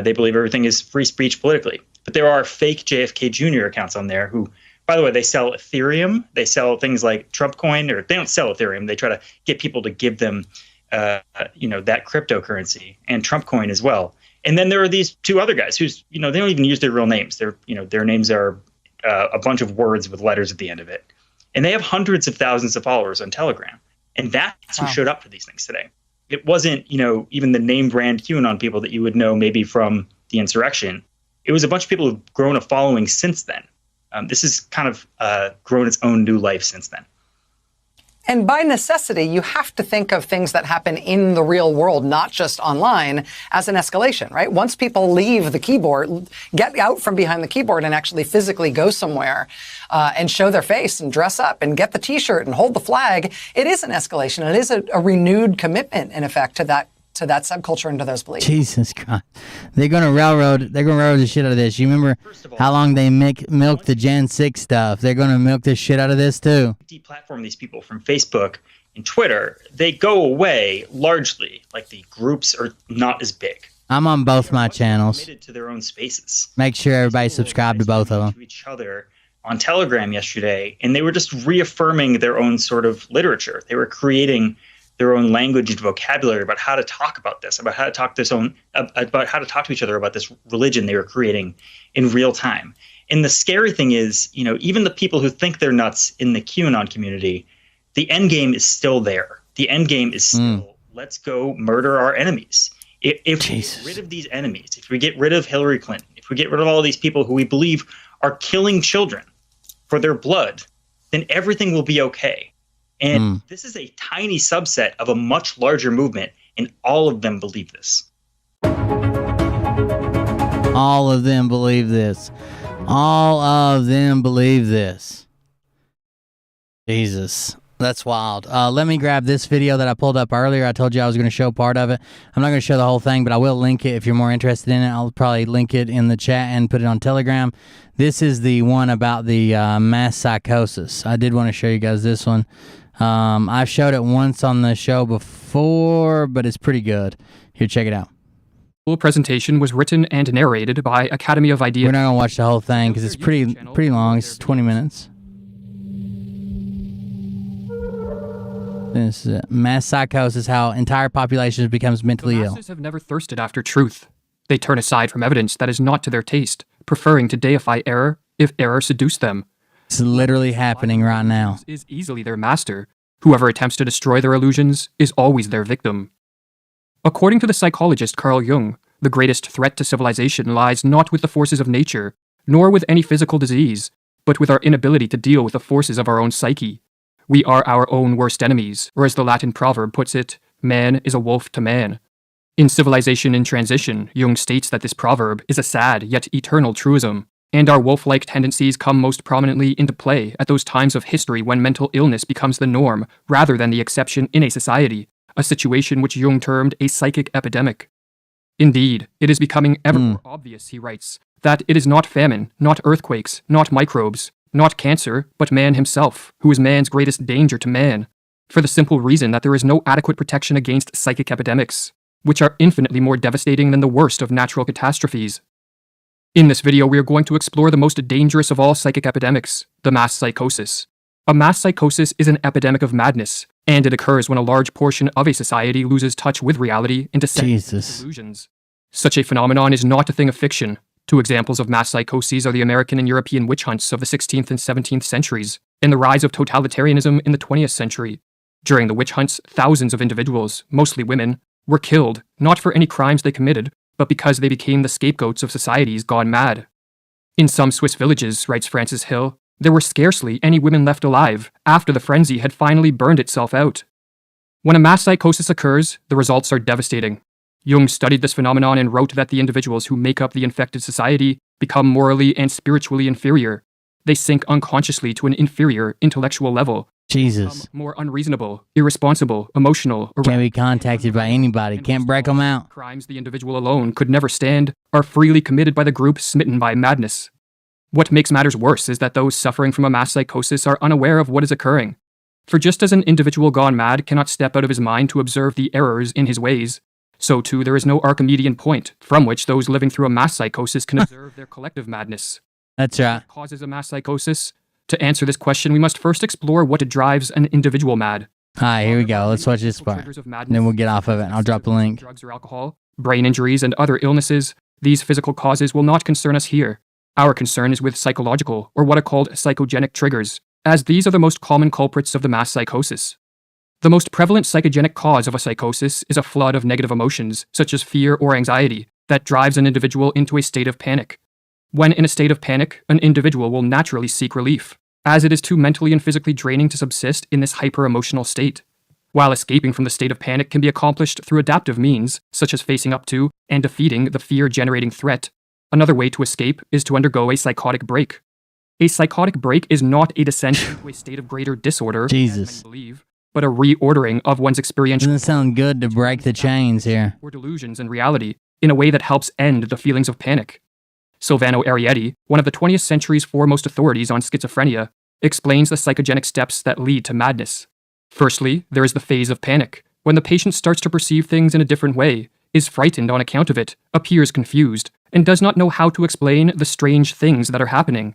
they believe everything is free speech politically. But there are fake JFK Jr. accounts on there who, by the way, they sell Ethereum. They sell things like Trump coin, or they don't sell Ethereum. They try to get people to give them that cryptocurrency and Trump coin as well. And then there are these two other guys who's, they don't even use their real names. Their names are a bunch of words with letters at the end of it. And they have hundreds of thousands of followers on Telegram. And that's who showed up for these things today. It wasn't, even the name brand QAnon people that you would know maybe from the insurrection. It was a bunch of people who've grown a following since then. This has kind of grown its own new life since then. And by necessity, you have to think of things that happen in the real world, not just online, as an escalation, right? Once people leave the keyboard, get out from behind the keyboard and actually physically go somewhere and show their face and dress up and get the T-shirt and hold the flag, it is an escalation. It is a renewed commitment, in effect, to that subculture and to those beliefs. Jesus Christ. They're going to railroad the shit out of this. You remember how long they milked the Gen 6 stuff? They're going to milk the shit out of this too. Deplatform these people from Facebook and Twitter. They go away largely. Like, the groups are not as big. I'm on both my channels. Committed to their own spaces. Make sure everybody subscribe to both of them. To each other on Telegram yesterday, and they were just reaffirming their own sort of literature. They were creating their own language and vocabulary about how to talk about this, about how to talk about how to talk to each other about this religion they were creating in real time. And the scary thing is, even the people who think they're nuts in the QAnon community, the end game is still there. The end game is still, let's go murder our enemies. If we get rid of these enemies, if we get rid of Hillary Clinton, if we get rid of all these people who we believe are killing children, for their blood, then everything will be okay. And this is a tiny subset of a much larger movement, and all of them believe this. All of them believe this. All of them believe this. Jesus. That's wild. Let me grab this video that I pulled up earlier. I told you I was going to show part of it. I'm not going to show the whole thing, but I will link it if you're more interested in it. I'll probably link it in the chat and put it on Telegram. This is the one about the mass psychosis. I did want to show you guys this one. I've showed it once on the show before, but it's pretty good. Here, check it out. Full presentation was written and narrated by Academy of Ideas. We're not going to watch the whole thing because it's pretty long. It's 20 minutes. This is mass psychosis, how entire populations becomes mentally ill. Masses have never thirsted after truth. They turn aside from evidence that is not to their taste, preferring to deify error if error seduced them. It's literally happening right now. Is easily their master. Whoever attempts to destroy their illusions is always their victim. According to the psychologist Carl Jung, the greatest threat to civilization lies not with the forces of nature, nor with any physical disease, but with our inability to deal with the forces of our own psyche. We are our own worst enemies, or as the Latin proverb puts it, man is a wolf to man. In Civilization in Transition, Jung states that this proverb is a sad yet eternal truism, and our wolf-like tendencies come most prominently into play at those times of history when mental illness becomes the norm rather than the exception in a society, a situation which Jung termed a psychic epidemic. Indeed, it is becoming ever more obvious, he writes, that it is not famine, not earthquakes, not microbes, not cancer, but man himself, who is man's greatest danger to man, for the simple reason that there is no adequate protection against psychic epidemics, which are infinitely more devastating than the worst of natural catastrophes. In this video, we are going to explore the most dangerous of all psychic epidemics, the mass psychosis. A mass psychosis is an epidemic of madness, and it occurs when a large portion of a society loses touch with reality and descends into delusions. Such a phenomenon is not a thing of fiction. Two examples of mass psychoses are the American and European witch hunts of the 16th and 17th centuries, and the rise of totalitarianism in the 20th century. During the witch hunts, thousands of individuals, mostly women, were killed, not for any crimes they committed, but because they became the scapegoats of societies gone mad. In some Swiss villages, writes Francis Hill, there were scarcely any women left alive after the frenzy had finally burned itself out. When a mass psychosis occurs, the results are devastating. Jung studied this phenomenon and wrote that the individuals who make up the infected society become morally and spiritually inferior. They sink unconsciously to an inferior intellectual level. Jesus. More unreasonable, irresponsible, emotional, can't be contacted by anybody. Can't break them out. Crimes the individual alone could never stand are freely committed by the group smitten by madness. What makes matters worse is that those suffering from a mass psychosis are unaware of what is occurring. For just as an individual gone mad cannot step out of his mind to observe the errors in his ways, so too there is no Archimedean point from which those living through a mass psychosis can observe their collective madness. That's right. What causes a mass psychosis? To answer this question, we must first explore what drives an individual mad. Hi, here we go. Let's watch this part. And then we'll get off of it, and I'll drop the link. Drugs or alcohol, brain injuries, and other illnesses, these physical causes will not concern us here. Our concern is with psychological, or what are called psychogenic triggers, as these are the most common culprits of the mass psychosis. The most prevalent psychogenic cause of a psychosis is a flood of negative emotions, such as fear or anxiety, that drives an individual into a state of panic. When in a state of panic, an individual will naturally seek relief, as it is too mentally and physically draining to subsist in this hyper-emotional state. While escaping from the state of panic can be accomplished through adaptive means, such as facing up to and defeating the fear-generating threat, another way to escape is to undergo a psychotic break. A psychotic break is not a descent into a state of greater disorder, Jesus, as many believe, but a reordering of one's experiential... Doesn't sound good to break the chains here. ...or delusions in reality, in a way that helps end the feelings of panic. Silvano Arietti, one of the 20th century's foremost authorities on schizophrenia, explains the psychogenic steps that lead to madness. Firstly, there is the phase of panic, when the patient starts to perceive things in a different way, is frightened on account of it, appears confused, and does not know how to explain the strange things that are happening.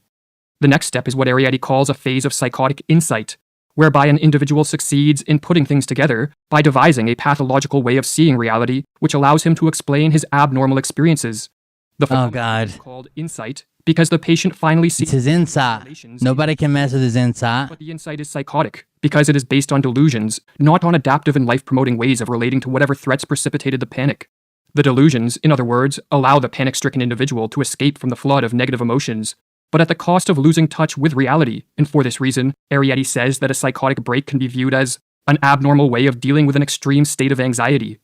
The next step is what Arietti calls a phase of psychotic insight, whereby an individual succeeds in putting things together by devising a pathological way of seeing reality which allows him to explain his abnormal experiences. The phenomenon is called insight because the patient finally sees... It's his insight. Nobody can mess with his insight. But the insight is psychotic because it is based on delusions, not on adaptive and life-promoting ways of relating to whatever threats precipitated the panic. The delusions, in other words, allow the panic-stricken individual to escape from the flood of negative emotions, but at the cost of losing touch with reality, and for this reason, Arrietty says that a psychotic break can be viewed as an abnormal way of dealing with an extreme state of anxiety.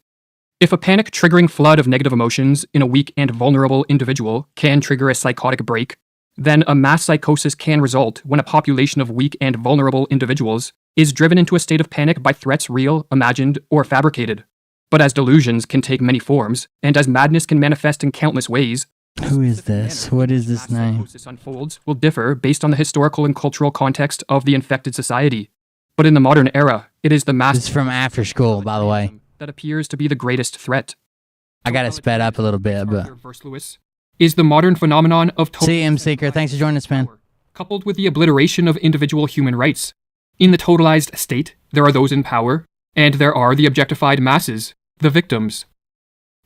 If a panic-triggering flood of negative emotions in a weak and vulnerable individual can trigger a psychotic break, then a mass psychosis can result when a population of weak and vulnerable individuals is driven into a state of panic by threats real, imagined, or fabricated. But as delusions can take many forms, and as madness can manifest in countless ways, who is this? What is this name? Psychosis unfolds will differ based on the historical and cultural context of the infected society. But in the modern era, it is the mass... This is from After School, by the way. ...that appears to be the greatest threat. I got it sped up a little bit, but... Is the modern phenomenon of... CM Seeker, thanks for joining us, man. ...coupled with the obliteration of individual human rights. In the totalized state, there are those in power, and there are the objectified masses, the victims.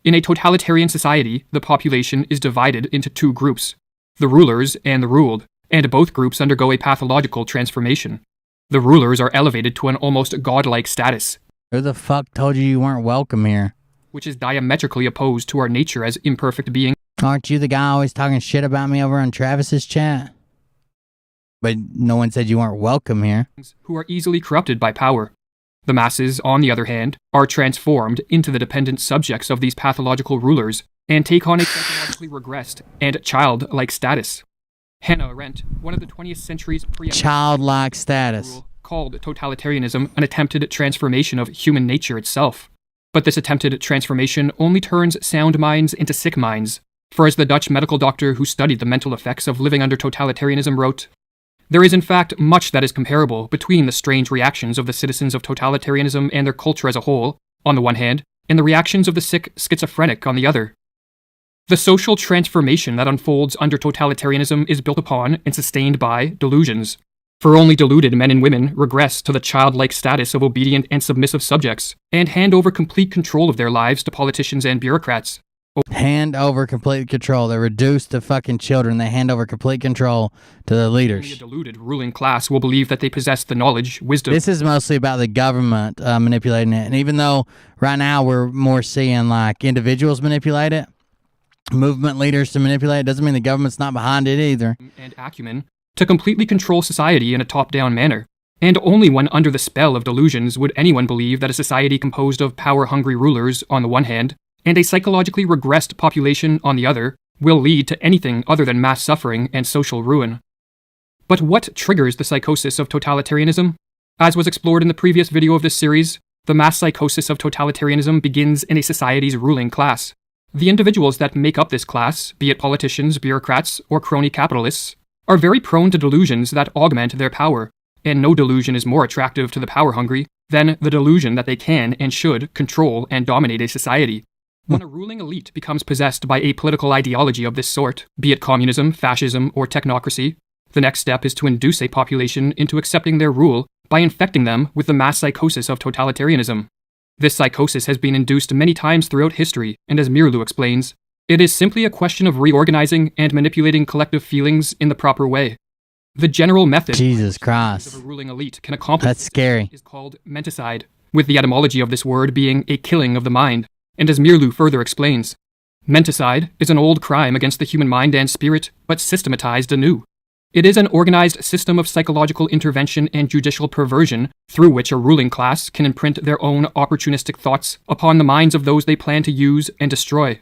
In a totalitarian society, the population is divided into two groups, the rulers and the ruled, and both groups undergo a pathological transformation. The rulers are elevated to an almost godlike status. Who the fuck told you weren't welcome here? Which is diametrically opposed to our nature as imperfect beings. Aren't you the guy always talking shit about me over on Travis's chat? But no one said you weren't welcome here. Who are easily corrupted by power. The masses, on the other hand, are transformed into the dependent subjects of these pathological rulers and take on a psychologically regressed and childlike status. Hannah Arendt, one of the 20th century's childlike status, called totalitarianism an attempted transformation of human nature itself. But this attempted transformation only turns sound minds into sick minds, for as the Dutch medical doctor who studied the mental effects of living under totalitarianism wrote, there is in fact much that is comparable between the strange reactions of the citizens of totalitarianism and their culture as a whole, on the one hand, and the reactions of the sick schizophrenic on the other. The social transformation that unfolds under totalitarianism is built upon and sustained by delusions, for only deluded men and women regress to the childlike status of obedient and submissive subjects, and hand over complete control of their lives to politicians and bureaucrats. Hand over complete control. They're reduced to fucking children. They hand over complete control to the leaders. Only a deluded ruling class will believe that they possess the knowledge, wisdom... This is mostly about the government manipulating it. And even though right now we're more seeing like individuals manipulate it, movement leaders to manipulate it, doesn't mean the government's not behind it either. And acumen to completely control society in a top-down manner. And only when under the spell of delusions would anyone believe that a society composed of power-hungry rulers on the one hand, and a psychologically regressed population on the other, will lead to anything other than mass suffering and social ruin. But what triggers the psychosis of totalitarianism? As was explored in the previous video of this series, the mass psychosis of totalitarianism begins in a society's ruling class. The individuals that make up this class, be it politicians, bureaucrats, or crony capitalists, are very prone to delusions that augment their power, and no delusion is more attractive to the power-hungry than the delusion that they can and should control and dominate a society. When a ruling elite becomes possessed by a political ideology of this sort, be it communism, fascism, or technocracy, the next step is to induce a population into accepting their rule by infecting them with the mass psychosis of totalitarianism. This psychosis has been induced many times throughout history, and as Mirlu explains, it is simply a question of reorganizing and manipulating collective feelings in the proper way. The general method Jesus Christ. of a ruling elite can accomplish That's scary. Is called menticide, with the etymology of this word being a killing of the mind. And as Mirlu further explains, menticide is an old crime against the human mind and spirit, but systematized anew. It is an organized system of psychological intervention and judicial perversion through which a ruling class can imprint their own opportunistic thoughts upon the minds of those they plan to use and destroy.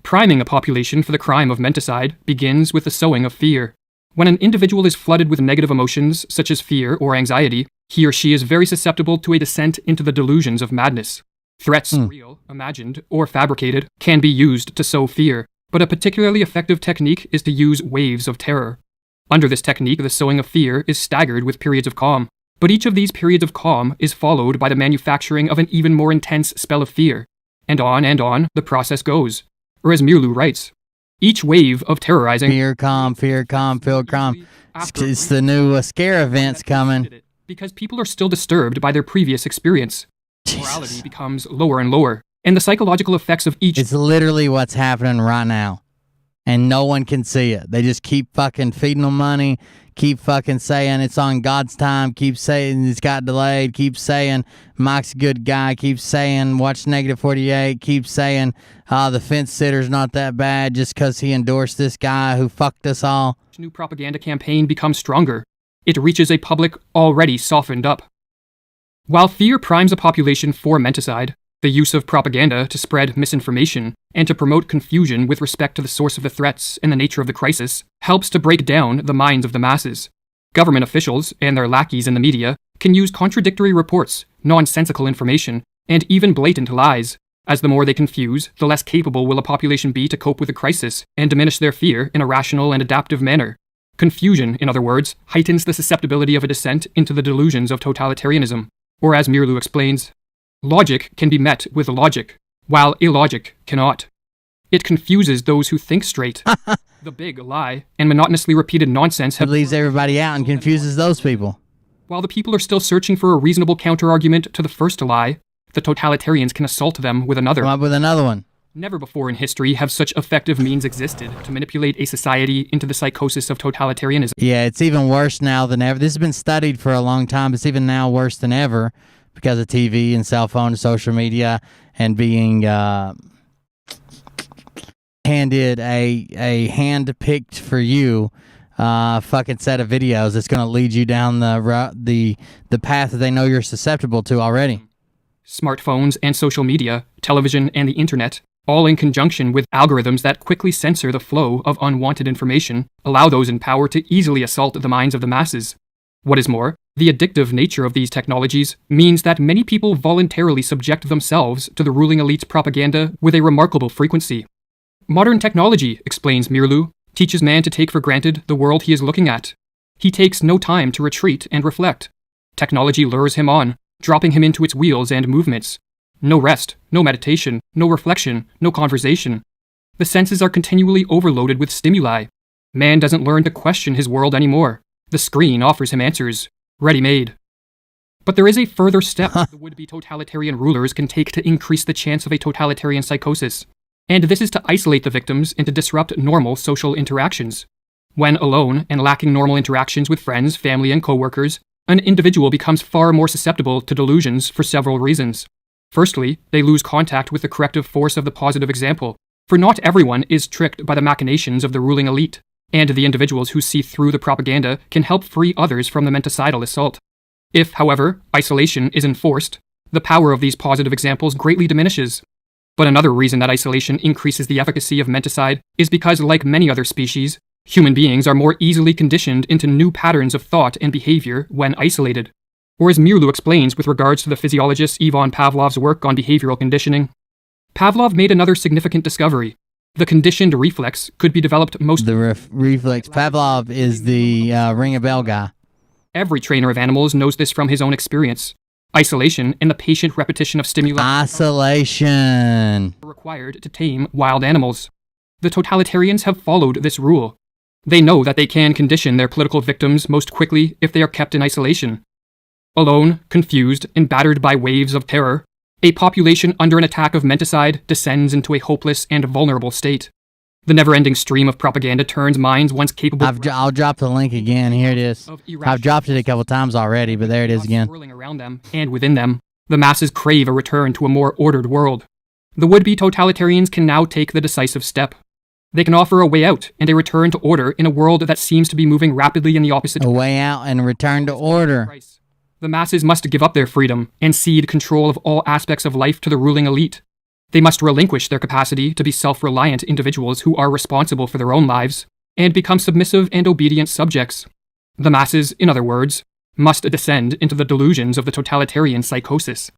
Priming a population for the crime of menticide begins with the sowing of fear. When an individual is flooded with negative emotions, such as fear or anxiety, he or she is very susceptible to a descent into the delusions of madness. Threats, real, imagined, or fabricated, can be used to sow fear, but a particularly effective technique is to use waves of terror. Under this technique, the sowing of fear is staggered with periods of calm, but each of these periods of calm is followed by the manufacturing of an even more intense spell of fear, and on the process goes. Or as Mirlu writes, each wave of terrorizing... Fear calm, feel calm. It's the new scare events coming. Because people are still disturbed by their previous experience. Morality becomes lower and lower, and the psychological effects of each... It's literally what's happening right now. and no one can see it. They just keep fucking feeding them money, keep fucking saying it's on God's time, keep saying it's got delayed, keep saying Mike's a good guy, keep saying watch Negative 48, keep saying the fence sitter's not that bad just because he endorsed this guy who fucked us all. New propaganda campaign becomes stronger. It reaches a public already softened up. While fear primes a population for menticide, the use of propaganda to spread misinformation and to promote confusion with respect to the source of the threats and the nature of the crisis helps to break down the minds of the masses. Government officials and their lackeys in the media can use contradictory reports, nonsensical information, and even blatant lies, as the more they confuse, the less capable will a population be to cope with the crisis and diminish their fear in a rational and adaptive manner. Confusion, in other words, heightens the susceptibility of a descent into the delusions of totalitarianism, or as Mirlu explains, logic can be met with logic, while illogic cannot. It confuses those who think straight. The big lie and monotonously repeated nonsense It leaves everybody out and confuses those people. While the people are still searching for a reasonable counterargument to the first lie, the totalitarians can assault them with another. Come up with another one. Never before in history have such effective means existed to manipulate a society into the psychosis of totalitarianism. Yeah, it's even worse now than ever. This has been studied for a long time. It's even now worse than ever because of TV and cell phone and social media and being handed a hand-picked for you fucking set of videos that's going to lead you down the path that they know you're susceptible to already. Smartphones and social media, television and the internet, all in conjunction with algorithms that quickly censor the flow of unwanted information, allow those in power to easily assault the minds of the masses. What is more, the addictive nature of these technologies means that many people voluntarily subject themselves to the ruling elite's propaganda with a remarkable frequency. Modern technology, explains Mirlu, teaches man to take for granted the world he is looking at. He takes no time to retreat and reflect. Technology lures him on, dropping him into its wheels and movements. No rest, no meditation, no reflection, no conversation. The senses are continually overloaded with stimuli. Man doesn't learn to question his world anymore. The screen offers him answers, ready-made. But there is a further step the would-be totalitarian rulers can take to increase the chance of a totalitarian psychosis. And this is to isolate the victims and to disrupt normal social interactions. When alone and lacking normal interactions with friends, family, and co-workers, an individual becomes far more susceptible to delusions for several reasons. Firstly, they lose contact with the corrective force of the positive example, for not everyone is tricked by the machinations of the ruling elite, and the individuals who see through the propaganda can help free others from the menticidal assault. If, however, isolation is enforced, the power of these positive examples greatly diminishes. But another reason that isolation increases the efficacy of menticide is because, like many other species, human beings are more easily conditioned into new patterns of thought and behavior when isolated. Or as Mirlu explains with regards to the physiologist Ivan Pavlov's work on behavioral conditioning, Pavlov made another significant discovery. The conditioned reflex could be developed most... The reflex. Pavlov is the ring-a-bell guy. Every trainer of animals knows this from his own experience. Isolation and the patient repetition of stimuli... Isolation. ...required to tame wild animals. The totalitarians have followed this rule. They know that they can condition their political victims most quickly if they are kept in isolation. Alone, confused, and battered by waves of terror, a population under an attack of menticide descends into a hopeless and vulnerable state. The never-ending stream of propaganda turns minds once capable... I'll drop the link again. Here it is. I've dropped it a couple times already, but there it is again. Swirling around them and within them, the masses crave a return to a more ordered world. The would-be totalitarians can now take the decisive step. They can offer a way out and a return to order in a world that seems to be moving rapidly in the opposite direction. A way out and a return to order. The masses must give up their freedom and cede control of all aspects of life to the ruling elite. They must relinquish their capacity to be self-reliant individuals who are responsible for their own lives and become submissive and obedient subjects. The masses, in other words, must descend into the delusions of the totalitarian psychosis.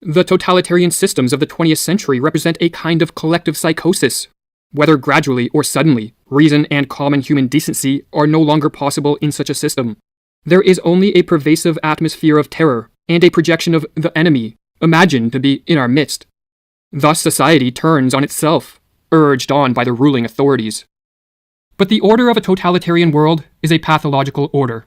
The totalitarian systems of the 20th century represent a kind of collective psychosis. Whether gradually or suddenly, reason and common human decency are no longer possible in such a system. There is only a pervasive atmosphere of terror and a projection of the enemy, imagined to be in our midst. Thus society turns on itself, urged on by the ruling authorities. But the order of a totalitarian world is a pathological order.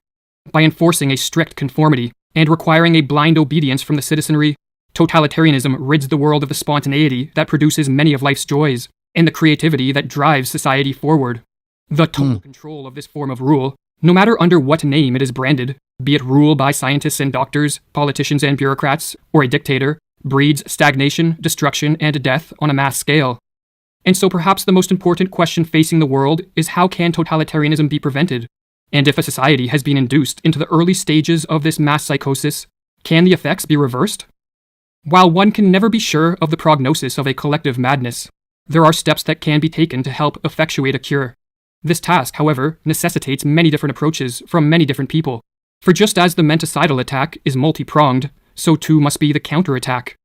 By enforcing a strict conformity and requiring a blind obedience from the citizenry, totalitarianism rids the world of the spontaneity that produces many of life's joys, and the creativity that drives society forward. The total control of this form of rule, no matter under what name it is branded, be it rule by scientists and doctors, politicians and bureaucrats, or a dictator, breeds stagnation, destruction, and death on a mass scale. And so perhaps the most important question facing the world is how can totalitarianism be prevented? And if a society has been induced into the early stages of this mass psychosis, can the effects be reversed? While one can never be sure of the prognosis of a collective madness, there are steps that can be taken to help effectuate a cure. This task, however, necessitates many different approaches from many different people. For just as the menticidal attack is multi-pronged, so too must be the counterattack.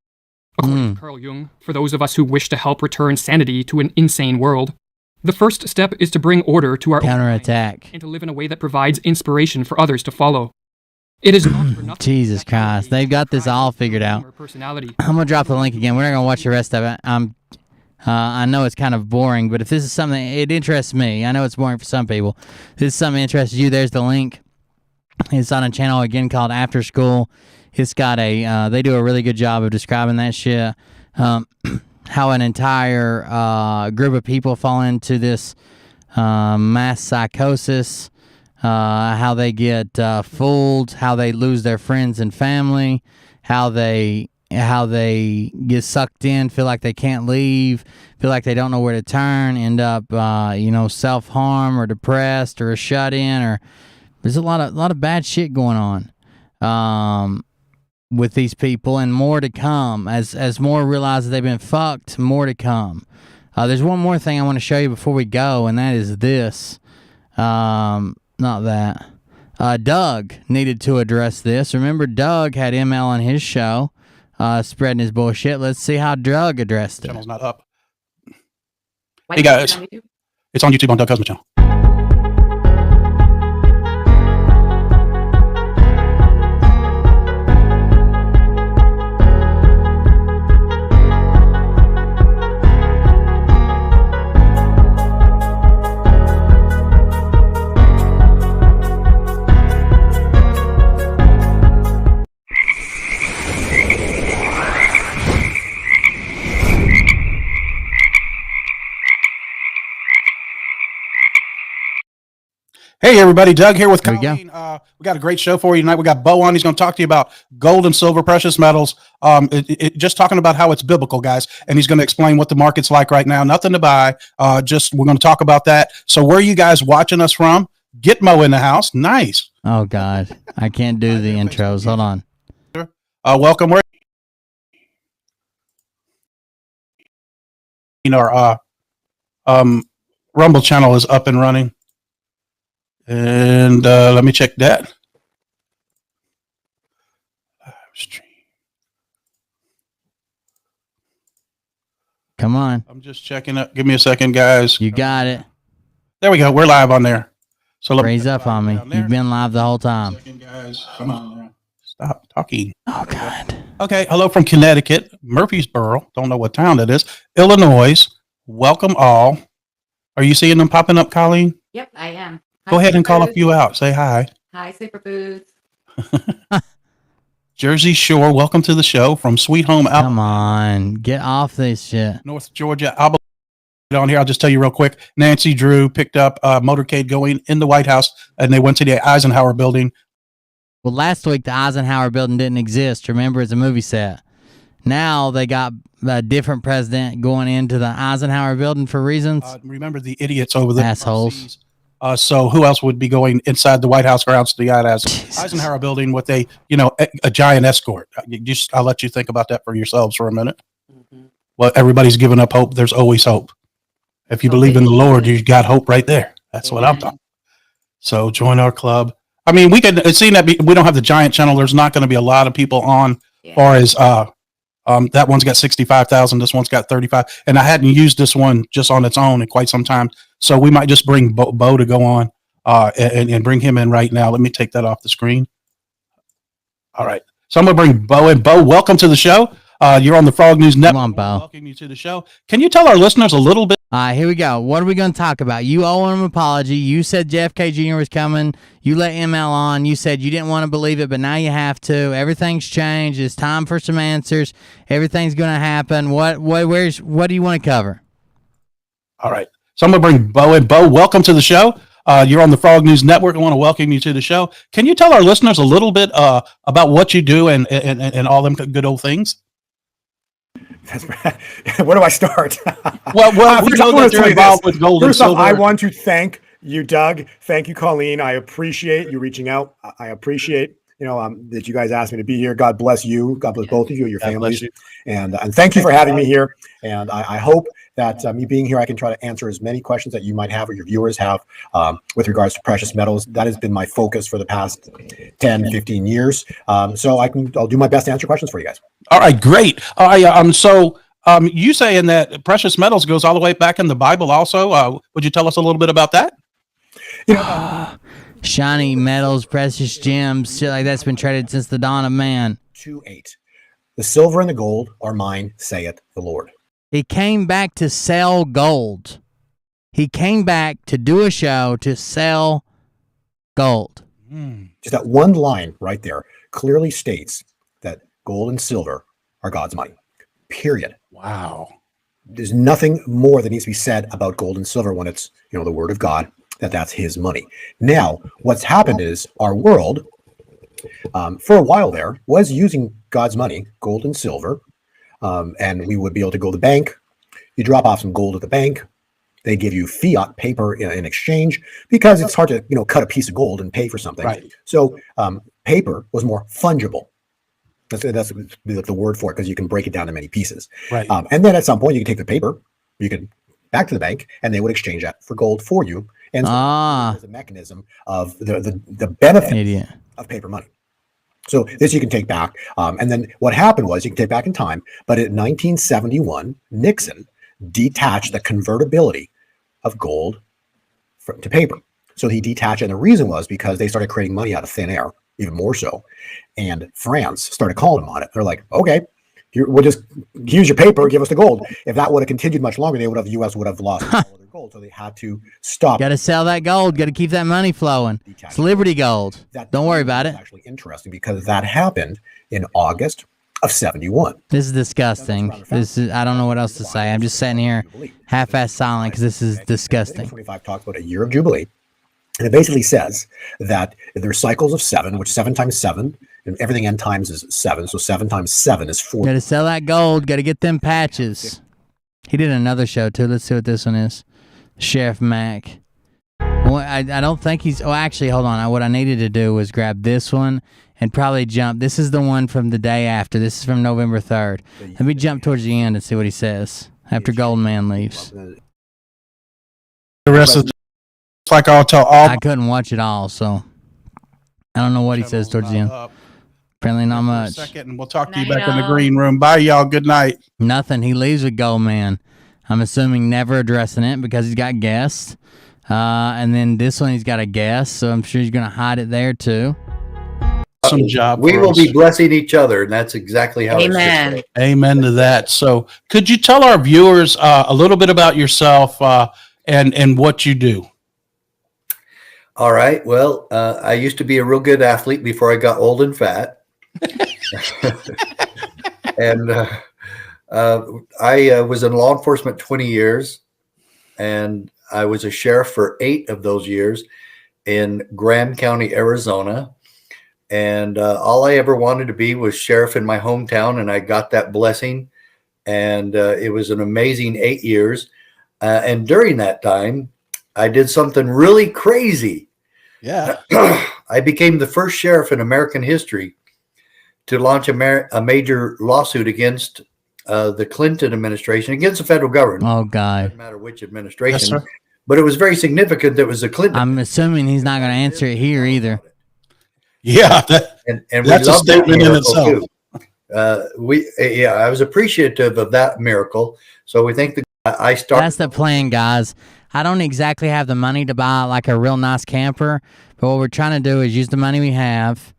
According to Carl Jung, for those of us who wish to help return sanity to an insane world, the first step is to bring order to our counterattack and to live in a way that provides inspiration for others to follow. It is not for nothing. Jesus Christ, they've got this all figured out. I'm gonna drop the link again. We're not gonna watch the rest of it. I know it's kind of boring, but if this is something, it interests me. I know it's boring for some people. If this is something that interests you, there's the link. It's on a channel again called After School. It's got they do a really good job of describing that shit. How an entire group of people fall into this mass psychosis, how they get fooled, how they lose their friends and family, how they get sucked in, feel like they can't leave, feel like they don't know where to turn, end up self-harm or depressed or shut in, or there's a lot of bad shit going on with these people, and more to come. As more realize that they've been fucked, more to come. There's one more thing I want to show you before we go, and that is this. Not that. Doug needed to address this. Remember, Doug had ML on his show, spreading his bullshit. Let's see how Doug addressed it. Channel's not up. Hey guys, it's on YouTube on Doug Cosmo channel. Hey everybody, Doug here with Colleen. We got a great show for you tonight. We got Bo on. He's going to talk to you about gold and silver, precious metals. Just talking about how it's biblical, guys. And he's going to explain what the market's like right now. Nothing to buy. We're going to talk about that. So where are you guys watching us from? Gitmo in the house. Nice. Oh God, I can't do the intros. Hold on. Welcome. Our Rumble channel is up and running. And let me check that. Come on. I'm just checking up. Give me a second, guys. You got it. There we go. We're live on there. So raise up on me. You've been live the whole time. Second, guys. Come on. Stop talking. Oh God. Okay. Hello from Connecticut, Murfreesboro. Don't know what town that is. Illinois. Welcome all. Are you seeing them popping up, Colleen? Yep, I am. Go ahead and call a few out. Say hi. Hi, Superfoods. Jersey Shore, welcome to the show from Sweet Home Alabama. Come on, get off this shit. North Georgia, Alabama. On here, I'll just tell you real quick. Nancy Drew picked up a motorcade going in the White House, and they went to the Eisenhower building. Well, last week the Eisenhower building didn't exist. Remember, it's a movie set. Now they got a different president going into the Eisenhower building for reasons. Remember the idiots over there. Assholes. So who else would be going inside the White House grounds to the Eisenhower building with a giant escort? I'll let you think about that for yourselves for a minute. Well, everybody's giving up hope. There's always hope. If you believe in the Lord, you got hope right there. That's what I'm talking. So join our club. I mean, we could see that we don't have the giant channel. There's not going to be a lot of people on. Far as that one's got 65,000. This one's got 35. And I hadn't used this one just on its own in quite some time. So we might just bring Bo to go on and bring him in right now. Let me take that off the screen. All right. So I'm going to bring Bo in. Bo, welcome to the show. You're on the Frog News Network. Come on, Bo. Welcome you to the show. Can you tell our listeners a little bit? All right, here we go. What are we going to talk about? You owe him an apology. You said JFK Jr. was coming. You let ML on. You said you didn't want to believe it, but now you have to. Everything's changed. It's time for some answers. Everything's going to happen. What do you want to cover? All right. So I'm going to bring Bo in. Bo, welcome to the show. You're on the Frog News Network. I want to welcome you to the show. Can you tell our listeners a little bit about what you do and all them good old things? Where do I start? Well, we know that you're involved with gold and silver. I want to thank you, Doug. Thank you, Colleen. I appreciate you reaching out. I appreciate that you guys asked me to be here. God bless you. God bless both of you, your families, and thank you for having me here. And I hope that me being here, I can try to answer as many questions that you might have or your viewers have with regards to precious metals. That has been my focus for the past 10, 15 years. So I'll do my best to answer questions for you guys. All right, great. So you saying that precious metals goes all the way back in the Bible also. Would you tell us a little bit about that? Shiny metals, precious gems, shit like that's been traded since the dawn of man. 2:8. The silver and the gold are mine, saith the Lord. He came back to sell gold. He came back to do a show to sell gold. Just that one line right there clearly states that gold and silver are God's money. Period. Wow. There's nothing more that needs to be said about gold and silver when it's, the word of God, that's his money. Now, what's happened is our world, for a while there, was using God's money, gold and silver, and we would be able to go to the bank. You drop off some gold at the bank. They give you fiat paper in exchange because it's hard to, cut a piece of gold and pay for something. Right. So paper was more fungible. That's the word for it because you can break it down in many pieces. Right. And then at some point you can take the paper, you can back to the bank, and they would exchange that for gold for you. And so there's a mechanism of the benefit of paper money. So this you can take back. And then what happened was you can take back in time. But in 1971, Nixon detached the convertibility of gold to paper. So he detached it. And the reason was because they started creating money out of thin air, even more so. And France started calling them on it. They're like, okay, we'll just use your paper, give us the gold. If that would have continued much longer, the U.S. would have lost all of their gold. So they had to stop. Got to sell that gold. Got to keep that money flowing. It's Liberty Gold. Don't worry about it. It's actually interesting because that happened in August of 71. This is disgusting. I don't know what else to say. I'm just sitting here half-ass silent because this is disgusting. 25 talks about a year of Jubilee. And it basically says that there's cycles of 7, which 7 times 7, and everything n times is 7. So 7 times 7 is 40. Got to sell that gold. Got to get them patches. He did another show too. Let's see what this one is. Sheriff Mac. Well, I don't think he's. Oh, actually, hold on. What I needed to do was grab this one and probably jump. This is the one from the day after. This is from November 3rd. Let me jump towards the end and see what he says after Goldman leaves. The rest of it's like I'll tell all. I couldn't watch it all, so I don't know what he says towards the end. Apparently not much. Second, and we'll talk to you back in the green room. Bye, y'all. Good night. Nothing. He leaves with Goldman. I'm assuming never addressing it because he's got guests. And then this one he's got a guest, so I'm sure he's going to hide it there too. Some job. We will be blessing each other, and that's exactly how Amen. Amen to that. So could you tell our viewers a little bit about yourself and what you do? All right. Well, I used to be a real good athlete before I got old and fat. And I was in law enforcement 20 years, and I was a sheriff for 8 of those years in Graham County, Arizona. And all I ever wanted to be was sheriff in my hometown, and I got that blessing. And it was an amazing 8 years. And during that time, I did something really crazy. Yeah. I became the first sheriff in American history to launch a major lawsuit against the Clinton administration, against the federal government. Oh, God. Doesn't matter which administration. Yes, but it was very significant that it was the Clinton. I'm assuming he's not going to answer it here either. Yeah. And that's a statement in itself. I was appreciative of that miracle. So we think I started. That's the plan, guys. I don't exactly have the money to buy like a real nice camper, but what we're trying to do is use the money we have,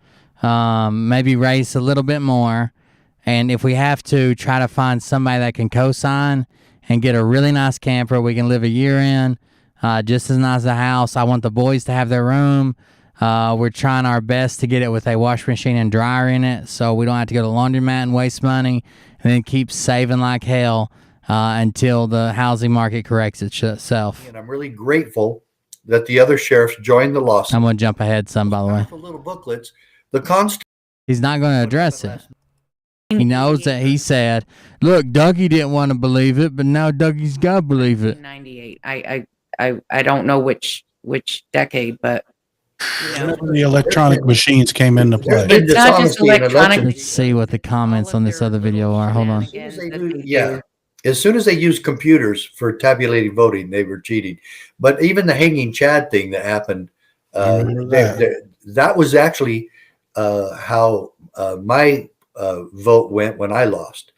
maybe raise a little bit more, and if we have to, try to find somebody that can co-sign and get a really nice camper we can live a year in, just as nice as a house. I want the boys to have their room. We're trying our best to get it with a washing machine and dryer in it, so we don't have to go to the laundromat and waste money, and then keep saving like hell. until the housing market corrects itself. And I'm really grateful that the other sheriffs joined the lawsuit. I'm going to jump ahead some, by the way. Little booklets. The Constitution. He's not going to address it. He knows that he said, look, Dougie didn't want to believe it, but now Dougie's got to believe it. 98. I don't know which decade, but The electronic machines came into play. it's not just electronic. Let's see what the comments on this other video are. Hold on. Yeah. As soon as they used computers for tabulating voting, they were cheating. But even the hanging Chad thing that happened, that was actually how my vote went when I lost,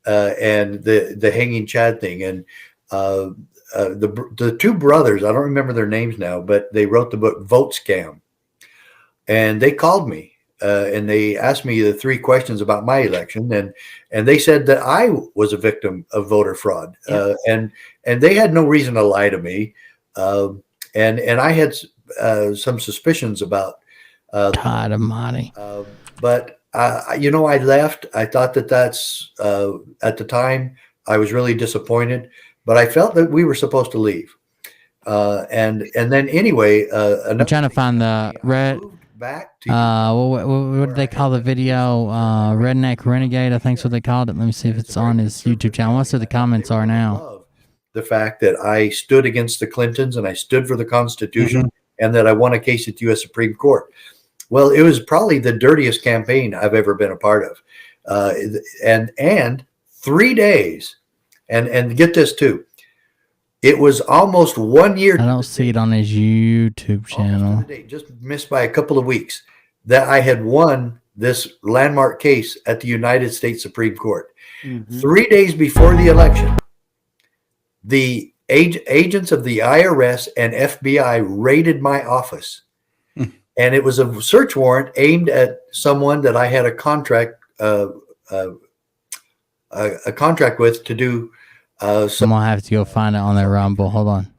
and the hanging Chad thing, and the two brothers, I don't remember their names now, but they wrote the book Vote Scam, and they called me and they asked me the 3 questions about my election, and they said that I was a victim of voter fraud, and they had no reason to lie to me, and I had some suspicions about God Almighty, but I left. I thought that's at the time I was really disappointed, but I felt that we were supposed to leave. And then anyway, I'm trying to find the red. What do they call the video? Redneck Renegade, I think is what they called it. Let me see if it's on his YouTube channel. Let's see what the comments are now. The fact that I stood against the Clintons and I stood for the Constitution, and that I won a case at the U.S. Supreme Court. Well, it was probably the dirtiest campaign I've ever been a part of. And 3 days, and get this too, it was almost 1 year. I don't see it on his YouTube channel. Just missed by a couple of weeks that I had won this landmark case at the United States Supreme Court. 3 days before the election, the agents of the IRS and FBI raided my office. And it was a search warrant aimed at someone that I had a contract with to do. I'm gonna have to go find it on their Rumble. Hold on.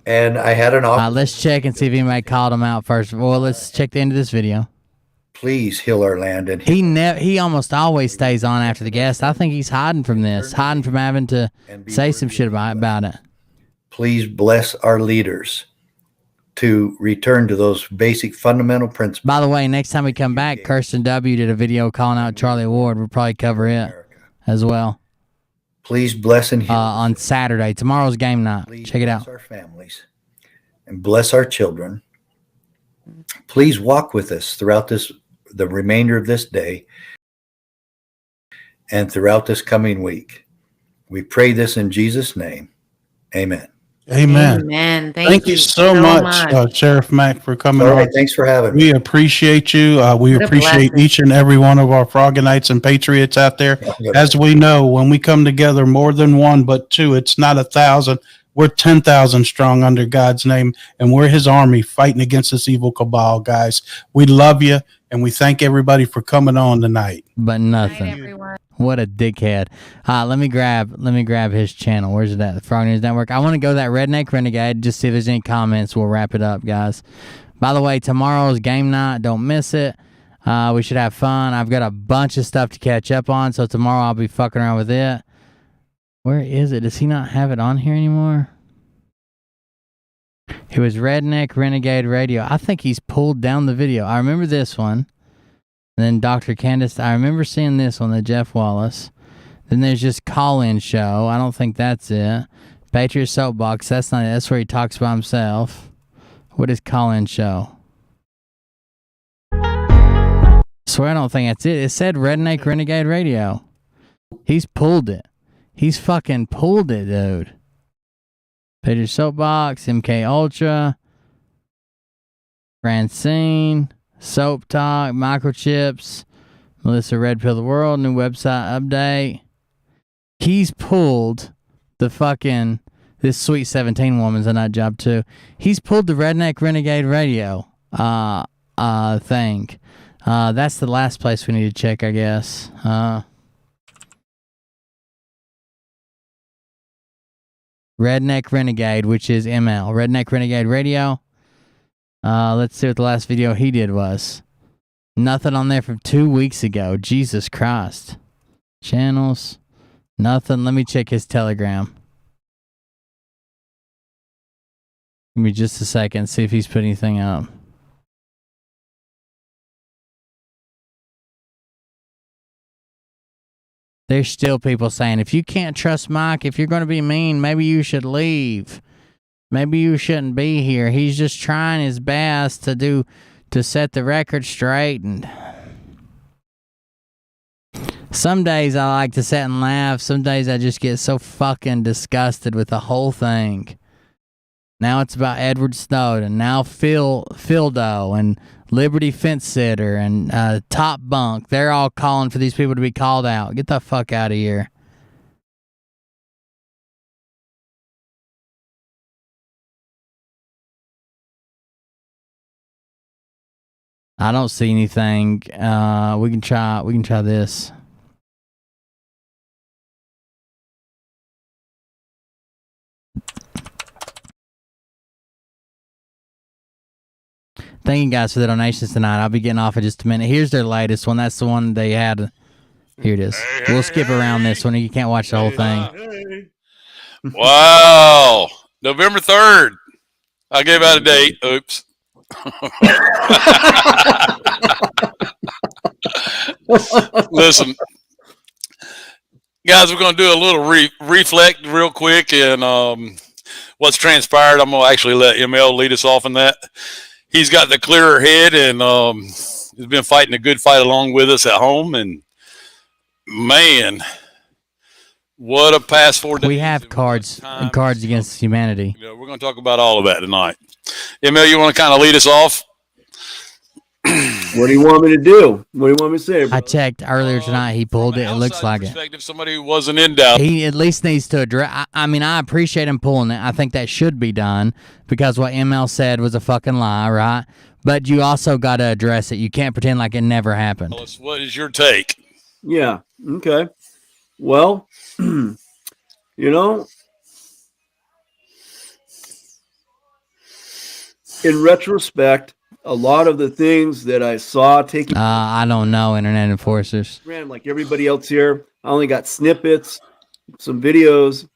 And I had an offer. Let's check and see if anybody called him out first. Well, let's check the end of this video. Please heal our land. And he almost always stays on after the guest. I think he's hiding from this, hiding from having to say some shit about it. Please bless our leaders to return to those basic fundamental principles. By the way, next time we come back, Kirsten W. did a video calling out Charlie Ward. We'll probably cover it as well. Please bless and heal on Saturday. Tomorrow's game night. Check it out. Bless our families and bless our children. Please walk with us throughout the remainder of this day and throughout this coming week. We pray this in Jesus' name. Amen. Amen. Amen. Thank you so much, Sheriff Mack, for coming on. Thanks for having me. We appreciate you. We appreciate each and every one of our Frogonites and Patriots out there. As we know, when we come together, more than one, but two, it's not 1,000. We're 10,000 strong under God's name, and we're his army fighting against this evil cabal, guys. We love you, and we thank everybody for coming on tonight. But nothing. What a dickhead. Let me grab his channel. Where's it at? The Frog News Network. I want to go to that Redneck Renegade, just see if there's any comments. We'll wrap it up, guys. By the way, tomorrow's game night. Don't miss it. We should have fun. I've got a bunch of stuff to catch up on, so tomorrow I'll be fucking around with it. Where is it? Does he not have it on here anymore? It was Redneck Renegade Radio. I think he's pulled down the video. I remember this one. And then Dr. Candace, I remember seeing this one, the Jeff Wallace. Then there's just call-in show. I don't think that's it. Patriot Soapbox, that's not it. That's where he talks about himself. What is call-in show? I swear I don't think that's it. It said Redneck Renegade Radio. He's pulled it. He's fucking pulled it, dude. Patriot Soapbox, MK Ultra, Francine, Soap Talk, Microchips, Melissa Red Pill the World, new website update. He's pulled the fucking, this Sweet 17 woman's a nut job too. He's pulled the Redneck Renegade Radio thing. That's the last place we need to check, I guess. Redneck Renegade, which is ML. Redneck Renegade Radio. Let's see what the last video he did was. Nothing on there from 2 weeks ago. Jesus Christ. Channels. Nothing. Let me check his Telegram. Give me just a second, see if he's put anything up. There's still people saying, if you can't trust Mike, if you're going to be mean, maybe you should leave. Maybe you shouldn't be here. He's just trying his best to set the record straight. And some days I like to sit and laugh. Some days I just get so fucking disgusted with the whole thing. Now it's about Edward Snowden. Now Phildo and Liberty Fence Sitter and Top Bunk. They're all calling for these people to be called out. Get the fuck out of here. I don't see anything. We can try this. Thank you guys for the donations tonight. I'll be getting off in just a minute. Here's their latest one. That's the one they had. Here it is. We'll skip around this one. You can't watch the whole thing. Wow. November 3rd. I gave out a date. Oops. Listen, guys, we're going to do a little reflect real quick and what's transpired. I'm going to actually let ML lead us off in that. He's got the clearer head and he's been fighting a good fight along with us at home. And man, what a past 4 days. We have cards against humanity. You know, we're going to talk about all of that tonight. ML, you want to kind of lead us off? What do you want me to do? What do you want me to say, bro? I checked earlier tonight. He pulled it. It looks like it. Somebody who wasn't in doubt. He at least needs to address. I mean, I appreciate him pulling it. I think that should be done because what ML said was a fucking lie, right? But you also got to address it. You can't pretend like it never happened. What is your take? Yeah. Okay. Well, you know, in retrospect, a lot of the things that I saw taking I don't know, Internet Enforcers. like everybody else here, I only got snippets, some videos,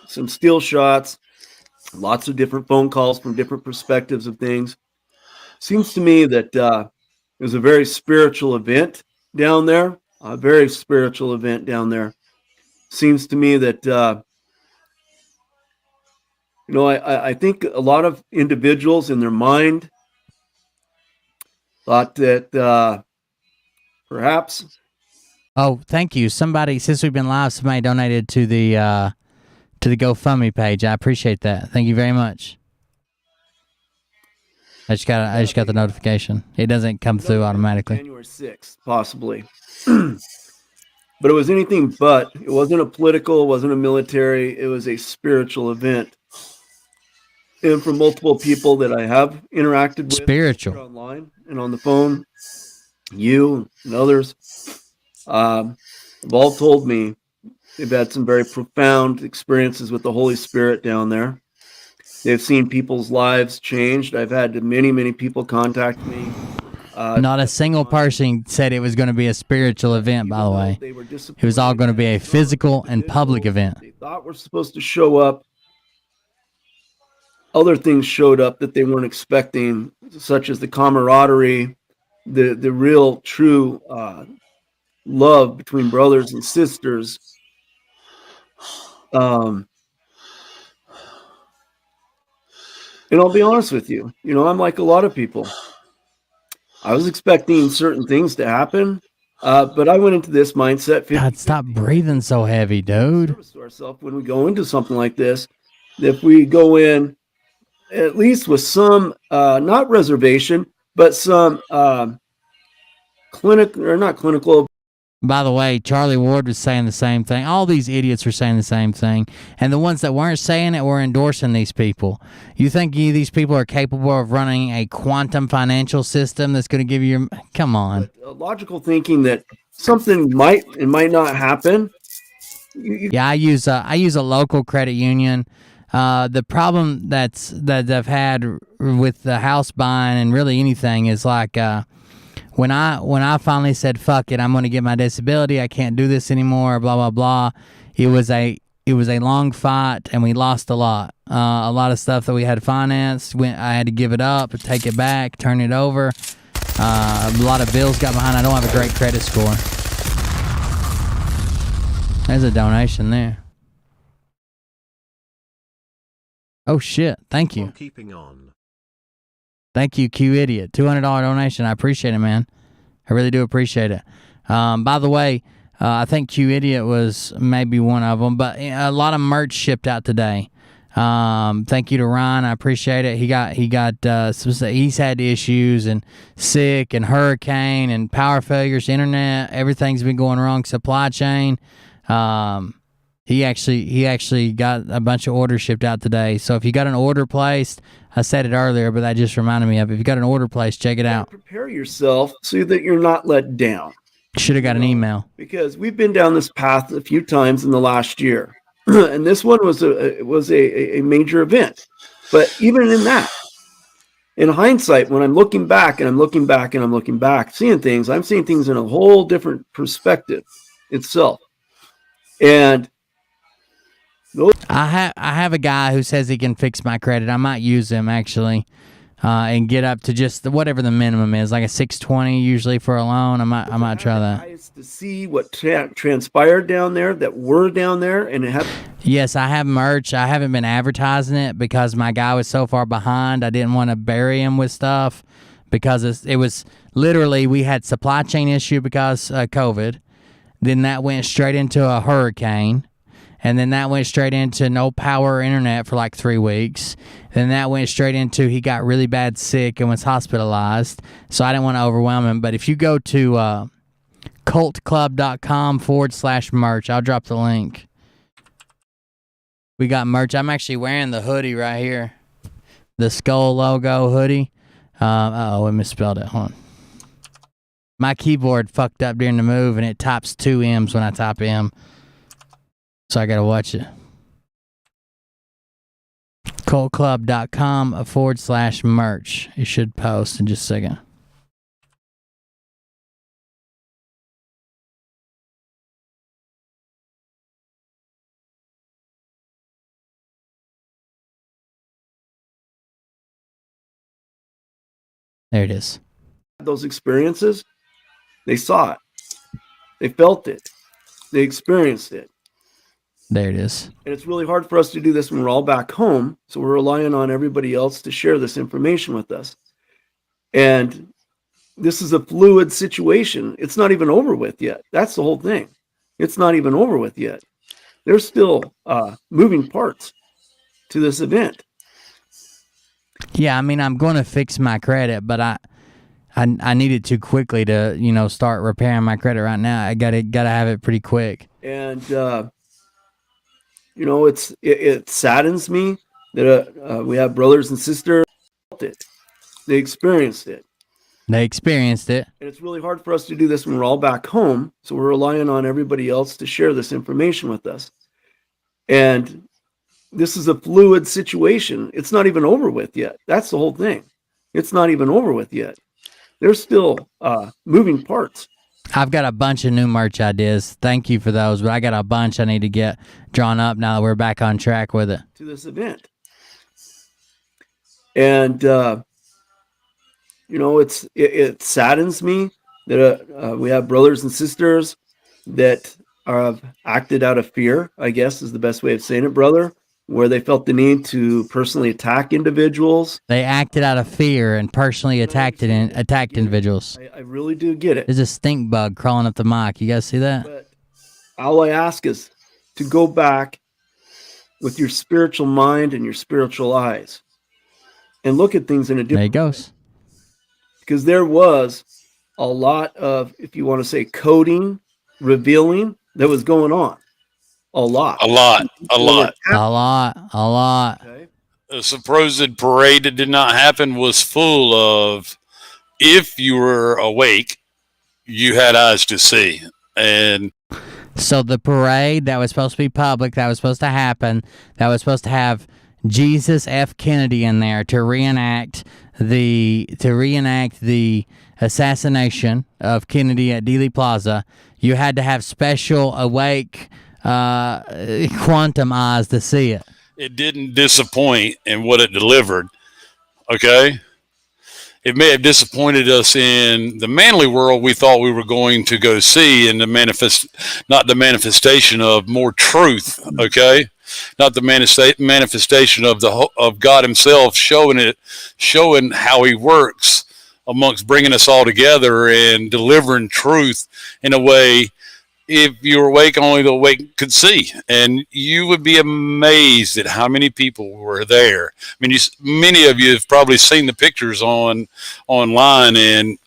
some still shots, lots of different phone calls from different perspectives of things. Seems to me that it was a very spiritual event down there, a very spiritual event down there. Seems to me that, you know, I think a lot of individuals in their mind thought that perhaps. Oh, thank you. Somebody, since we've been live, somebody donated to the GoFundMe page. I appreciate that. Thank you very much. I just got the notification. It doesn't come through automatically. January 6th, possibly. But it was anything but. It wasn't a political, it wasn't a military, it was a spiritual event. And from multiple people that I have interacted with spiritual online and on the phone, you and others, have all told me they've had some very profound experiences with the Holy Spirit down there. They've seen people's lives changed. I've had many, many people contact me. Not a single person said it was going to be a spiritual event, by the way. It was all going to be a physical and public event. They thought we're supposed to show up. Other things showed up that they weren't expecting, such as the camaraderie, the real, true love between brothers and sisters. And I'll be honest with you, you know, I'm like a lot of people. I was expecting certain things to happen, but I went into this mindset. God, stop breathing so heavy, dude. To ourselves when we go into something like this, if we go in at least with some, not reservation, but some not clinical. By the way, Charlie Ward was saying the same thing. All these idiots were saying the same thing. And the ones that weren't saying it were endorsing these people. You think these people are capable of running a quantum financial system that's going to give you your... Come on. Logical thinking that something might and might not happen. Yeah, I use a local credit union. The problem that I've had with the house buying and really anything is like... when I finally said fuck it, I'm going to get my disability. I can't do this anymore. Blah blah blah. It was a long fight, and we lost a lot. A lot of stuff that we had financed, I had to give it up, take it back, turn it over. A lot of bills got behind. I don't have a great credit score. There's a donation there. Oh shit! Thank you. Keeping on. Thank you, Q Idiot. $200 donation. I appreciate it, man. I really do appreciate it. By the way, I think Q Idiot was maybe one of them, but a lot of merch shipped out today. Thank you to Ryan. I appreciate it. He's had issues and sick and hurricane and power failures, internet, everything's been going wrong, supply chain. He actually got a bunch of orders shipped out today. So if you got an order placed, I said it earlier, but that just reminded me of it. If you got an order placed, check it out. Prepare yourself so that you're not let down. Should have got an email. Because we've been down this path a few times in the last year. And this one was a major event. But even in that, in hindsight, when I'm looking back and I'm looking back and I'm looking back, seeing things, I'm seeing things in a whole different perspective itself. And I have a guy who says he can fix my credit. I might use him actually, and get up to just whatever the minimum is, like a 620 usually for a loan. I might try that. To see what transpired down there, that were down there, and Yes, I have merch. I haven't been advertising it because my guy was so far behind. I didn't want to bury him with stuff because it was literally, we had supply chain issue because COVID. Then that went straight into a hurricane. And then that went straight into no power or internet for like 3 weeks. Then that went straight into he got really bad sick and was hospitalized. So I didn't want to overwhelm him. But if you go to cultclub.com/merch, I'll drop the link. We got merch. I'm actually wearing the hoodie right here. The skull logo hoodie. I misspelled it. Hold on. My keyboard fucked up during the move and it types 2 M's when I type M. So I gotta watch it. cultclub.com/merch. It should post in just a second. There it is. Those experiences, they saw it. They felt it. They experienced it. There it is. And it's really hard for us to do this when we're all back home. So we're relying on everybody else to share this information with us. And this is a fluid situation. It's not even over with yet. That's the whole thing. It's not even over with yet. There's still moving parts to this event. Yeah, I mean, I'm going to fix my credit, but I need it too quickly to, start repairing my credit right now. I gotta have it pretty quick. And it saddens me that we have brothers and sisters. They experienced it. They experienced it. And it's really hard for us to do this when we're all back home. So we're relying on everybody else to share this information with us. And this is a fluid situation. It's not even over with yet. That's the whole thing. It's not even over with yet. There's still moving parts. I've got a bunch of new merch ideas. Thank you for those, but I got a bunch I need to get drawn up now that we're back on track with it. To this event. And, it saddens me that we have brothers and sisters that have acted out of fear, I guess is the best way of saying it, brother, where they felt the need to personally attack individuals. They acted out of fear and personally attacked individuals. I really do get it. There's a stink bug crawling up the mic. You guys see that? But all I ask is to go back with your spiritual mind and your spiritual eyes and look at things in a different way. There he goes. Because there was a lot of, if you want to say, coding, revealing that was going on. A lot. Okay. A supposed parade that did not happen was full of, if you were awake, you had eyes to see. And so the parade that was supposed to be public, that was supposed to happen, that was supposed to have Jesus F. Kennedy in there to reenact the assassination of Kennedy at Dealey Plaza, you had to have special awake quantum eyes to see it. It didn't disappoint in what it delivered. Okay. It may have disappointed us in the manly world we thought we were going to go see, and not the manifestation of more truth. Okay. Not the manifestation of God Himself showing how He works amongst bringing us all together and delivering truth in a way. If you were awake, only the awake could see, and you would be amazed at how many people were there. I mean, many of you have probably seen the pictures online, and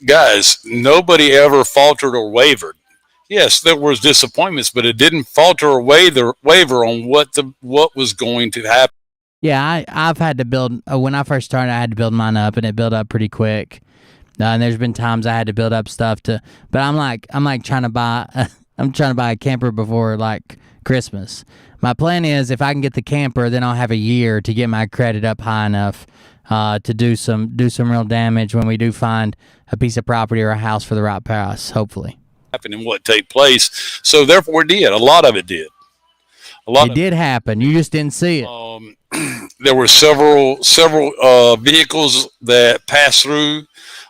guys, nobody ever faltered or wavered. Yes, there was disappointments, but it didn't falter or waver on what was going to happen. Yeah, I've had to build when I first started. I had to build mine up, and it built up pretty quick. And there's been times I had to build up stuff but I'm like trying to buy a camper before like Christmas. My plan is if I can get the camper, then I'll have a year to get my credit up high enough to do some real damage when we do find a piece of property or a house for the right price, hopefully. Happen and what take place. So therefore it did. A lot of it did. It did happen. You just didn't see it. There were several vehicles that passed through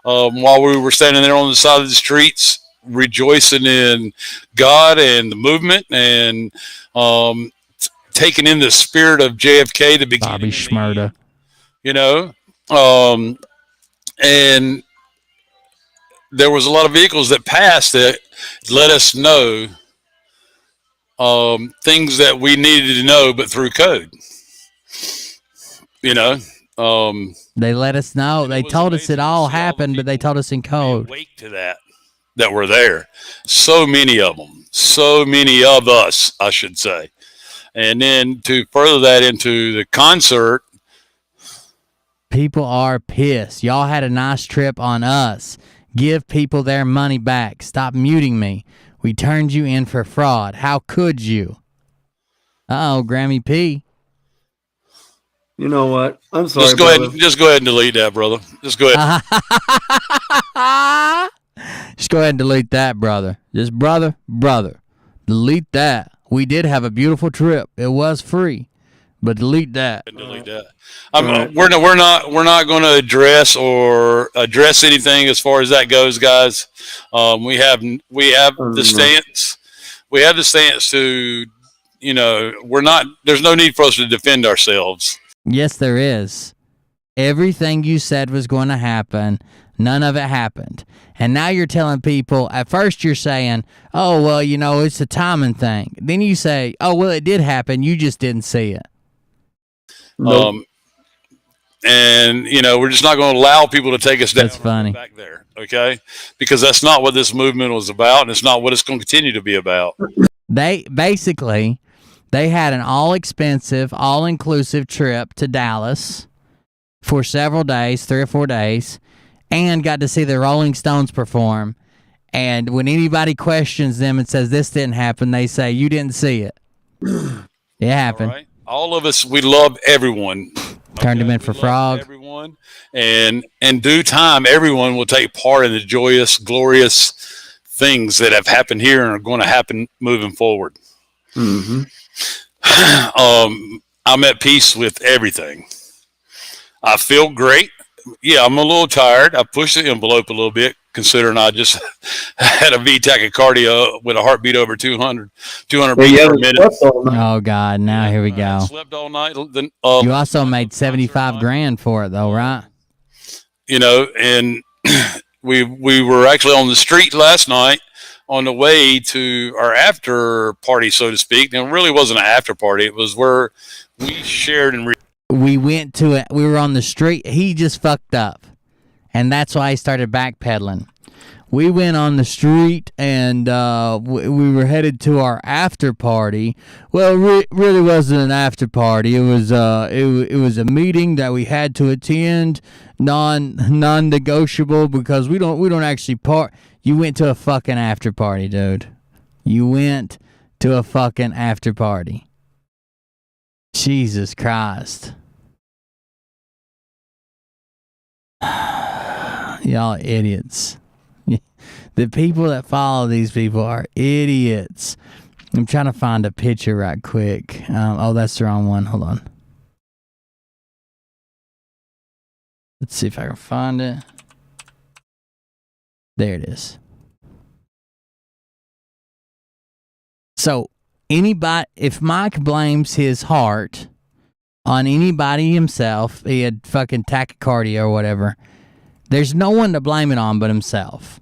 while we were standing there on the side of the streets, rejoicing in God and the movement, and taking in the spirit of JFK, the beginning. Bobby Shmurda. You know, and there was a lot of vehicles that passed that let us know things that we needed to know, but through code. You know, they let us know. They told us it all happened, but they told us in code. Awake to that were there. So many of them. So many of us, I should say. And then to further that into the concert. People are pissed. Y'all had a nice trip on us. Give people their money back. Stop muting me. We turned you in for fraud. How could you? Uh-oh, Grammy P. You know what? I'm sorry. Just go ahead and delete that, brother. Just go ahead. Just go ahead and delete that, brother. Just brother. Delete that. We did have a beautiful trip. It was free. But delete that. Delete that. We're not going to address anything as far as that goes, guys. We have the stance. We have the stance to, you know, there's no need for us to defend ourselves. Yes, there is. Everything you said was going to happen. None of it happened. And now you're telling people, at first you're saying, oh, well, you know, it's a timing thing. Then you say, oh, well, it did happen. You just didn't see it. Nope. And, you know, we're just not going to allow people to take us down. That's funny. Back there, okay? Because that's not what this movement was about, and it's not what it's going to continue to be about. They had an all-expensive, all-inclusive trip to Dallas for several days, 3 or 4 days, and got to see the Rolling Stones perform. And when anybody questions them and says this didn't happen, they say, you didn't see it. It happened. All right. All of us, we love everyone. Turned him in for fraud. Everyone. And in due time, everyone will take part in the joyous, glorious things that have happened here and are going to happen moving forward. Mm-hmm. I'm at peace with everything. I feel great. Yeah, I'm a little tired. I pushed the envelope a little bit, considering I just had a V tachycardia with a heartbeat over 200 beats per minute. Oh, God. Now here we go. I slept all night. You also made $75,000 for it, though, right? You know, and we were actually on the street last night on the way to our after party, so to speak. And it really wasn't an after party. It was where we shared and we went to it. We were on the street. He just fucked up. And that's why he started backpedaling. We went on the street and we were headed to our after party. Well, really wasn't an after party. It was it was a meeting that we had to attend, non-negotiable, because we don't actually You went to a fucking after party, dude. You went to a fucking after party. Jesus Christ. Y'all idiots. The people that follow these people are idiots. I'm trying to find a picture right quick. Oh, that's the wrong one. Hold on. Let's see if I can find it. There it is. So, if Mike blames his heart on anybody himself, he had fucking tachycardia or whatever, there's no one to blame it on but himself.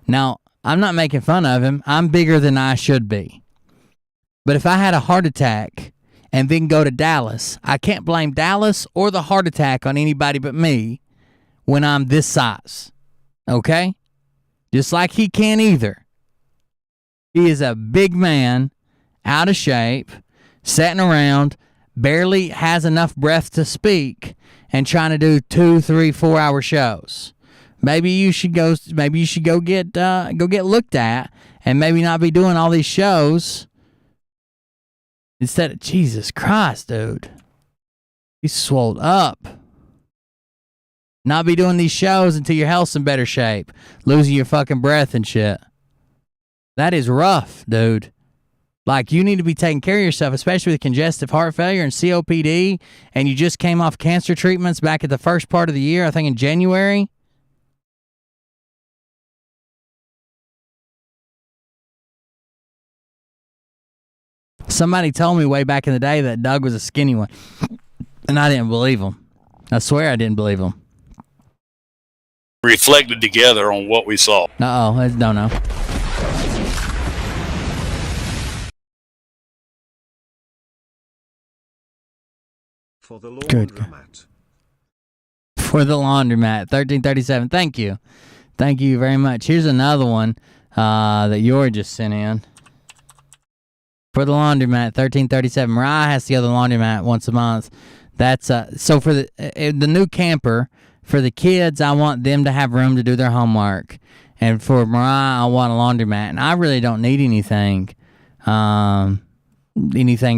Now, I'm not making fun of him. I'm bigger than I should be. But if I had a heart attack and then go to Dallas, I can't blame Dallas or the heart attack on anybody but me when I'm this size. Okay? Just like he can't either. He is a big man, out of shape, sitting around, barely has enough breath to speak, and trying to do 2, 3, 4 hour shows. Maybe you should go get looked at, and maybe not be doing all these shows. Instead of, Jesus Christ, dude. He's swole up. Not be doing these shows until your health's in better shape. Losing your fucking breath and shit. That is rough, dude. Like, you need to be taking care of yourself, especially with congestive heart failure and COPD, and you just came off cancer treatments back at the first part of the year, I think in January. Somebody told me way back in the day that Doug was a skinny one, and I didn't believe him. I swear I didn't believe him. Reflected together on what we saw. Uh-oh, don't know. For the laundromat. For the laundromat, 1337. Thank you. Thank you very much. Here's another one that Yor just sent in. For the laundromat, 1337. Mariah has to go to the laundromat once a month. That's so for the new camper, for the kids, I want them to have room to do their homework. And for Mariah, I want a laundromat. And I really don't need anything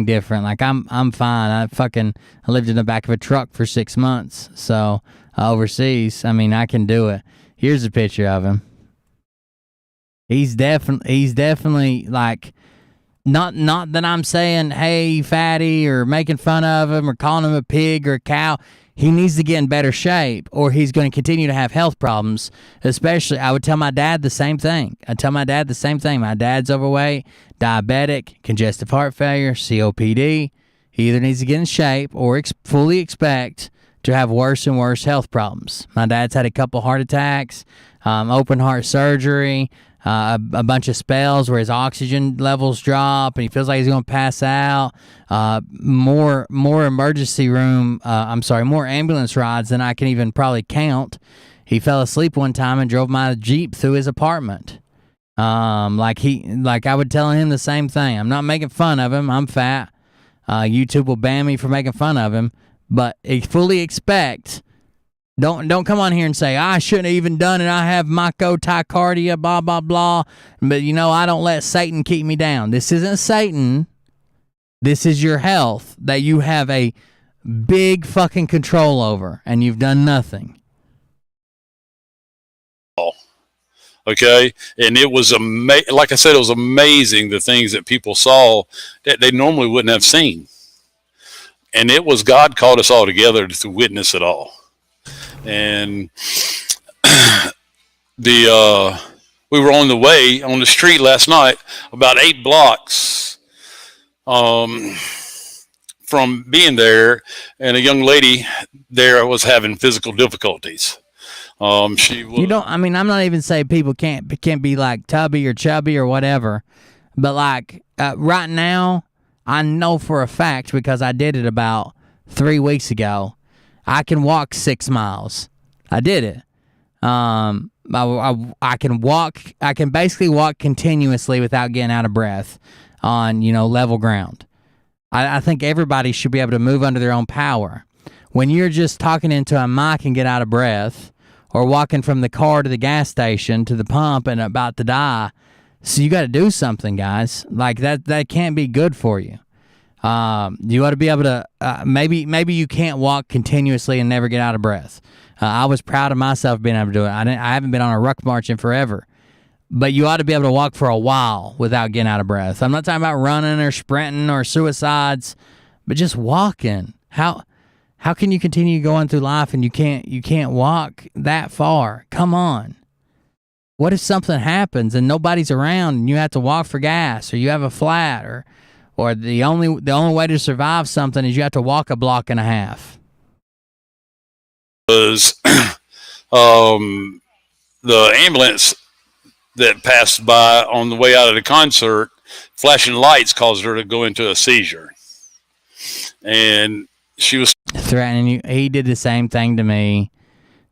different. Like, I'm fine. I lived in the back of a truck for 6 months. So overseas, I mean, I can do it. Here's a picture of him. He's definitely like, not that I'm saying, hey, fatty, or making fun of him or calling him a pig or a cow. He needs to get in better shape, or he's going to continue to have health problems. Especially, I would tell my dad the same thing. My dad's overweight, diabetic, congestive heart failure, COPD. He either needs to get in shape or fully expect to have worse and worse health problems. My dad's had a couple heart attacks, open heart surgery, a bunch of spells where his oxygen levels drop and he feels like he's going to pass out. More ambulance rides than I can even probably count. He fell asleep one time and drove my Jeep through his apartment. I would tell him the same thing. I'm not making fun of him. I'm fat. YouTube will ban me for making fun of him, but fully expect. Don't come on here and say, I shouldn't have even done it. I have tachycardia, blah, blah, blah. But, I don't let Satan keep me down. This isn't Satan. This is your health that you have a big fucking control over, and you've done nothing. Okay, and it was like I said, it was amazing the things that people saw that they normally wouldn't have seen. And it was God called us all together to witness it all. And we were on the street last night, about 8 blocks from being there, and a young lady there was having physical difficulties. I'm not even saying people can't be like tubby or chubby or whatever, but like right now, I know for a fact, because I did it about 3 weeks ago, I can walk 6 miles. I did it. I can basically walk continuously without getting out of breath on, level ground. I think everybody should be able to move under their own power. When you're just talking into a mic and get out of breath, or walking from the car to the gas station to the pump and about to die, so you got to do something, guys. Like that can't be good for you. You ought to be able to. Maybe you can't walk continuously and never get out of breath. I was proud of myself being able to do it. I haven't been on a ruck march in forever, but you ought to be able to walk for a while without getting out of breath. I'm not talking about running or sprinting or suicides, but just walking. How can you continue going through life and you can't walk that far? Come on. What if something happens and nobody's around and you have to walk for gas, or you have a flat, or the only way to survive something is you have to walk a block and a half? Was the ambulance that passed by on the way out of the concert, flashing lights caused her to go into a seizure. And she was threatening you. He did the same thing to me.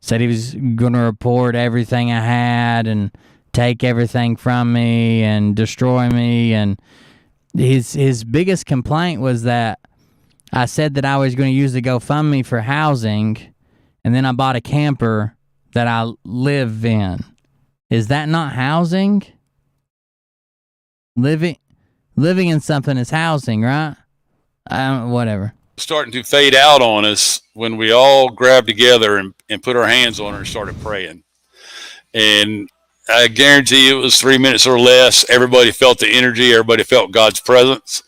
Said he was going to report everything I had and take everything from me and destroy me. And his biggest complaint was that I said that I was going to use the GoFundMe for housing, and then I bought a camper that I live in. Is that not housing? Living in something is housing, right? Whatever. starting to fade out on us when we all grabbed together and put our hands on her and started praying. And I guarantee it was 3 minutes or less. Everybody felt the energy. Everybody felt God's presence.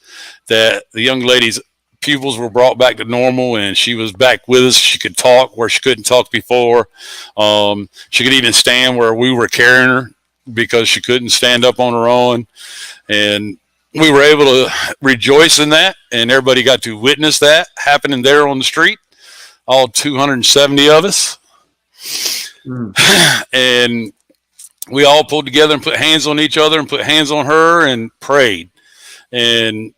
That the young lady's pupils were brought back to normal, and she was back with us. She could talk where she couldn't talk before. She could even stand where we were carrying her because she couldn't stand up on her own. And we were able to rejoice in that, and everybody got to witness that happening there on the street, all 270 of us. And we all pulled together and put hands on each other and put hands on her and prayed. And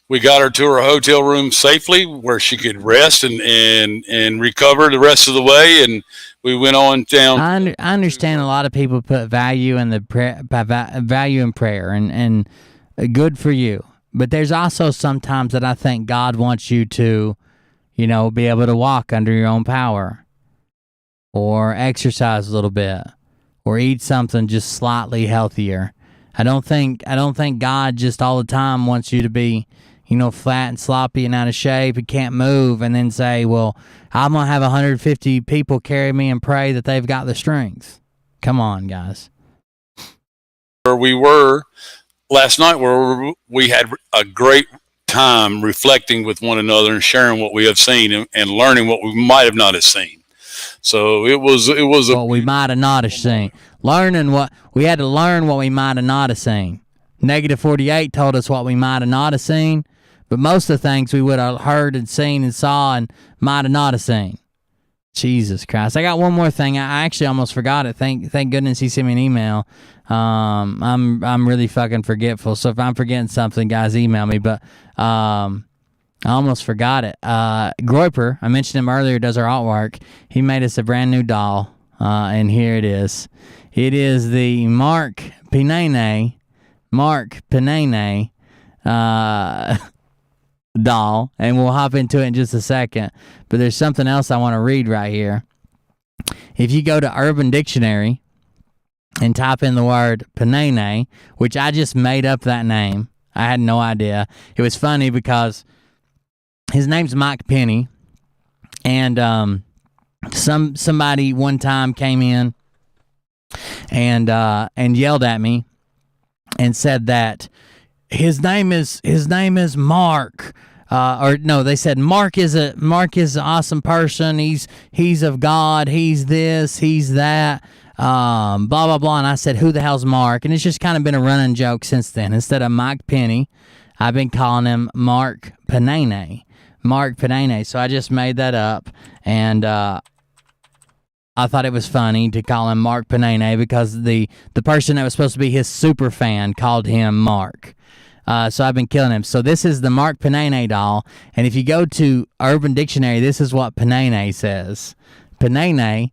we got her to her hotel room safely where she could rest and recover the rest of the way. And we went on down. I understand a lot of people put value in value in prayer, and good for you. But there's also sometimes that I think God wants you to, be able to walk under your own power, or exercise a little bit, or eat something just slightly healthier. I don't think God just all the time wants you to be, flat and sloppy and out of shape and can't move, and then say, well, I'm going to have 150 people carry me and pray that they've got the strength. Come on, guys. Where we were last night, where we had a great time reflecting with one another and sharing what we have seen and learning what we might have not have seen. So it was what we might have not have seen. We had to learn what we might have not have seen. Negative 48 told us what we might have not have seen, but most of the things we would have heard and seen and saw and might have not have seen. Jesus Christ. I got one more thing. I actually almost forgot it. Thank goodness he sent me an email. I'm really fucking forgetful. So if I'm forgetting something, guys, email me. But I almost forgot it. Groiper, I mentioned him earlier, does our artwork. He made us a brand new doll, and here it is. It is the Mark Pinene doll, and we'll hop into it in just a second. But there's something else I want to read right here. If you go to Urban Dictionary and type in the word Pinene, which I just made up that name. I had no idea. It was funny because his name's Mike Penny, and somebody one time came in and yelled at me and said that his name is Mark, or no, they said Mark is an awesome person. He's of God. He's this. He's that. Blah blah blah. And I said, who the hell's Mark? And it's just kind of been a running joke since then. Instead of Mike Penny, I've been calling him Mark Pinene. Mark Pinene. So I just made that up, and I thought it was funny to call him Mark Pinene because the person that was supposed to be his super fan called him Mark. So I've been killing him. So this is the Mark Pinene doll, and if you go to Urban Dictionary, this is what Pinene says. Pinene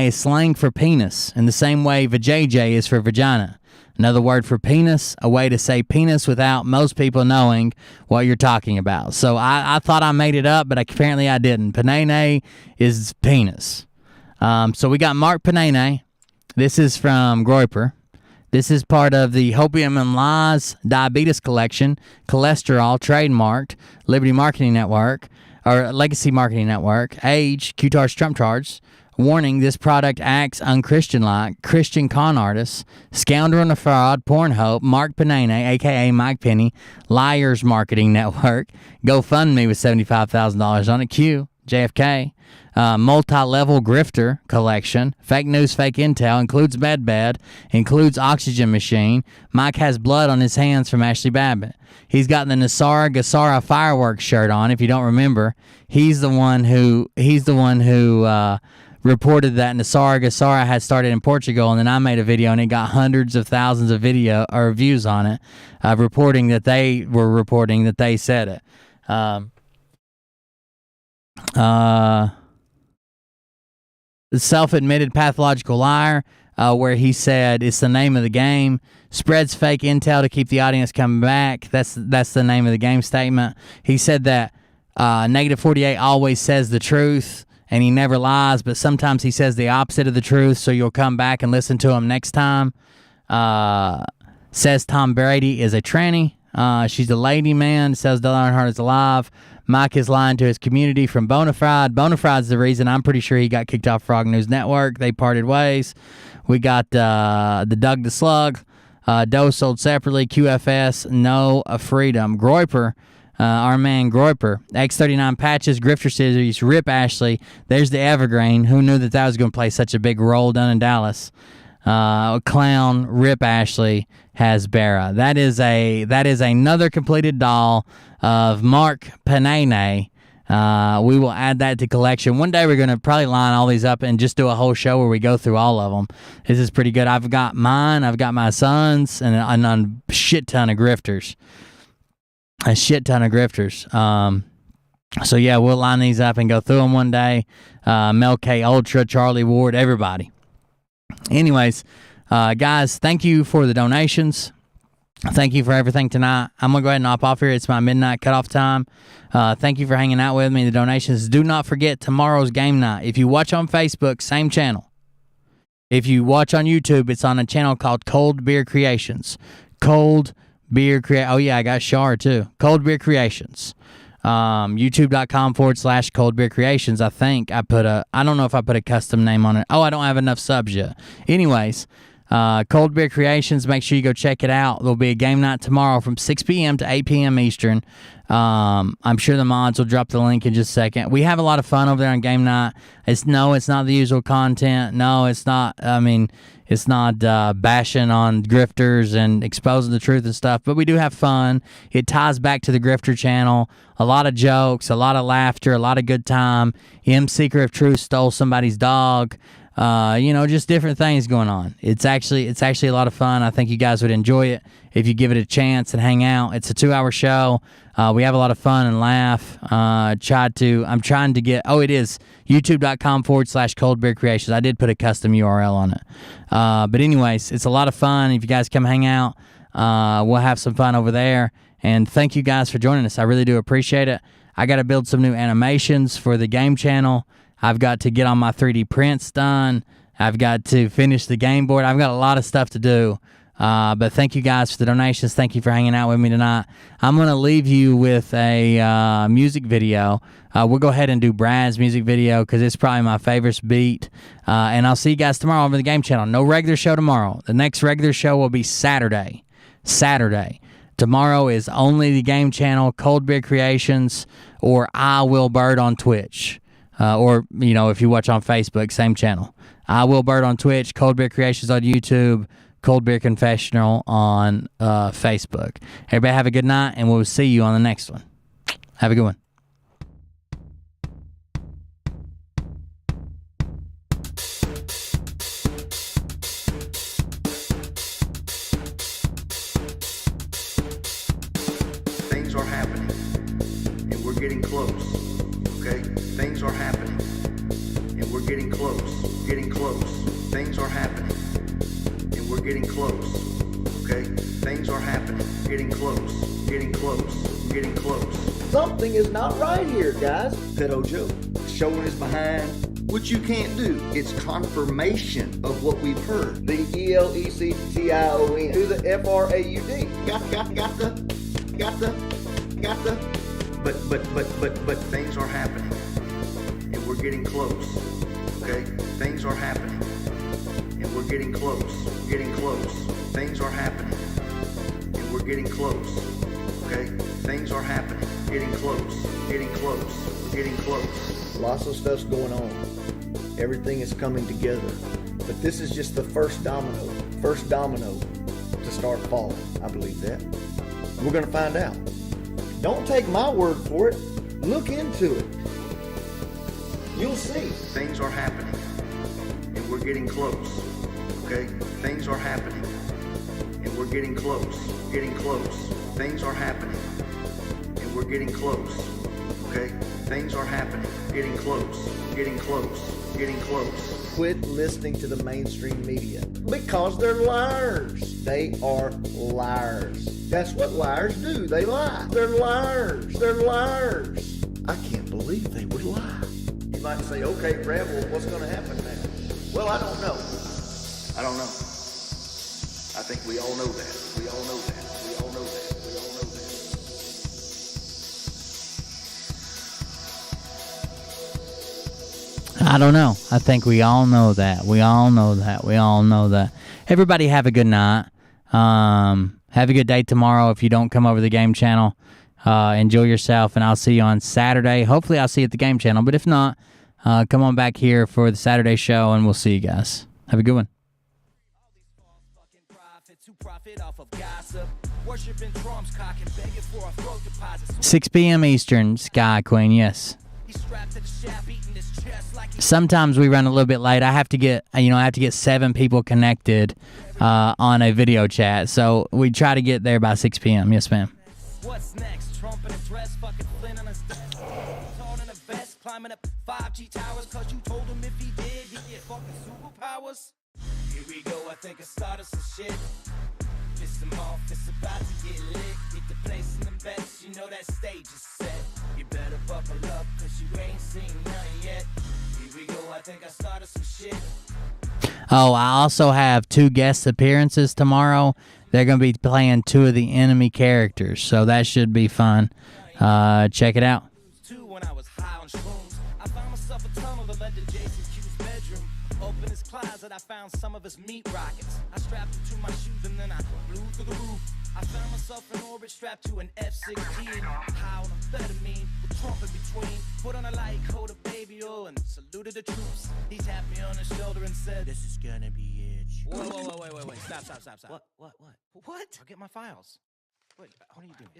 is slang for penis, in the same way vajayjay is for vagina. Another word for penis, a way to say penis without most people knowing what you're talking about. So I thought I made it up, but apparently I didn't. Pinene is penis. So we got Mark Pinene. This is from Groiper. This is part of the Hopium and Lies Diabetes Collection, Cholesterol, trademarked, Liberty Marketing Network, or Legacy Marketing Network, Age, QTAR's Trump charts. Warning, this product acts unchristian-like, Christian con artists, scoundrel and a fraud, porn hope, Mark Penane, a.k.a. Mike Penny, Liars Marketing Network, GoFundMe with $75,000 on it, Q, JFK, multi-level grifter collection, fake news, fake intel, includes bed, includes oxygen machine. Mike has blood on his hands from Ashley Babbitt. He's got the Nasara Gassara fireworks shirt on. If you don't remember, he's the one who reported that Nasara Gassara had started in Portugal, and then I made a video and it got hundreds of thousands of video or views on it, reporting that they said it. Self-admitted pathological liar, where he said it's the name of the game, spreads fake intel to keep the audience coming back. That's the name of the game statement. He said that Negative 48 always says the truth and he never lies, but sometimes he says the opposite of the truth, so you'll come back and listen to him next time. Says Tom Brady is a tranny. She's a lady man. Says Dale Earnhardt is alive. Mike is lying to his community from Bonafide. Bonafide's the reason I'm pretty sure he got kicked off Frog News Network. They parted ways. We got the Doug the Slug. Doe sold separately. QFS, no freedom. Groiper, our man Groiper. X39 patches, Grifter Series, Rip Ashley. There's the Evergreen. Who knew that was going to play such a big role down in Dallas? Clown, Rip Ashley, has Barra. That is another completed doll of Mark Penane. We will add that to collection. One day we're going to probably line all these up and just do a whole show where we go through all of them. This is pretty good. I've got mine, I've got my son's, and a shit ton of grifters. A shit ton of grifters. So yeah, we'll line these up and go through them one day. Mel K Ultra, Charlie Ward, everybody. Anyways, guys, thank you for the donations. Thank you for everything tonight. I'm going to go ahead and hop off here. It's my midnight cutoff time. Thank you for hanging out with me. The donations. Do not forget tomorrow's game night. If you watch on Facebook, same channel. If you watch on YouTube, it's on a channel called Cold Beer Creations. Cold Beer Oh, yeah, I got Shar, too. Cold Beer Creations. YouTube.com/Cold Beer Creations. I think I don't know if I put a custom name on it. Oh, I don't have enough subs yet. Anyways, Cold Beer Creations, make sure you go check it out. There'll be a game night tomorrow from 6 p.m. to 8 p.m. Eastern. I'm sure the mods will drop the link in just a second. We have a lot of fun over there on game night. It's not the usual content. No, it's not. I mean, it's not bashing on grifters and exposing the truth and stuff, but we do have fun. It ties back to the Grifter channel. A lot of jokes, a lot of laughter, a lot of good time. M. Seeker of Truth stole somebody's dog. Just different things going on. It's actually a lot of fun. I think you guys would enjoy it if you give it a chance and hang out. It's a 2-hour show. We have a lot of fun and laugh. I'm trying to get, it is youtube.com/Cold Beer Creations. I did put a custom URL on it. But anyways, it's a lot of fun. If you guys come hang out, we'll have some fun over there. And thank you guys for joining us. I really do appreciate it. I got to build some new animations for the game channel. I've got to get on my 3D prints done. I've got to finish the game board. I've got a lot of stuff to do. But thank you guys for the donations. Thank you for hanging out with me tonight. I'm going to leave you with a music video. We'll go ahead and do Brad's music video because it's probably my favorite beat. And I'll see you guys tomorrow over the game channel. No regular show tomorrow. The next regular show will be Saturday. Tomorrow is only the game channel, Cold Beer Creations, or I Will Bird on Twitch. If you watch on Facebook, same channel. I Will Bird on Twitch, Cold Beer Creations on YouTube, Cold Beer Confessional on Facebook. Everybody have a good night, and we'll see you on the next one. Have a good one. Things are happening, and we're getting close. Okay? Things are happening, and we're getting close. Things are happening, and we're getting close. Okay? Things are happening, getting close. Something is not right here, guys. Pedo Joe showing his behind. which you can't do. It's confirmation of what we've heard. The ELECTION to the FRAUD. Got the. But things are happening, and we're getting close. Okay, things are happening, and we're getting close. Getting close. Things are happening, and we're getting close. Okay, things are happening. Getting close. Getting close. Getting close. Lots of stuff's going on. Everything is coming together. But this is just the first domino to start falling. I believe that. We're going to find out. Don't take my word for it. Look into it. You'll see. Things are happening. And we're getting close. Okay? Things are happening. And we're getting close. Getting close. Things are happening. And we're getting close. Okay? Things are happening. Getting close. Getting close. Getting close. Quit listening to the mainstream media because they're liars. They are liars. That's what liars do. They lie. They're liars. They're liars. I can't believe they would lie. You might say, okay, Brad, well, what's going to happen now? Well, I don't know. I don't know. I think we all know that. We all know that. We all know that. We all know that. I don't know. I think we all know that. We all know that. We all know that. Everybody have a good night. Have a good day tomorrow if you don't come over the game channel. Enjoy yourself, and I'll see you on Saturday. Hopefully I'll see you at the game channel, but if not, come on back here for the Saturday show, and we'll see you guys. Have a good one. 6 p.m. Eastern, Sky Queen, yes. Sometimes we run a little bit late. I have to get 7 people connected on a video chat, so we try to get there by 6 p.m. Yes, ma'am. What's next? Trump in a dress, fucking Flynn on his desk. Tall in a vest, climbing up 5G towers, cause you told him if he did, he'd get fucking superpowers. Here we go, I think I started some shit. Piss him off, it's about to get lit. Get the place in them bets, you know that stage is set. You better buckle up, cause you ain't seen nothing yet. Here we go, I think I started some shit. Oh, I also have 2 guest appearances tomorrow. They're going to be playing 2 of the enemy characters, so that should be fun. Check it out. When I was high on shrooms, I found myself a tunnel that led to Jason Q's bedroom. Open his closet, I found some of his meat rockets. I strapped it to my shoes and then I blew through the roof. I found myself in orbit strapped to an F-16. High on amphetamine with Trump in between. Put on a light coat of baby oil and saluted the troops. He tapped me on the shoulder and said, "This is gonna be it." Whoa, wait. Stop. What? I'll get my files. Wait, what are you doing?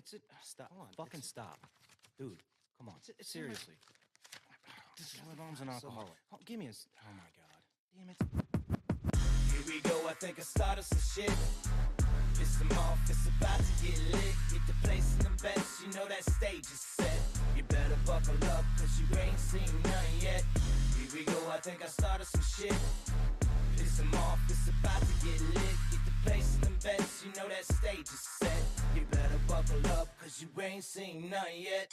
Stop. Hold on. Fucking stop. Dude, come on. Seriously. My mom's an alcoholic. Oh, give me a... Oh, my God. Damn it. Here we go. I think I started some shit. Piss them off. It's about to get lit. Get the place in them bets. You know that stage is set. You better buckle up, cause you ain't seen nothing yet. Here we go. I think I started some shit. Piss them off. It's about to get lit. Get the place in them bets. You know that stage is set. You better buckle up, cause you ain't seen nothing yet.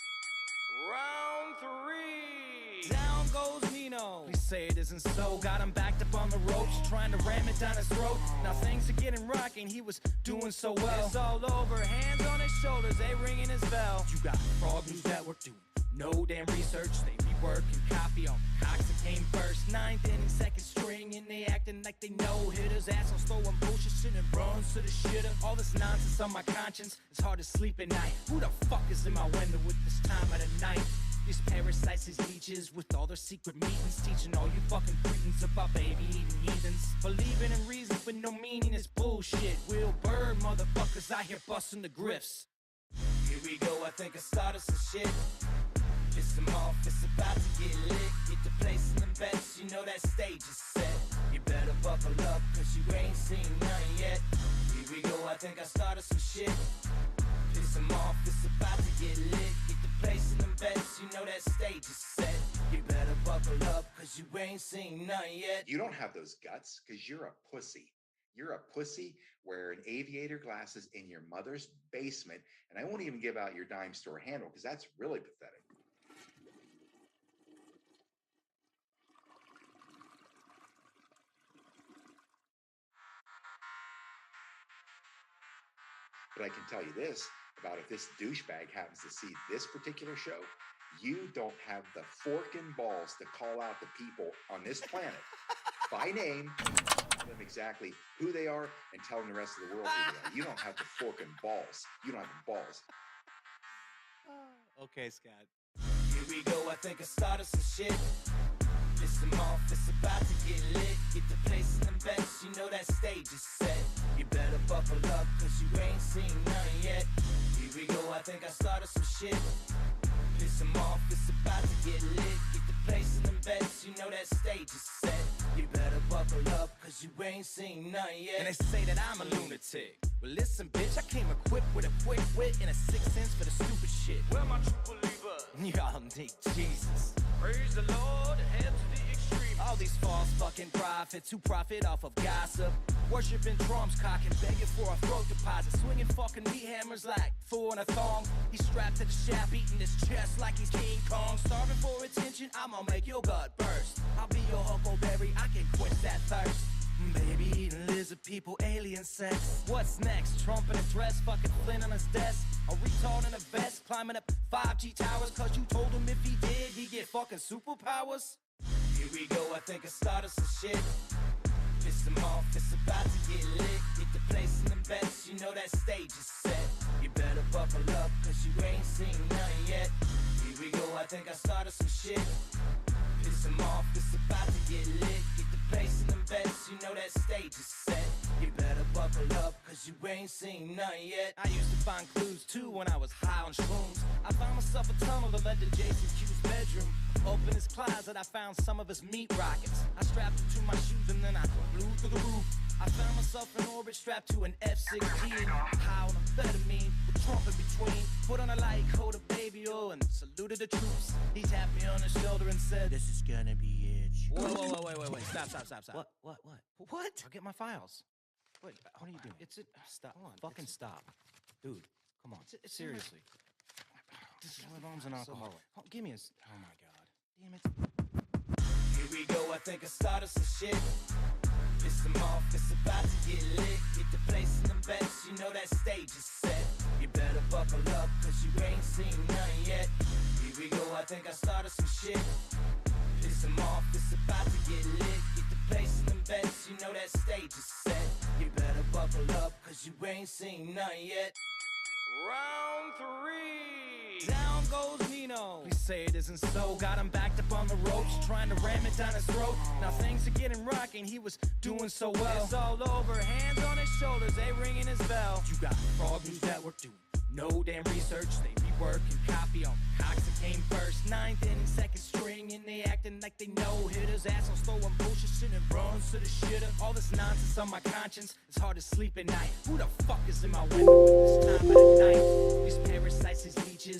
Round 3. Down goes Nino. Please say it isn't so. Got him backed up on the ropes, trying to ram it down his throat. Now things are getting rocking. He was doing so well. It's all over. Hands on his shoulders, they ringing his bell. You got Frog News Network doing no damn research. They rework and copy on Cox that came first. 9th inning, second string, and they acting like they know hitters. Assholes throwing bullshit, shit and runs to the shitter. All this nonsense on my conscience. It's hard to sleep at night. Who the fuck is in my window with this time of the night? These parasites, these leeches, with all their secret meetings, teaching all you fucking cretins about baby-eating heathens. Believing in reason with no meaning is bullshit. Will Bird, motherfuckers out here busting the grifts. Here we go, I think I started some shit. Piss them off, it's about to get lit. Get the place in them bets, you know that stage is set. You better buckle up, cause you ain't seen nothing yet. Here we go, I think I started some shit. Piss them off, it's about to get lit. Get the place in them bets, you know that stage is set. You better buckle up, cause you ain't seen nothing yet. You don't have those guts, cause you're a pussy. You're a pussy wearing aviator glasses in your mother's basement, and I won't even give out your dime store handle, because that's really pathetic. But I can tell you this about if this douchebag happens to see this particular show, you don't have the forking balls to call out the people on this planet by name, tell them exactly who they are, and tell them the rest of the world who they are. You don't have the forking balls. You don't have the balls. Okay, Scott. Here we go, I think I started some shit. Listen off, it's about to get lit. Get the place in the best, you know that stage is set. You better buckle up, cause you ain't seen none yet. Here we go, I think I started some shit. Listen off, it's about to get lit. Get the place in the best, you know that stage is set. You better buckle up, cause you ain't seen none yet. And they say that I'm a lunatic. Well, listen, bitch, I came equipped with a quick wit and a 6th sense for the stupid shit. Where my true believer? Y'all need Jesus. Praise the Lord, head to the extreme. All these false fucking prophets who profit off of gossip. Worshipping drums, cocking, begging for a throat deposit. Swinging fucking meat hammers like fool in a thong. He's strapped to the shaft, eating his chest like he's King Kong. Starving for attention, I'ma make your gut burst. I'll be your huckleberry, I can quench that thirst. Baby eating lizard people, alien sex. What's next? Trump in a dress, fucking Flynn on his desk. A retard in a vest, climbing up 5G towers. Cause you told him if he did, he'd get fucking superpowers. Here we go, I think I started some shit. Piss them off, it's about to get lit. Get the place in the best, you know that stage is set. You better buckle up, cause you ain't seen none yet. Here we go, I think I started some shit. Piss them off, it's about to get lit. Get the place in the best, you know that stage is set. You better buckle up, cause you ain't seen none yet. I used to find clues too when I was high on shrooms. I found myself a tunnel that led to Jason Q's bedroom. Open his closet, I found some of his meat rockets. I strapped it to my shoes and then I flew through the roof. I found myself in orbit strapped to an F-16. High on amphetamine, with Trump in between. Put on a light coat of baby oil and saluted the troops. He tapped me on the shoulder and said, "This is gonna be it." Whoa, wait. Stop. What? What? I'll get my files. Wait, what are you doing? It's it. Stop. Hold on. Fucking stop. Dude, come on. Seriously. This is my arms and alcohol. Oh, give me a... Oh, my God. Damn it. Here we go. I think I started some shit. Piss them off. It's about to get lit. Get the place in the best. You know that stage is set. You better buckle up, cause you ain't seen none yet. Here we go. I think I started some shit. Piss them off. It's about to get lit. Get the place in the best. You know that stage is set. You better buckle up, cause you ain't seen none yet. Round 3. Down goes Nino. Please say it isn't so. Got him backed up on the ropes, trying to ram it down his throat. Now things are getting rocking. He was doing so well. It's all over. Hands on his shoulders, they ringing his bell. You got Frog News Network doing no damn research. They rework and copy on cocks that came first. 9th inning, 2nd string, and they acting like they know hitters. Assholes throwing bullshit, sending bronze to the shitter. All this nonsense on my conscience, it's hard to sleep at night. Who the fuck is in my window at this time of the night?